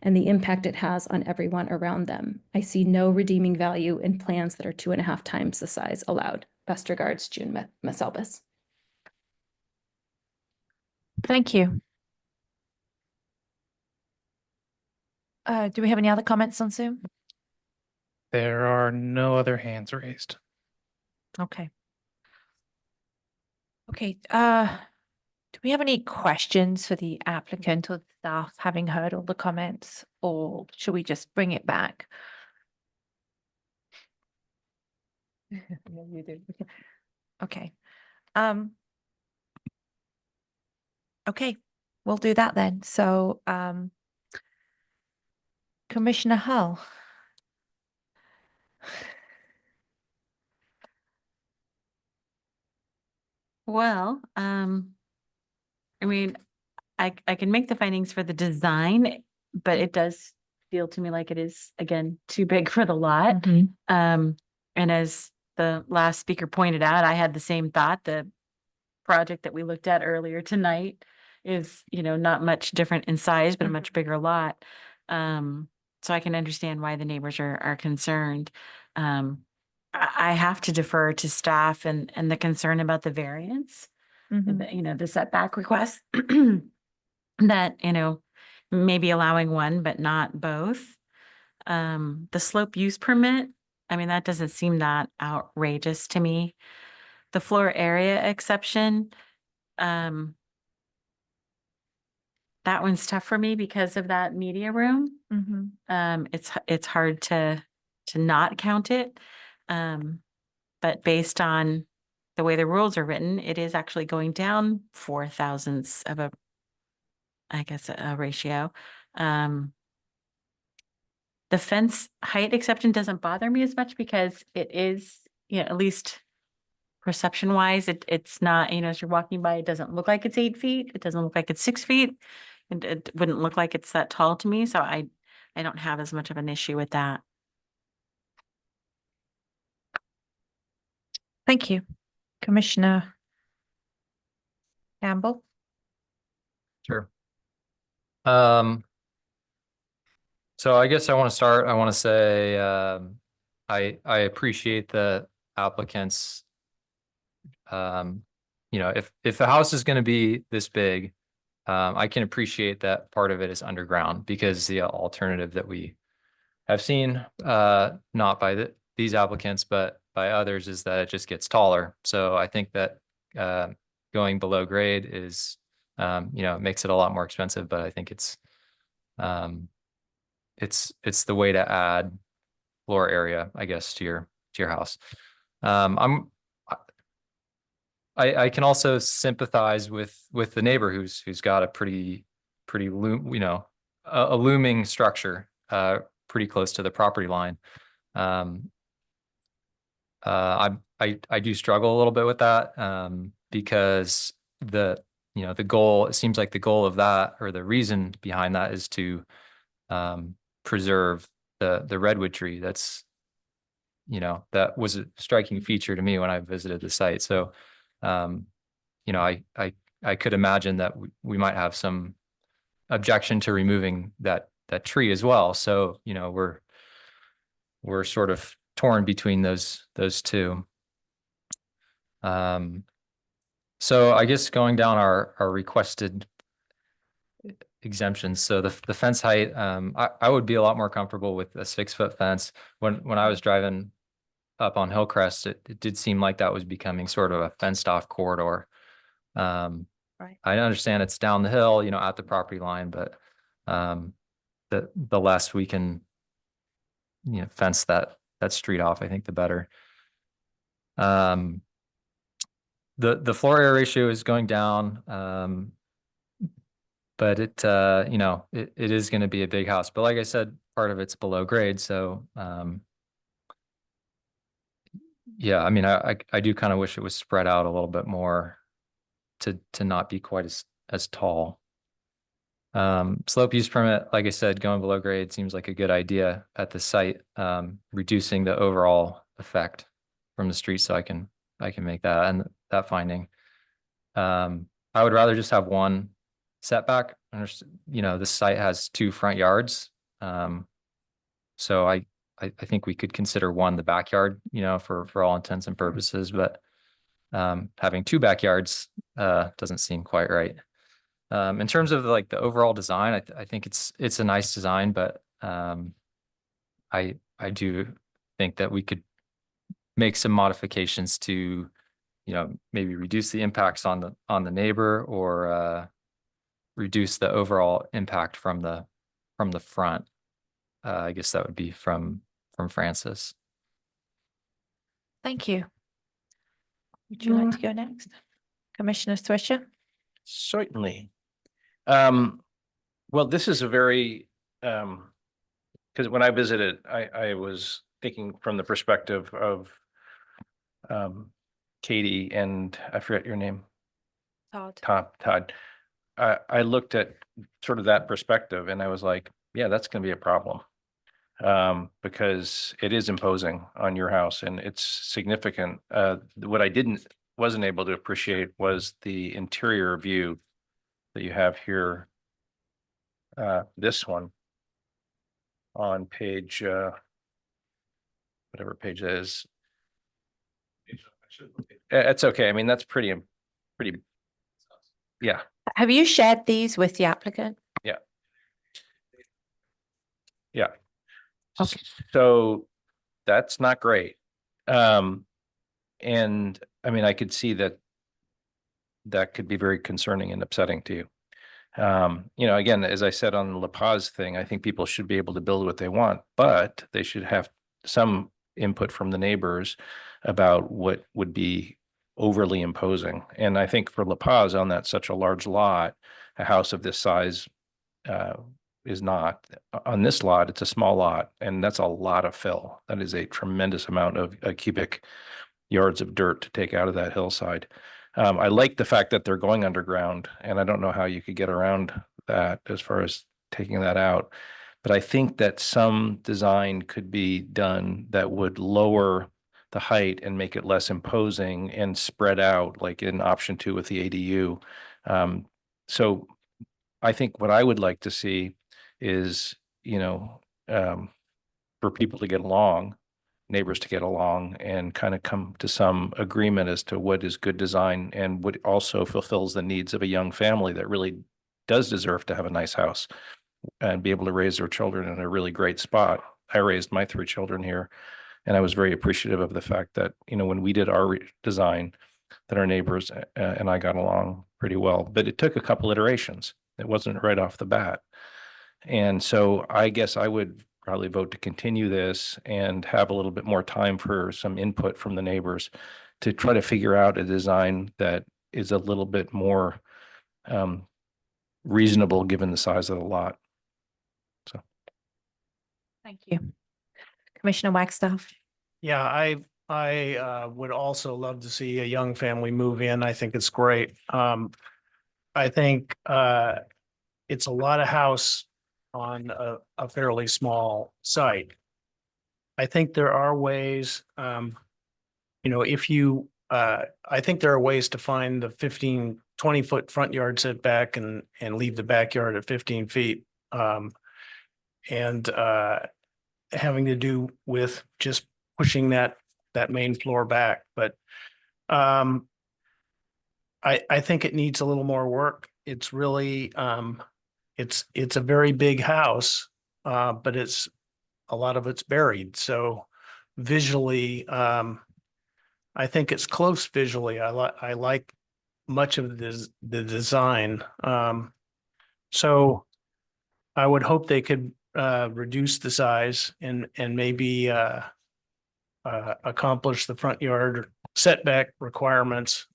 and the impact it has on everyone around them. I see no redeeming value in plans that are 2.5 times the size allowed. Best regards, June Masalbas. Thank you. Do we have any other comments on Zoom? There are no other hands raised. Okay. Okay, do we have any questions for the applicant or staff, having heard all the comments, or should we just bring it back? Yeah, you do. Okay. Okay, we'll do that then. So, Commissioner Hull. Well, I mean, I can make the findings for the design, but it does feel to me like it is, again, too big for the lot. And as the last speaker pointed out, I had the same thought. The project that we looked at earlier tonight is, not much different in size, but a much bigger lot. So I can understand why the neighbors are concerned. I have to defer to staff and the concern about the variance, the setback request. That, maybe allowing one, but not both. The slope use permit, I mean, that doesn't seem that outrageous to me. The floor area exception, that one's tough for me because of that media room. It's hard to not count it. But based on the way the rules are written, it is actually going down 4/1000ths of a ratio. The fence height exception doesn't bother me as much because it is, at least perception wise, it's not, as you're walking by, it doesn't look like it's 8 feet. It doesn't look like it's 6 feet. And it wouldn't look like it's that tall to me. So I don't have as much of an issue with that. Thank you. Commissioner Campbell. Sure. So I guess I want to say, I appreciate the applicants. If the house is going to be this big, I can appreciate that part of it is underground, because the alternative that we have seen, not by these applicants, but by others, is that it just gets taller. So I think that going below grade is, it makes it a lot more expensive, but I think it's the way to add floor area, I guess, to your house. I can also sympathize with the neighbor who's got a pretty a looming structure pretty close to the property line. I do struggle a little bit with that, because the goal, it seems like the goal of that, or the reason behind that, is to preserve the redwood tree. That's, that was a striking feature to me when I visited the site. So, I could imagine that we might have some objection to removing that tree as well. So, we're sort of torn between those two. So I guess going down our requested exemptions. So the fence height, I would be a lot more comfortable with a 6-foot fence. When I was driving up on Hillcrest, it did seem like that was becoming sort of a fenced off corridor. Right. I understand it's down the hill, at the property line, but the less we can, fence that street off, I think the better. The floor area ratio is going down, but it is going to be a big house. But like I said, part of it's below grade, so yeah. I mean, I do kind of wish it was spread out a little bit more to not be quite as tall. Slope use permit, like I said, going below grade seems like a good idea at the site, reducing the overall effect from the street. So I can make that finding. I would rather just have one setback. The site has 2 front yards. So I think we could consider one the backyard, for all intents and purposes, but having 2 backyards doesn't seem quite right. In terms of like the overall design, I think it's a nice design, but I do think that we could make some modifications to, maybe reduce the impacts on the neighbor, or reduce the overall impact from the front. I guess that would be from Francis. Thank you. Would you like to go next? Commissioner Swisher? Certainly. Well, this is a very, because when I visited, I was thinking from the perspective of Katie and I forget your name. Todd. Todd. I looked at sort of that perspective and I was like, yeah, that's going to be a problem. Because it is imposing on your house and it's significant. What I wasn't able to appreciate was the interior view that you have here. This one on page, whatever page that is. It's okay. I mean, that's pretty, yeah, Have you shared these with the applicant? yeah. Yeah. Okay. So that's not great. And I mean, I could see that that could be very concerning and upsetting to you. You know, again, as I said on the La Paz thing, I think people should be able to build what they want, but they should have some input from the neighbors about what would be overly imposing. And I think for La Paz on that such a large lot, a house of this size is not. On this lot, it's a small lot, and that's a lot of fill. That is a tremendous amount of cubic yards of dirt to take out of that hillside. I like the fact that they're going underground, and I don't know how you could get around that as far as taking that out. But I think that some design could be done that would lower the height and make it less imposing and spread out, like in option 2 with the ADU. So I think what I would like to see is, you know, for people to get along, neighbors to get along and kind of come to some agreement as to what is good design and what also fulfills the needs of a young family that really does deserve to have a nice house and be able to raise their children in a really great spot. I raised my 3 children here, and I was very appreciative of the fact that, you know, when we did our design, that our neighbors and I got along pretty well, but it took a couple iterations. It wasn't right off the bat. And so I guess I would probably vote to continue this and have a little bit more time for some input from the neighbors to try to figure out a design that is a little bit more reasonable given the size of the lot. So. Thank you. Commissioner Wagstaff. Yeah, I would also love to see a young family move in. I think it's great. I think it's a lot of house on a fairly small site. I think there are ways, you know, if you, I think there are ways to find the 15, 20-foot front yard setback and leave the backyard at 15 feet. And having to do with just pushing that main floor back. But I think it needs a little more work. It's really, it's a very big house, but a lot of it's buried. So visually, I think it's close visually. I like much of the design. So I would hope they could reduce the size and maybe accomplish the front yard setback requirements.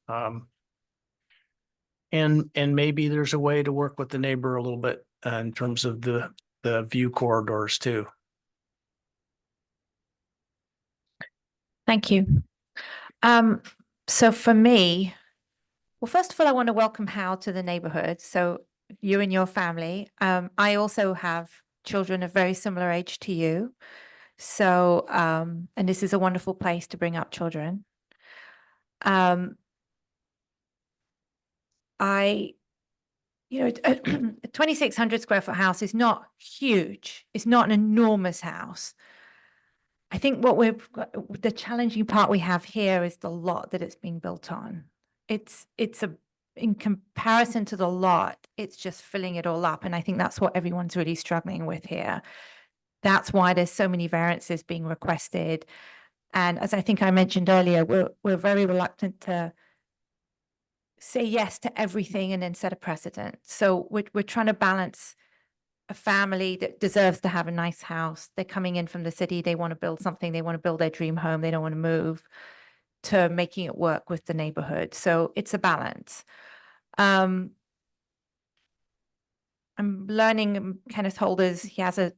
And maybe there's a way to work with the neighbor a little bit in terms of the view corridors too. Thank you. So for me, well, first of all, I want to welcome Hal to the neighborhood. So you and your family. I also have children of very similar age to you. So, and this is a wonderful place to bring up children. You know, a 2,600 square foot house is not huge. It's not an enormous house. I think the challenging part we have here is the lot that it's being built on. In comparison to the lot, it's just filling it all up. And I think that's what everyone's really struggling with here. That's why there's so many variances being requested. And as I think I mentioned earlier, we're very reluctant to say yes to everything and then set a precedent. So we're trying to balance a family that deserves to have a nice house. They're coming in from the city. They want to build something. They want to build their dream home. They don't want to move, to making it work with the neighborhood. So it's a balance. I'm learning Kenneth Holder's, he has a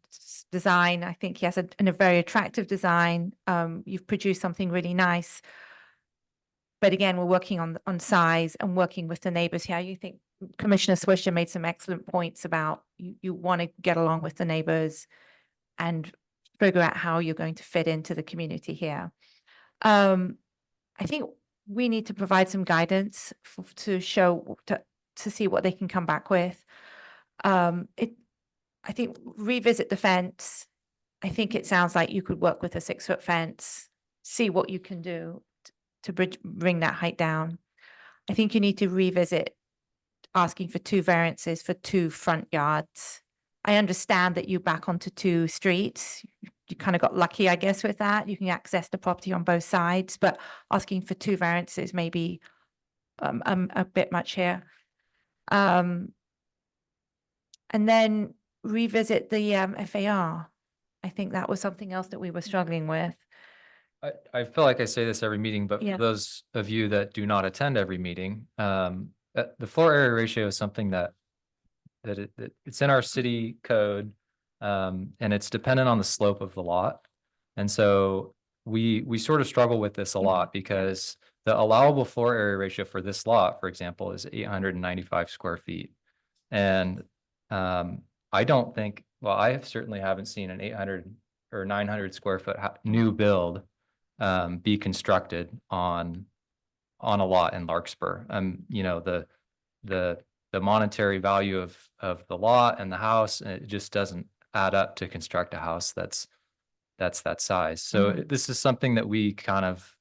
design. I think he has a very attractive design. You've produced something really nice. But again, we're working on size and working with the neighbors. How you think Commissioner Swisher made some excellent points about you want to get along with the neighbors and figure out how you're going to fit into the community here. I think we need to provide some guidance to show to see what they can come back with. I think revisit the fence. I think it sounds like you could work with a 6-foot fence, see what you can do to bring that height down. I think you need to revisit asking for 2 variances for 2 front yards. I understand that you back onto 2 streets. You kind of got lucky, I guess, with that. You can access the property on both sides, but asking for 2 variances may be a bit much here. And then revisit the FAR. I think that was something else that we were struggling with. I feel like I say this every meeting, but Yeah. for those of you that do not attend every meeting, the floor area ratio is something that it's in our city code, and it's dependent on the slope of the lot. And so we sort of struggle with this a lot because the allowable floor area ratio for this lot, for example, is 895 square feet. And I don't think, well, I certainly haven't seen an 800 or 900 square foot new build be constructed on a lot in Larkspur. You know, the monetary value of the lot and the house, it just doesn't add up to construct a house that's that size. So this is something that we kind of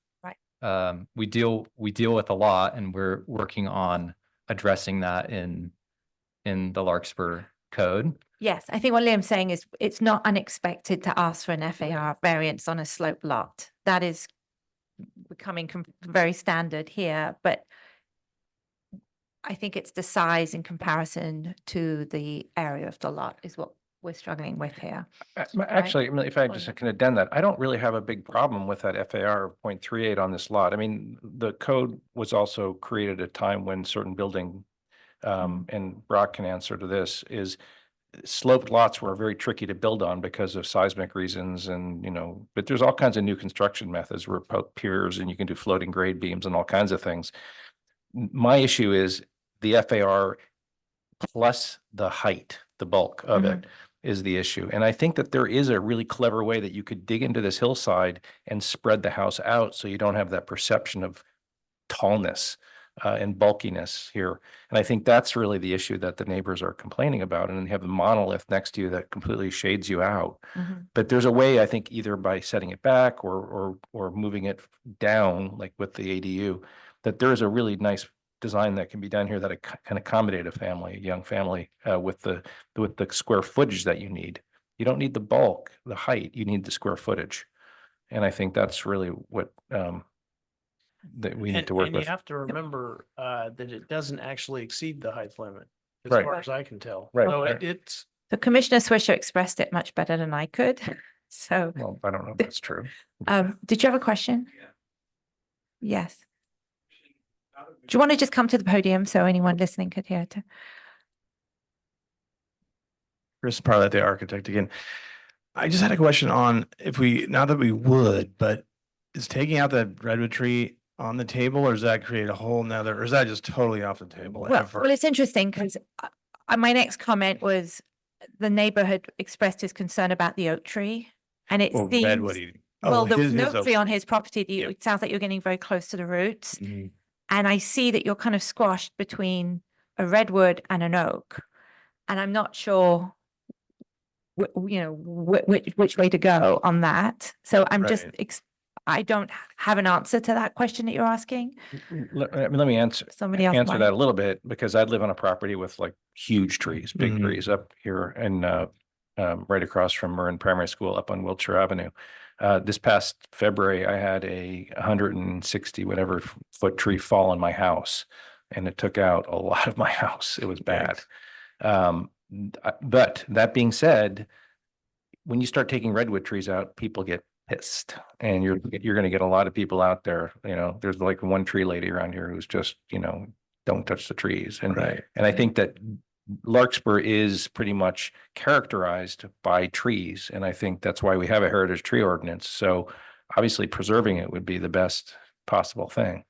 we deal with a lot, and we're working on addressing that in the Larkspur code. Yes, I think what Liam's saying is it's not unexpected to ask for an FAR variance on a slope lot. That is becoming very standard here, but I think it's the size in comparison to the area of the lot is what we're struggling with here. Actually, I mean, if I just can addend that, I don't really have a big problem with that FAR of 0.38 on this lot. I mean, the code was also created at a time when certain building, and Brock can answer to this, is sloped lots were very tricky to build on because of seismic reasons, and, you know, but there's all kinds of new construction methods where piers, and you can do floating grade beams and all kinds of things. My issue is the FAR plus the height, the bulk of it is the issue. And I think that there is a really clever way that you could dig into this hillside and spread the house out so you don't have that perception of tallness and bulkiness here. And I think that's really the issue that the neighbors are complaining about. And then you have the monolith next to you that completely shades you out. But there's a way, I think, either by setting it back or moving it down, like with the ADU, that there is a really nice design that can be done here that can accommodate a young family, with the square footage that you need. You don't need the bulk, the height, you need the square footage. And I think that's really what that we need to work and with. you have to remember that it doesn't actually exceed the height limit, as Right. far as I can tell. Right. So Right. it's The Commissioner Swisher expressed it much better than I could. So, Well, I don't know if that's true. did you have a question? Yes. Do you want to just come to the podium so anyone listening could hear it? Chris Parlett, the architect again. I just had a question on if we, not that we would, but is taking out the redwood tree on the table, or does that create a whole nother, or is that just totally off the table? Well, it's interesting because my next comment was the neighbor had expressed his concern about the oak tree, and it seems redwoody. well, there was his no oak tree on his property. It sounds like you're getting very close to the roots, and I see that you're kind of squashed between a redwood and an oak, and I'm not sure, you know, which way to go on that. So I'm just I don't have an answer to that question that you're asking. Let me answer Somebody else answer might. that a little bit, because I live on a property with like huge trees, big trees up here, and right across from Marin Primary School up on Wiltshire Avenue. This past February, I had a 160 whatever foot tree fall on my house, and it took out a lot of my house. It was bad. But that being said, when you start taking redwood trees out, people get pissed, and you're going to get a lot of people out there. You know, there's like one tree lady around here who's just, you know, don't touch the trees. And and I think that Larkspur is pretty much characterized by trees, and I think that's why we have a heritage tree ordinance. So obviously preserving it would be the best possible thing.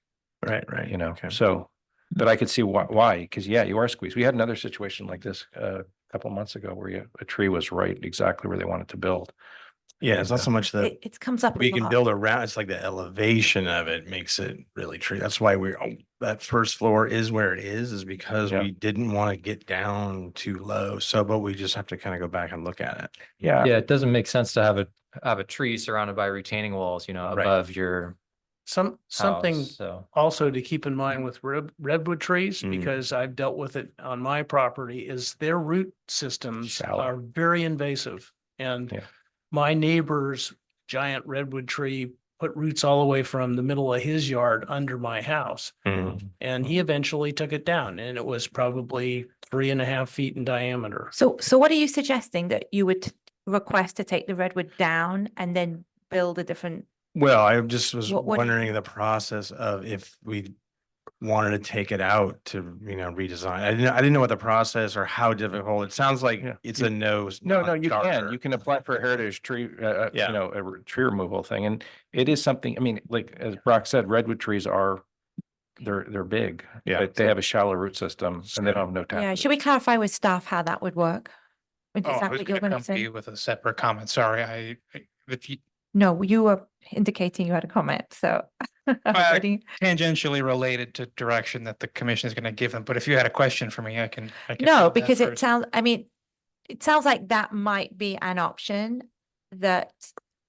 Right. You know, so But I could see why, because yeah, you are squeezed. We had another situation like this a couple months ago where a tree was right exactly where they wanted to build. Yeah, it's not so much that It comes up a we can lot. build around, it's like the elevation of it makes it really tree. That's why that first floor is where it is because Yeah. we didn't want to get down too low. So, but we just have to kind of go back and look at it. Yeah. Yeah, it doesn't make sense to have a tree surrounded by retaining walls, Right. above your Something house, so. also to keep in mind with redwood trees, Mm. because I've dealt with it on my property, is their root systems Shallow. are very invasive. And Yeah. my neighbor's giant redwood tree put roots all the way from the middle of his yard under my house. Mm. And he eventually took it down, and it was probably 3.5 feet in diameter. So what are you suggesting, that you would request to take the redwood down and then build a different? Well, I just was What do you- wondering the process of if we wanted to take it out to, redesign. I didn't know what the process or how difficult. It sounds like it's a no. No, you can. non-starter. You can apply for a heritage tree, Yeah. tree removal thing. And it is something, I mean, like, as Brock said, redwood trees are, they're big. Yeah. But they have a shallow root system and they don't have no tap. Yeah, should we clarify with staff how that would work? Is Oh, I that was what you're gonna going to come to say? you with a separate comment. Sorry, if you, No, you were indicating you had a comment, so. Ready? tangentially related to direction that the commission is going to give them, but if you had a question for me, I can. No, field that because it first. sounds, I mean, it sounds like that might be an option that,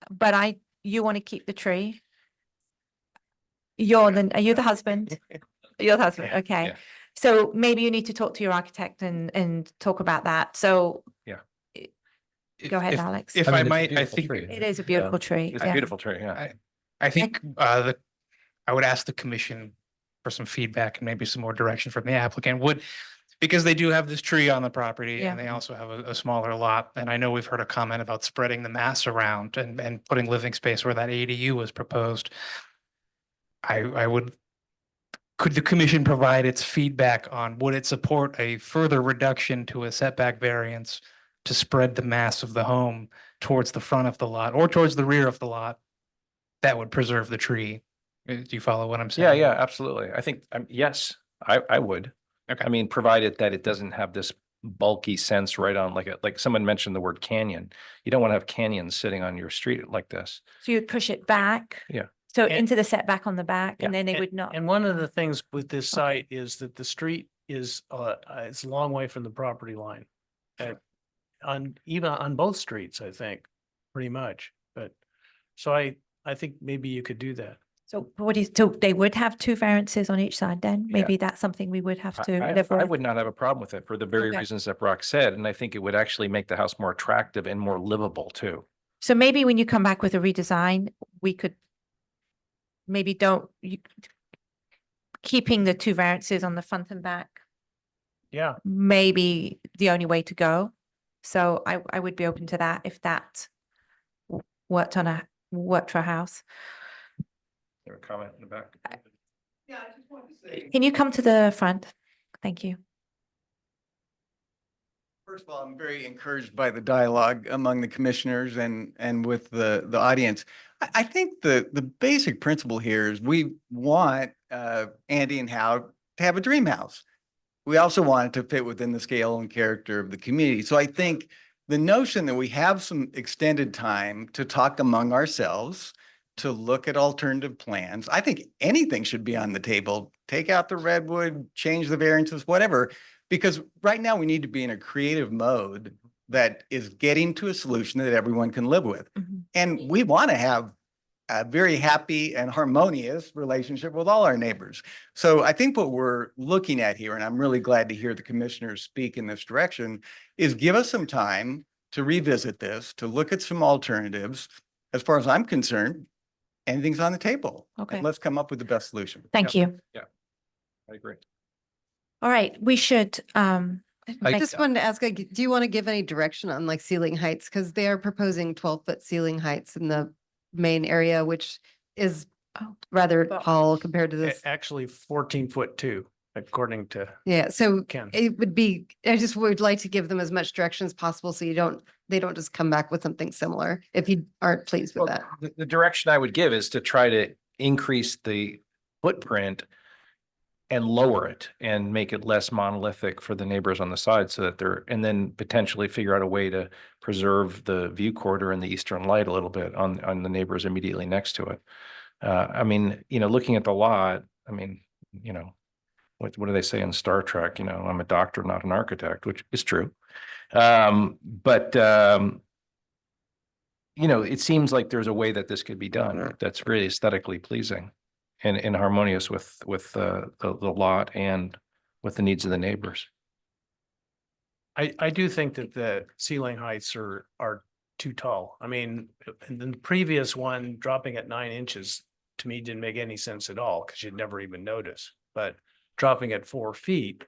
but you want to keep the tree? Are you the husband? You're the husband, okay. yeah. So maybe you need to talk to your architect and talk about that. So If- go ahead, if- Alex. If I mean, I it's a might, I beautiful think. tree. It is a beautiful tree. It's a yeah. beautiful tree, yeah. I think I would ask the commission for some feedback and maybe some more direction from the applicant because they do have this tree on the property Yeah. and they also have a smaller lot. And I know we've heard a comment about spreading the mass around and putting living space where that ADU was proposed. Could the commission provide its feedback on, would it support a further reduction to a setback variance to spread the mass of the home towards the front of the lot or towards the rear of the lot? That would preserve the tree. Do you follow what I'm Yeah, saying? yeah, absolutely. I think, yes, I would. Okay. I mean, provided that it doesn't have this bulky sense right on, like someone mentioned the word canyon. You don't want to have canyons sitting on your street like this. So you'd push it back? Yeah. So And- into the setback on the back, and then they And- would not. And one of the things with this site is that the street is, it's a long way from the property line. Even on both streets, I think, pretty much. But, so I think maybe you could do that. So so they would have two variances on each side then? Maybe that's something we would have to live I with. would not have a problem with it for the very Okay. reasons that Brock said. And I think it would actually make the house more attractive and more livable too. So maybe when you come back with a redesign, we could maybe keeping the two variances on the front and back, Yeah. maybe the only way to go. So I would be open to that if that worked for a house. There a comment in the back? Yeah, I just wanted to say. Can you come to the front? Thank you. First of all, I'm very encouraged by the dialogue among the commissioners and with the audience. I think the basic principle here is we want Andy and Hal to have a dream house. We also want it to fit within the scale and character of the community. So I think the notion that we have some extended time to talk among ourselves, to look at alternative plans. I think anything should be on the table. Take out the redwood, change the variances, whatever. Because right now we need to be in a creative mode that is getting to a solution that everyone can live with. Mhm. And we want to have a very happy and harmonious relationship with all our neighbors. So I think what we're looking at here, and I'm really glad to hear the commissioners speak in this direction, is give us some time to revisit this, to look at some alternatives. As far as I'm concerned, anything's on the table. Okay. And let's come up with the best solution. Thank you. I agree. All right, we should, I make- just wanted to ask, do you want to give any direction on like ceiling heights? Because they are proposing 12-foot ceiling heights in the main area, which is rather tall compared to this. Actually 14 foot too, according to Yeah, so Ken. it would be, I just would like to give them as much direction as possible so they don't just come back with something similar if you aren't pleased with Well, that. the direction I would give is to try to increase the footprint and lower it and make it less monolithic for the neighbors on the side so that they're, and then potentially figure out a way to preserve the view corridor and the eastern light a little bit on the neighbors immediately next to it. I mean, looking at the lot, I mean, what do they say in Star Trek? I'm a doctor, not an architect, which is true. But it seems like there's a way that this could be done that's really aesthetically pleasing and harmonious with the lot and with the needs of the neighbors. I do think that the ceiling heights are too tall. I mean, in the previous one, dropping at 9 inches to me didn't make any sense at all because you'd never even notice. But dropping at 4 feet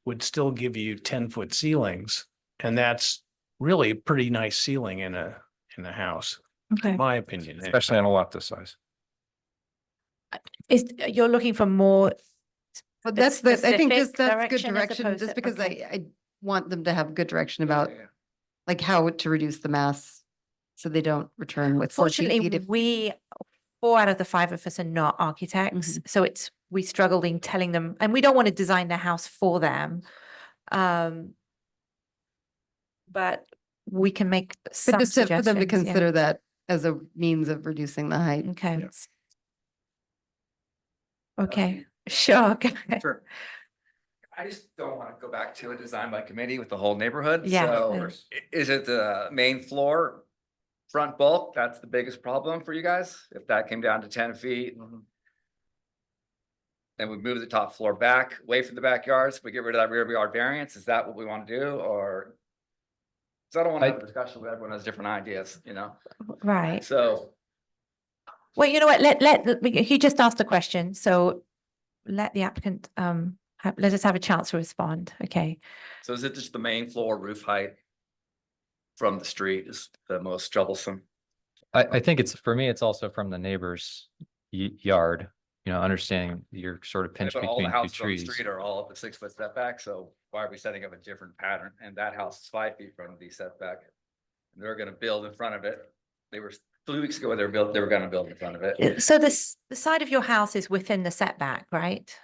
would still give you 10-foot ceilings, and that's really a pretty nice ceiling in a house, Okay. in my opinion. Especially on a lot this size. You're looking for more But that's I think specific that's good direction as direction, opposed just to- because okay. I want them to have good direction about like how to reduce the mass so they don't return with 14 feet. Fortunately, 4 out of the 5 of us are not architects, so we struggled in telling them, and we don't want to design the house for them. But we can make But some just for them to suggestions, yeah. consider that as a means of reducing the height. Okay. Okay, sure. go ahead. Sure. I just don't want to go back to a design by committee with the whole neighborhood. Yeah. So is it the main floor, front bulk? That's the biggest problem for you guys? If that came down to 10 feet? And we move the top floor back, away from the backyards, we get rid of that rear yard variance, is that what we want to do, or? Cause I don't want to have a discussion with everyone has different ideas, Right. So. Well, you know what, he just asked a question, so let the applicant, let us have a chance to respond, okay? So is it just the main floor roof height from the street is the most troublesome? I think for me, it's also from the neighbor's yard, understanding you're sort of pinched But all the between two houses on the trees. street are all up a 6-foot setback, so why are we setting up a different pattern? And that house is 5 feet from the setback. And they're gonna build in front of it. They were 3 weeks ago, they were gonna build in front of it. So the side of your house is within the setback, right?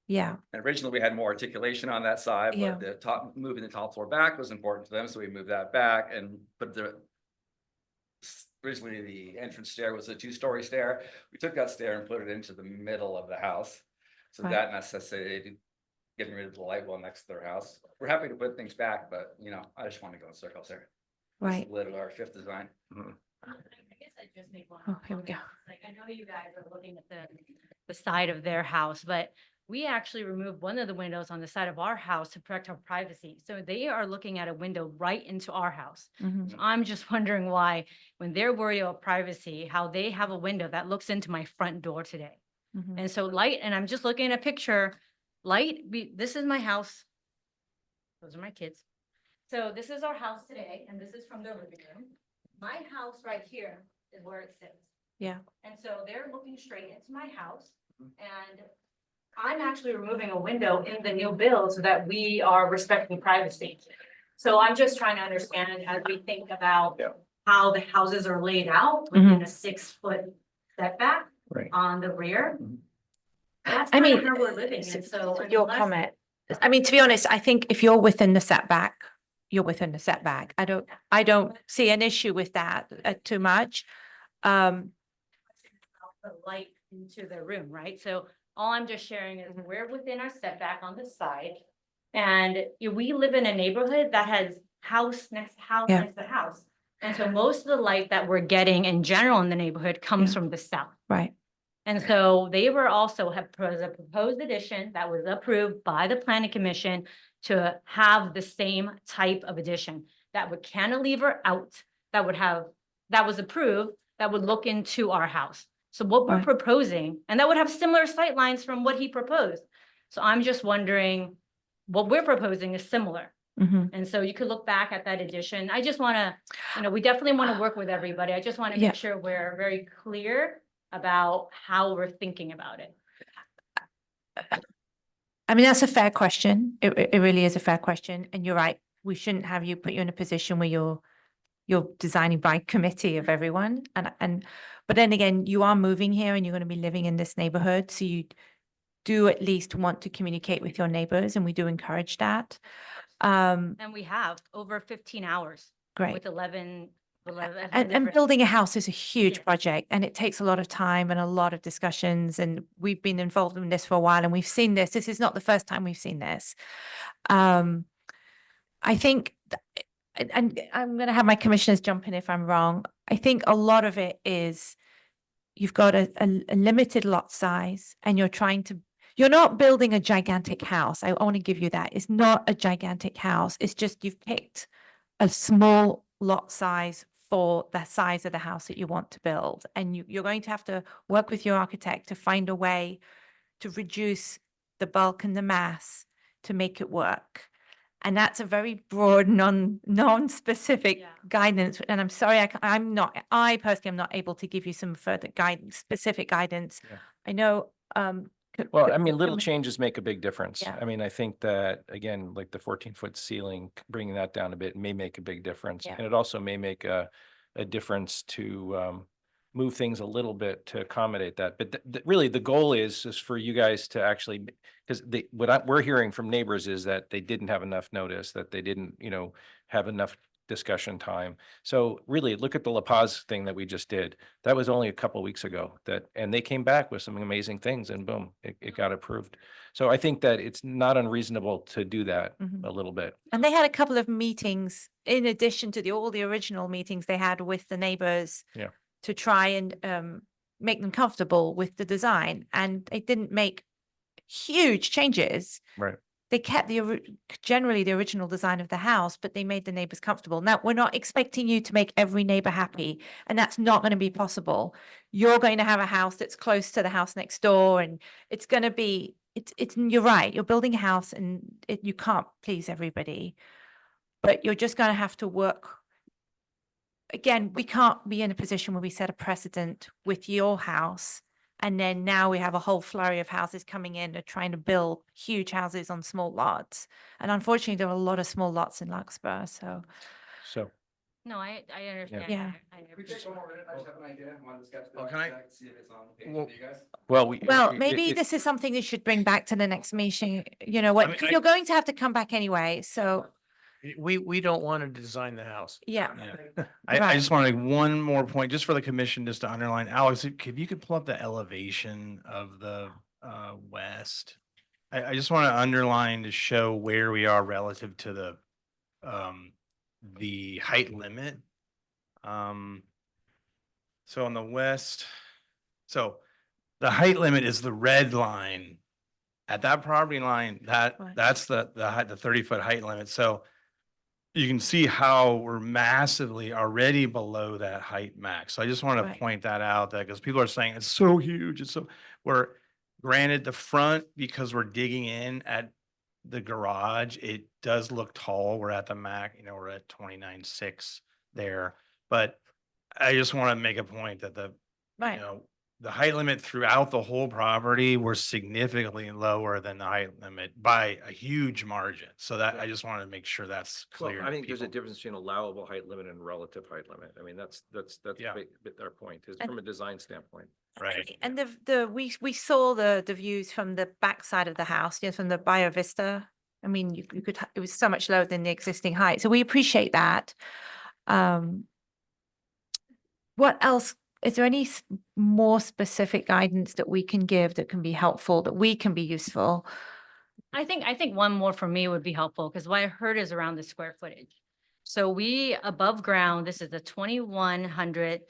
Yeah, And originally, we had more articulation on that side, Yeah. but moving the top floor back was important to them, so we moved that back and put originally the entrance stair was a 2-story stair. We took that stair and put it into the middle of the house. So Right. that necessitated getting rid of the light well next to their house. We're happy to put things back, but I just want to go in circles there. right. Lit our 5th design. I guess I just make one. Oh, here we go. Like, I know you guys are looking at the side of their house, but we actually removed one of the windows on the side of our house to protect our privacy. So they are looking at a window right into our house. Mhm. So I'm just wondering why, when they're worried about privacy, how they have a window that looks into my front door today. Mhm. And so light, and I'm just looking at a picture, this is my house. Those are my kids. So this is our house today, and this is from their living room. My house right here is where it sits. Yeah. And so they're looking straight into my house, and I'm actually removing a window in the new build so that we are respecting privacy. So I'm just trying to understand as we think about how the houses are laid out within a 6-foot setback on the rear. That's I kind of mean, where we're living, and so. Your unless- comment, I mean, to be honest, I think if you're within the setback, you're within the setback. I don't see an issue with that too much. The light into the room, right? So all I'm just sharing is we're within our setback on the side. And we live in a neighborhood that has house next to house Yeah. next to house. And so most of the light that we're getting in general in the neighborhood comes from the south. Right. And so they were also a proposed addition that was approved by the planning commission to have the same type of addition that would cantilever out, that was approved, that would look into our house. So what we're Right. proposing, and that would have similar sight lines from what he proposed. So I'm just wondering, what we're proposing is similar. Mhm. And so you could look back at that addition. I just want to, we definitely want to work with everybody. I just want to Yeah. make sure we're very clear about how we're thinking about it. I mean, that's a fair question. It really is a fair question. And you're right. We shouldn't have put you in a position where you're designing by committee of everyone. But then again, you are moving here and you're going to be living in this neighborhood. So do at least want to communicate with your neighbors, and we do encourage that. Um, And we have over 15 hours. Great. With 11 and different- building a house is a huge Yeah. project, and it takes a lot of time and a lot of discussions. And we've been involved in this for a while, and we've seen this. This is not the first time we've seen this. I think, and I'm going to have my commissioners jump in if I'm wrong. I think a lot of it is you've got a limited lot size, and you're not building a gigantic house. I want to give you that. It's not a gigantic house. It's just you've picked a small lot size for the size of the house that you want to build. And you're going to have to work with your architect to find a way to reduce the bulk and the mass to make it work. And that's a very broad, non-specific guidance. And I'm sorry, I personally am not able to give you some further guidance, specific guidance. Yeah. I know, Well, I mean, little changes make a big difference. Yeah. I mean, I think that, again, like the 14-foot ceiling, bringing that down a bit may make a big difference. Yeah. And it also may make a difference to move things a little bit to accommodate that. But really, the goal is for you guys to actually, because we're hearing from neighbors is that they didn't have enough notice, that they didn't, have enough discussion time. So really, look at the La Paz thing that we just did. That was only a couple weeks ago, and they came back with some amazing things, and boom, it got approved. So I think that it's not unreasonable to do that Mhm. a little bit. And they had a couple of meetings in addition to all the original meetings they had with the neighbors. Yeah. To try and make them comfortable with the design, and they didn't make huge changes. Right. They kept generally the original design of the house, but they made the neighbors comfortable. Now, we're not expecting you to make every neighbor happy, and that's not going to be possible. You're going to have a house that's close to the house next door, and it's going to be, you're right, you're building a house, and you can't please everybody, but you're just going to have to work. Again, we can't be in a position where we set a precedent with your house, and then now we have a whole flurry of houses coming in and trying to build huge houses on small lots. And unfortunately, there are a lot of small lots in Larkspur, so. So. No, I understand. Yeah. I understand. Oh, can I? Well, maybe this is something you should bring back to the next meeting, what, mean, because you're going to have to come back anyway, so, We don't want to design the house. yeah. I Right. just want to make one more point, just for the commission, just to underline, Alex, if you could pull up the elevation of the west. I just want to underline to show where we are relative to the height limit. So on the west, so the height limit is the red line. At that property line, that's the 30-foot height limit. So you can see how we're massively already below that height max. So I just want to Right. point that out, that because people are saying it's so huge. We're granted the front, because we're digging in at the garage, it does look tall. We're at the max, we're at 29.6 there. But I just want to make a point that Right. the height limit throughout the whole property were significantly lower than the height limit by a huge margin. So that I just wanted to make sure that's Well, clear. I to think there's a people. difference between allowable height limit and relative height limit. I mean, that's Yeah. our point, is And- from a design standpoint. Right. And we saw the views from the back side of the house, from the Bio Vista. I mean, you could, it was so much lower than the existing height. So we appreciate that. What else? Is there any more specific guidance that we can give that can be helpful, that we can be useful? I think one more for me would be helpful, because what I heard is around the square footage. So we above ground, this is the 2,100,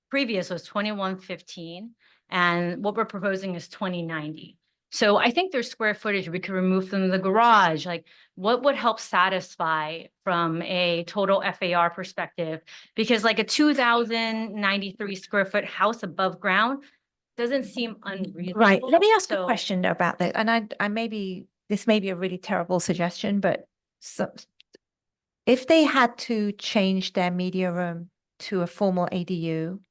previous was 2,115, and what we're proposing is 2,090. So I think there's square footage we could remove from the garage. Like, what would help satisfy from a total FAR perspective? Because like a 2,093 square foot house above ground doesn't seem unreasonable. Right. Let me ask a So- question about that. And this may be a really terrible suggestion, but if they had to change their media room to a formal ADU,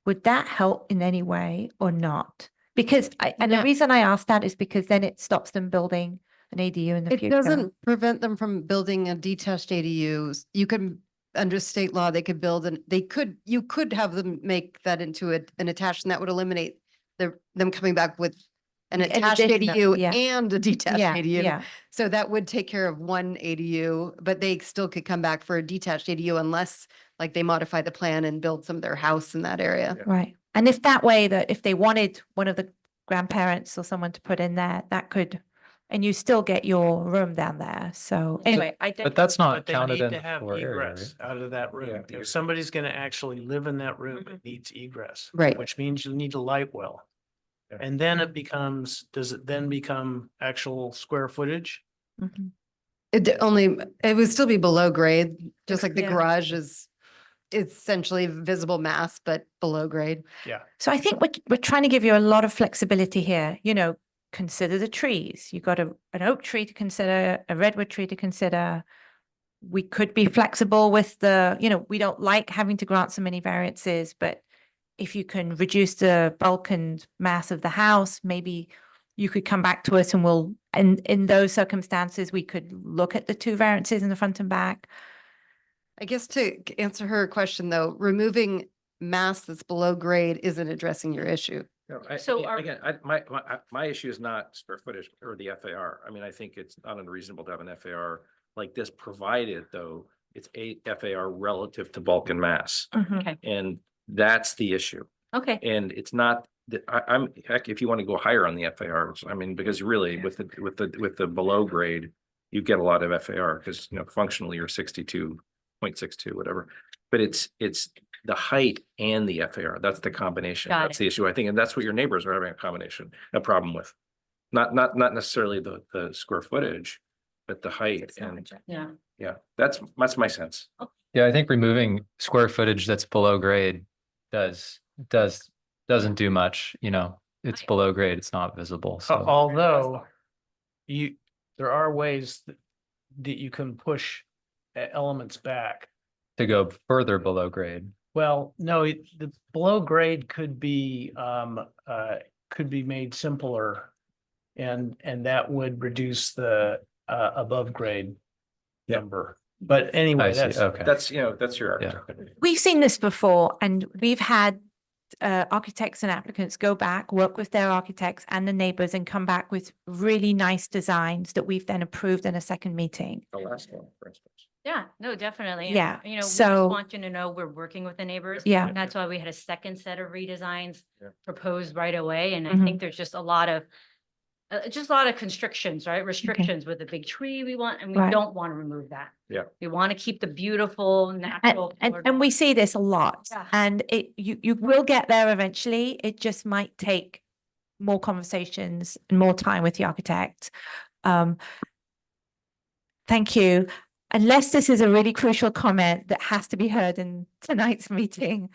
would that help in any way or not? Because the reason I ask that is because then it stops them building an ADU in the It future. doesn't prevent them from building a detached ADUs. You can, under state law, you could have them make that into an attached, and that would eliminate them coming back with an An attached additional- ADU yeah. and a detached Yeah, ADU. yeah. So that would take care of one ADU, but they still could come back for a detached ADU unless like they modify the plan and build some of their house in that area. Right. And if that way that if they wanted one of the grandparents or someone to put in there, that could, and you still get your room down there. So anyway, I But don't, that's not But they counted need in to the have floor area, right? egress out of that room. Yeah. If somebody's gonna actually live in that room, it needs egress. Right. Which means you need a light well. And then it becomes, does it then become actual square footage? Mhm. It would still be below grade, just like the Yeah. garage is essentially visible mass, but below grade. Yeah. So I think we're trying to give you a lot of flexibility here. You know, consider the trees. You've got an oak tree to consider, a redwood tree to consider. We could be flexible with the, you know, we don't like having to grant so many variances, but if you can reduce the bulk and mass of the house, maybe you could come back to us and we'll, and in those circumstances, we could look at the 2 variances in the front and back. I guess to answer her question though, removing mass that's below grade isn't addressing your issue. No, So are- again, my issue is not square footage or the FAR. I mean, I think it's not unreasonable to have an FAR like this, provided though it's a FAR relative to bulk and mass. Mhm. Okay. And that's the issue. Okay. And it's not that I'm, heck, if you want to go higher on the FARs, I mean, because really with the below grade, you get a lot of FAR because, you know, functionally you're 62.62, whatever. But it's the height and the FAR. That's the combination. Got That's the issue, I think. And that's what your neighbors are having a problem with. Not necessarily the square footage, but the height and, Yeah. yeah, that's my sense. Yeah, I think removing square footage that's below grade doesn't do much, you know, it's below grade, it's not visible, so. Although there are ways that you can push elements back. To go further below grade. Well, no, the below grade could be made simpler. And that would reduce the above grade number. But anyway, I see, that's, okay. That's, you know, that's your Yeah. architect. We've seen this before and we've had architects and applicants go back, work with their architects and the neighbors and come back with really nice designs that we've then approved in a second meeting. The last one, for instance. Yeah, no, definitely. And, Yeah, You know, we just so- want you to know we're working with the neighbors. Yeah. And that's why we had a second set of redesigns Yeah. proposed right away. And I Mhm. think there's just a lot of constrictions, right? Restrictions with the big tree we want, and we Right. don't want to remove that. Yeah. We want to keep the beautiful natural. And we see this a lot Yeah. and you will get there eventually. It just might take more conversations and more time with the architect. Thank you. Unless this is a really crucial comment that has to be heard in tonight's meeting.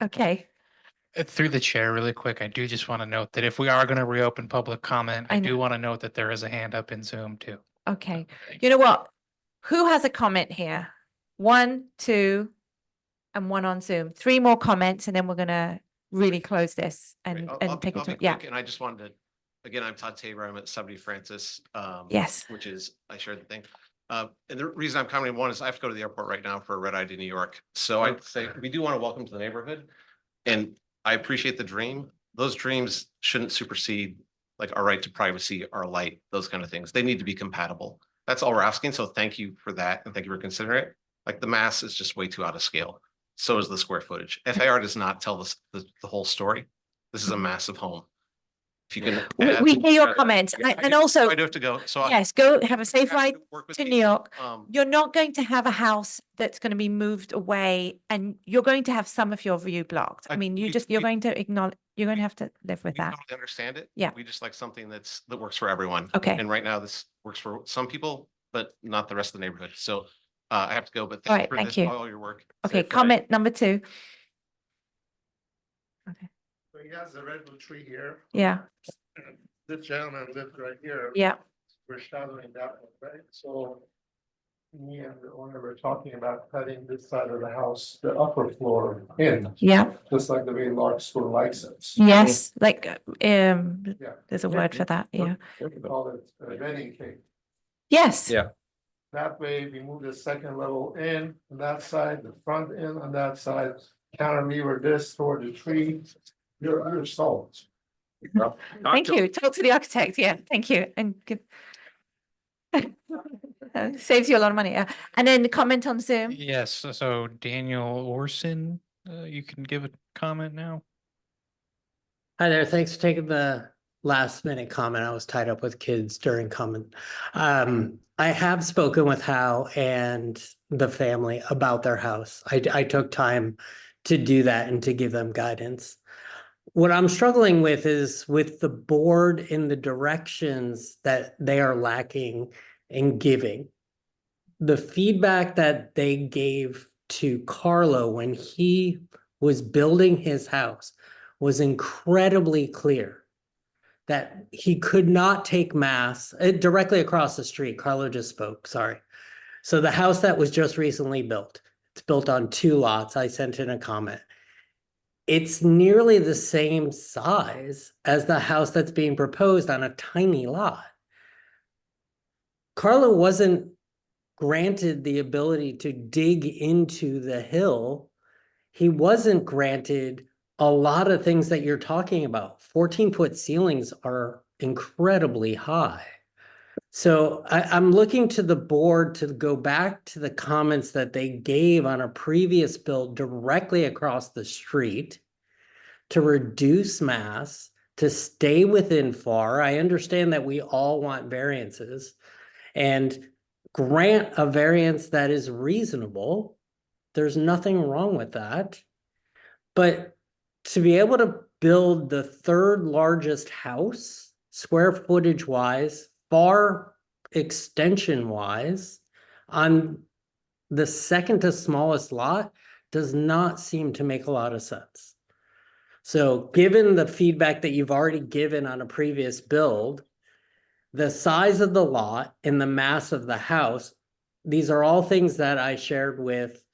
Okay, Through the chair, really quick, I do just want to note that if we are going to reopen public comment, I I know. do want to note that there is a hand up in Zoom too. okay. You know what? Who has a comment here? 1, 2, and 1 on Zoom. 3 more comments and then we're gonna really close this and take it to, yeah. And I just wanted to, again, I'm Todd Tabor. I'm at 70 Francis. Yes. Which is, I shared the thing. And the reason I'm commenting, one is I have to go to the airport right now for a red eye to New York. So I'd say we do want to welcome to the neighborhood. And I appreciate the dream. Those dreams shouldn't supersede like our right to privacy, our light, those kind of things. They need to be compatible. That's all we're asking. So thank you for that. And thank you for considering it. Like the mass is just way too out of scale. So is the square footage. FAR does not tell the whole story. This is a massive home. If you can. We hear your comments and also, I do have to go. So yes, go have a safe happy ride to work with to you. New York. Um, You're not going to have a house that's going to be moved away and you're going to have some of your view blocked. I mean, you're going to acknowledge, you're going to have to live with we that. totally understand it. Yeah. We just like something that works for everyone. Okay. And right now this works for some people, but not the rest of the neighborhood. So I have to go, but All right, for thank this, you. all your work. Okay, Safe ride. comment number 2. So he has a redwood tree here. Yeah, This gentleman lives right here. yeah, We're shadowing that one, right? So me and the owner were talking about cutting this side of the house, the upper floor in, yeah, just like the way Larkspur likes it. yes, like, Yeah. there's a word for that, yeah. We call it a wedding cake. Yes. Yeah. That way we move the second level in on that side, the front in on that side, cantilever this toward the tree. You're sold. Thank you. Talk to the architect. Yeah, thank you. And give saves you a lot of money. Yeah. And then the comment on Zoom. Yes, so Daniel Orson, you can give a comment now. Hi there. Thanks for taking the last minute comment. I was tied up with kids during comment. I have spoken with Hal and the family about their house. I took time to do that and to give them guidance. What I'm struggling with is with the board in the directions that they are lacking in giving. The feedback that they gave to Carlo when he was building his house was incredibly clear that he could not take mass directly across the street. Carlo just spoke, sorry. So the house that was just recently built, it's built on 2 lots. I sent in a comment. It's nearly the same size as the house that's being proposed on a tiny lot. Carlo wasn't granted the ability to dig into the hill. He wasn't granted a lot of things that you're talking about. 14-foot ceilings are incredibly high. So I'm looking to the board to go back to the comments that they gave on a previous build directly across the street to reduce mass, to stay within FAR. I understand that we all want variances and grant a variance that is reasonable. There's nothing wrong with that. But to be able to build the 3rd largest house, square footage wise, FAR extension wise, on the 2nd to smallest lot does not seem to make a lot of sense. So given the feedback that you've already given on a previous build, the size of the lot and the mass of the house, these are all things that I shared with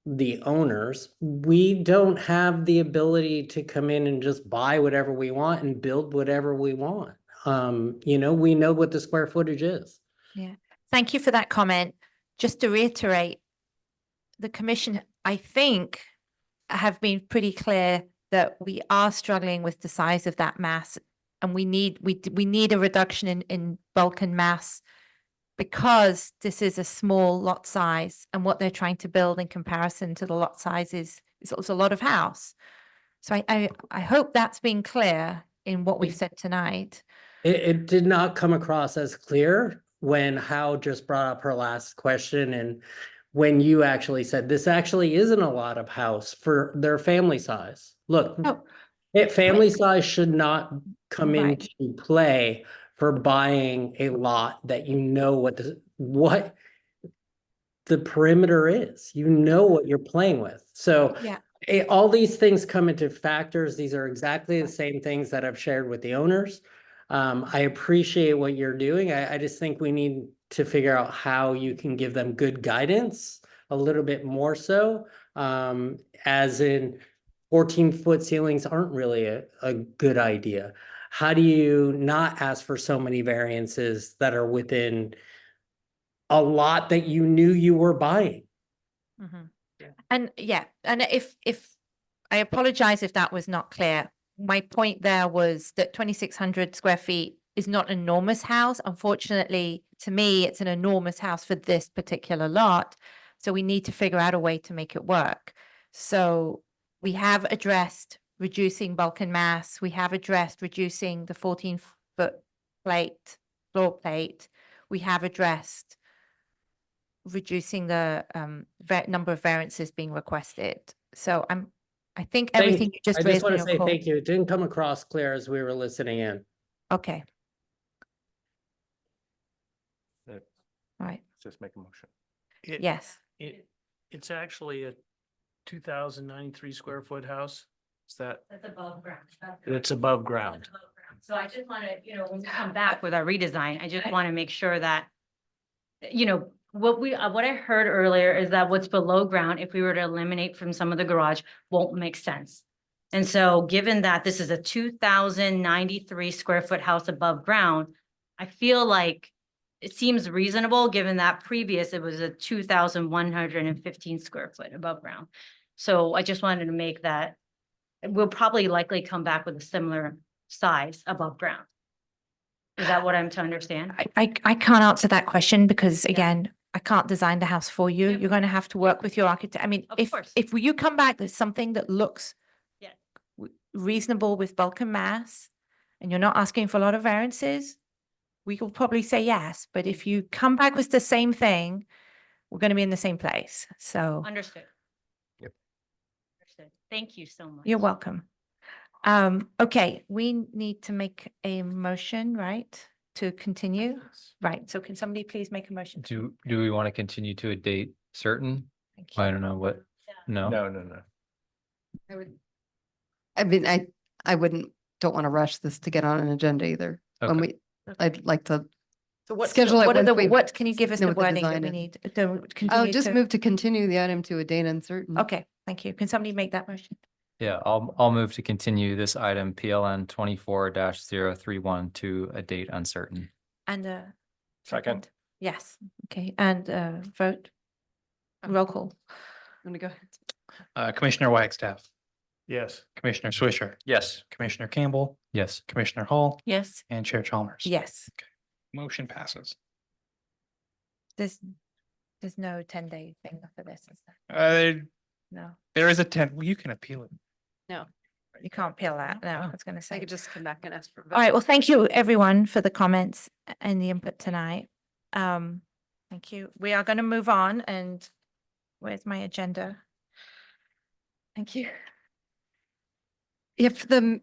the owners. We don't have the ability to come in and just buy whatever we want and build whatever we want. We know what the square footage is. Yeah. Thank you for that comment. Just to reiterate, the commission, I think, have been pretty clear that we are struggling with the size of that mass, and we need a reduction in bulk and mass because this is a small lot size, and what they're trying to build in comparison to the lot size is a lot of house. So I hope that's been clear in what we've said tonight. It did not come across as clear when Hao just brought up her last question and when you actually said this actually isn't a lot of house for their family size. Look, family size should not come into play for buying a lot that you know what the perimeter is. You know what you're playing with. So Yeah. all these things come into factors. These are exactly the same things that I've shared with the owners. I appreciate what you're doing. I just think we need to figure out how you can give them good guidance a little bit more so, as in 14-foot ceilings aren't really a good idea. How do you not ask for so many variances that are within a lot that you knew you were buying? And yeah, and if I apologize if that was not clear. My point there was that 2,600 square feet is not an enormous house. Unfortunately, to me, it's an enormous house for this particular lot. So we need to figure out a way to make it work. So we have addressed reducing bulk and mass. We have addressed reducing the 14-foot floor plate. We have addressed reducing the number of variances being requested. So I think everything you just I raised just want in to your say call. thank you. It didn't come across clear as we were listening in. Okay. Right. Just make a motion. Yes. It's actually a 2,093 square foot house. Is that? That's above ground. It's above ground. So I just want to, when we come back with our redesign, I just want to make sure that, what I heard earlier is that what's below ground, if we were to eliminate from some of the garage, won't make sense. And so given that this is a 2,093 square foot house above ground, I feel like it seems reasonable, given that previous, it was a 2,115 square foot above ground. So I just wanted to make that we'll probably likely come back with a similar size above ground. Is that what I'm to understand? I can't answer that question because again, I can't design the house for you. You're going to have to work with your architect. I mean, Of if course. you come back with something that looks Yeah. reasonable with bulk and mass, and you're not asking for a lot of variances, we will probably say yes. But if you come back with the same thing, we're going to be in the same place. So Understood. Yep. Understood. Thank you so much. you're welcome. Okay, we need to make a motion, right? To continue, right? So can somebody please make a motion? Do we want to continue to a date certain? Thank you. I don't know what, no. No. I mean, I don't want to rush this to get on an agenda either. When Okay. I'd like to, So what's schedule it what are once the, we've what can you give us know the what the wording that design we is. need to I'll continue just to? move to continue the item to a date uncertain. Okay, thank you. Can somebody make that motion? Yeah, I'll move to continue this item PLN 24-031 to a date uncertain. And Second. yes, okay, and vote. Roll call. Let me go ahead. Commissioner Wagstaff, Yes. Commissioner Swisher, Yes. Commissioner Campbell, Yes. Commissioner Hall, Yes. and Chair Chalmers. Yes, Motion passes. there's no 10-day thing for this, is there? No, There is a 10, well, you can appeal it. No, you can't peel that. No, I was going to I say. could just come back and ask for. All right, well, thank you everyone for the comments and the input tonight. Thank you. We are going to move on, and where's my agenda? Thank you. If the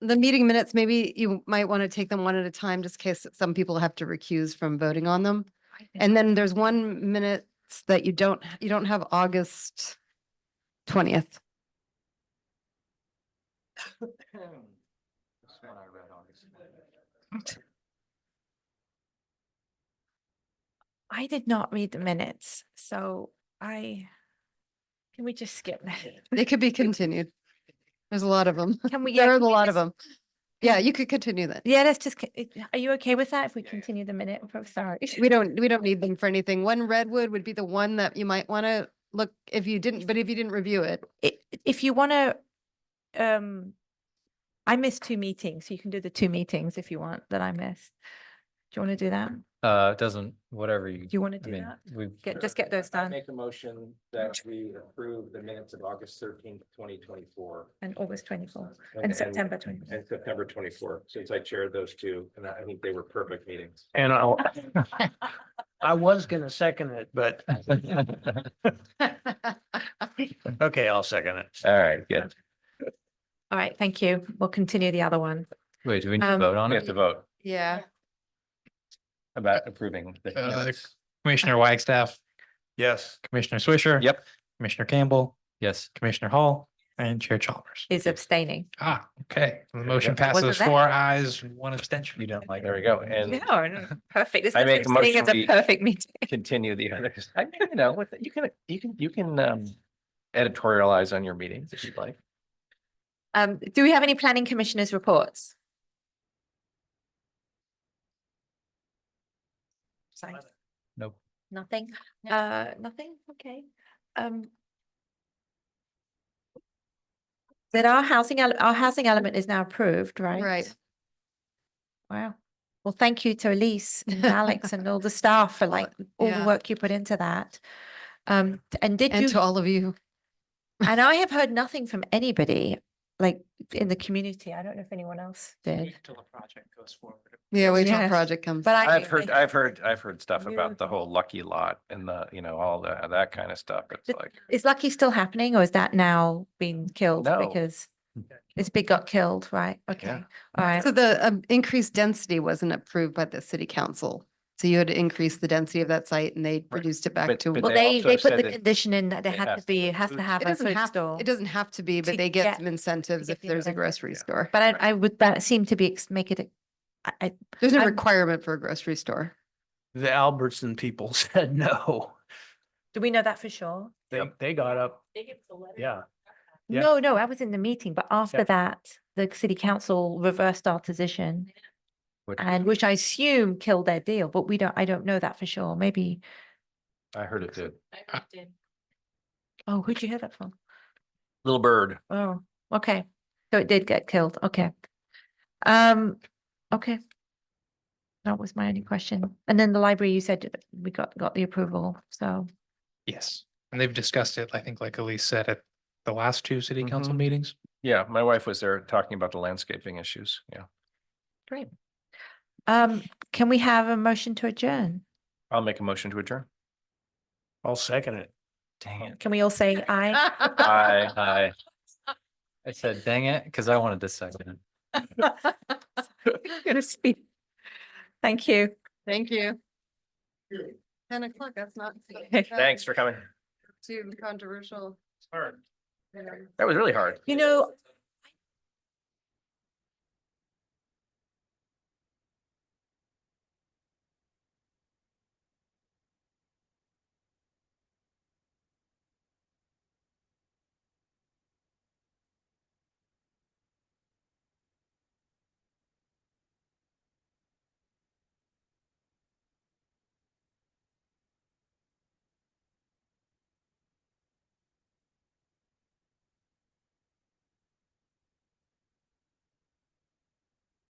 meeting minutes, maybe you might want to take them one at a time, just in case some people have to recuse from voting on them. And then there's 1 minute that you don't have August 20th. I did not read the minutes, so can we just skip that? They could be continued. There's a lot of them. Can we? There are a can we lot of just- them. Yeah, you could continue that. Yeah, let's just, are you okay with that if we continue the minute? I'm sorry. We don't need them for anything. One redwood would be the one that you might want to look if you didn't review it. If you want to, I missed 2 meetings, so you can do the 2 meetings if you want that I missed. Do you want to do that? It doesn't, whatever you. Do you want to I do mean, that? we've, Just get those done. Make a motion that we approve the minutes of August 13th, 2024. And August 24th and September 24th. And September 24th, since I chaired those two, and I think they were perfect meetings. And I was gonna second it, but. Okay, I'll second it. All right, good. All right, thank you. We'll continue the other one. wait, do we need to Um, vote on We it? have to vote Yeah. about approving the minutes. Commissioner Wagstaff, Yes. Commissioner Swisher. Yep. Commissioner Campbell, Yes. Commissioner Hall, and Chair Chalmers. Is abstaining. Okay. The motion go. passes Wasn't 4 that- ayes, 1 abstention. You don't like. There we go. And No, perfect. This I is make a sitting as motion a we- perfect meeting. continue the others. You can editorialize on your meetings if you'd like. Do we have any planning commissioners' reports? Sorry. Nope. Nothing? Nothing? Okay. That our housing element is now approved, right? Right. Wow. Well, thank you to Elise and Alex and all the staff for like all the yeah. work you put into that. And did And you, to all of you. and I have heard nothing from anybody like in the community. I don't know if anyone else did. Until the project goes forward. Yeah, wait till the Yes. project comes. But I've heard stuff You- about the whole lucky lot and all that kind of stuff. It's Th- like, Is Lucky still happening or is that now being killed? No. Because it's big got killed, right? Okay. Yeah. All right. So the increased density wasn't approved by the city council. So you had to increase the density of that site and they reduced it back But- to. but Well, they they also put said the that condition in that there it had has to be, to it has to include- have It a doesn't food have, store. it doesn't have to be, to but they get get- some incentives get if the there's a incentive, grocery yeah. store. But I would, that seem to be, make it, There's no I'm- requirement for a grocery store. The Albertson people said no. do we know that for sure? They got up. Yeah. Yeah. No, I was in the meeting, but after Yeah. that, the city council reversed our decision. Which- And which I assume killed their deal, but I don't know that for sure. Maybe, I heard it did. oh, who'd you hear that from? Little bird. Oh, Okay, so it did get killed, okay. Okay. That was my only question. And then the library, you said we got the approval, so. Yes, and they've discussed it, I think, like Elise said, at the last two city council Mhm. meetings. Yeah, my wife was there talking about the landscaping issues. Yeah. Great. Can we have a motion to adjourn? I'll make a motion to adjourn. I'll second it. Dang it. Can we all say aye? Aye. I said, dang it, because I wanted to second it. Gonna speak. Thank you. Thank you. 10 o'clock, that's not. Thanks for coming. Too controversial. That was really hard. You know,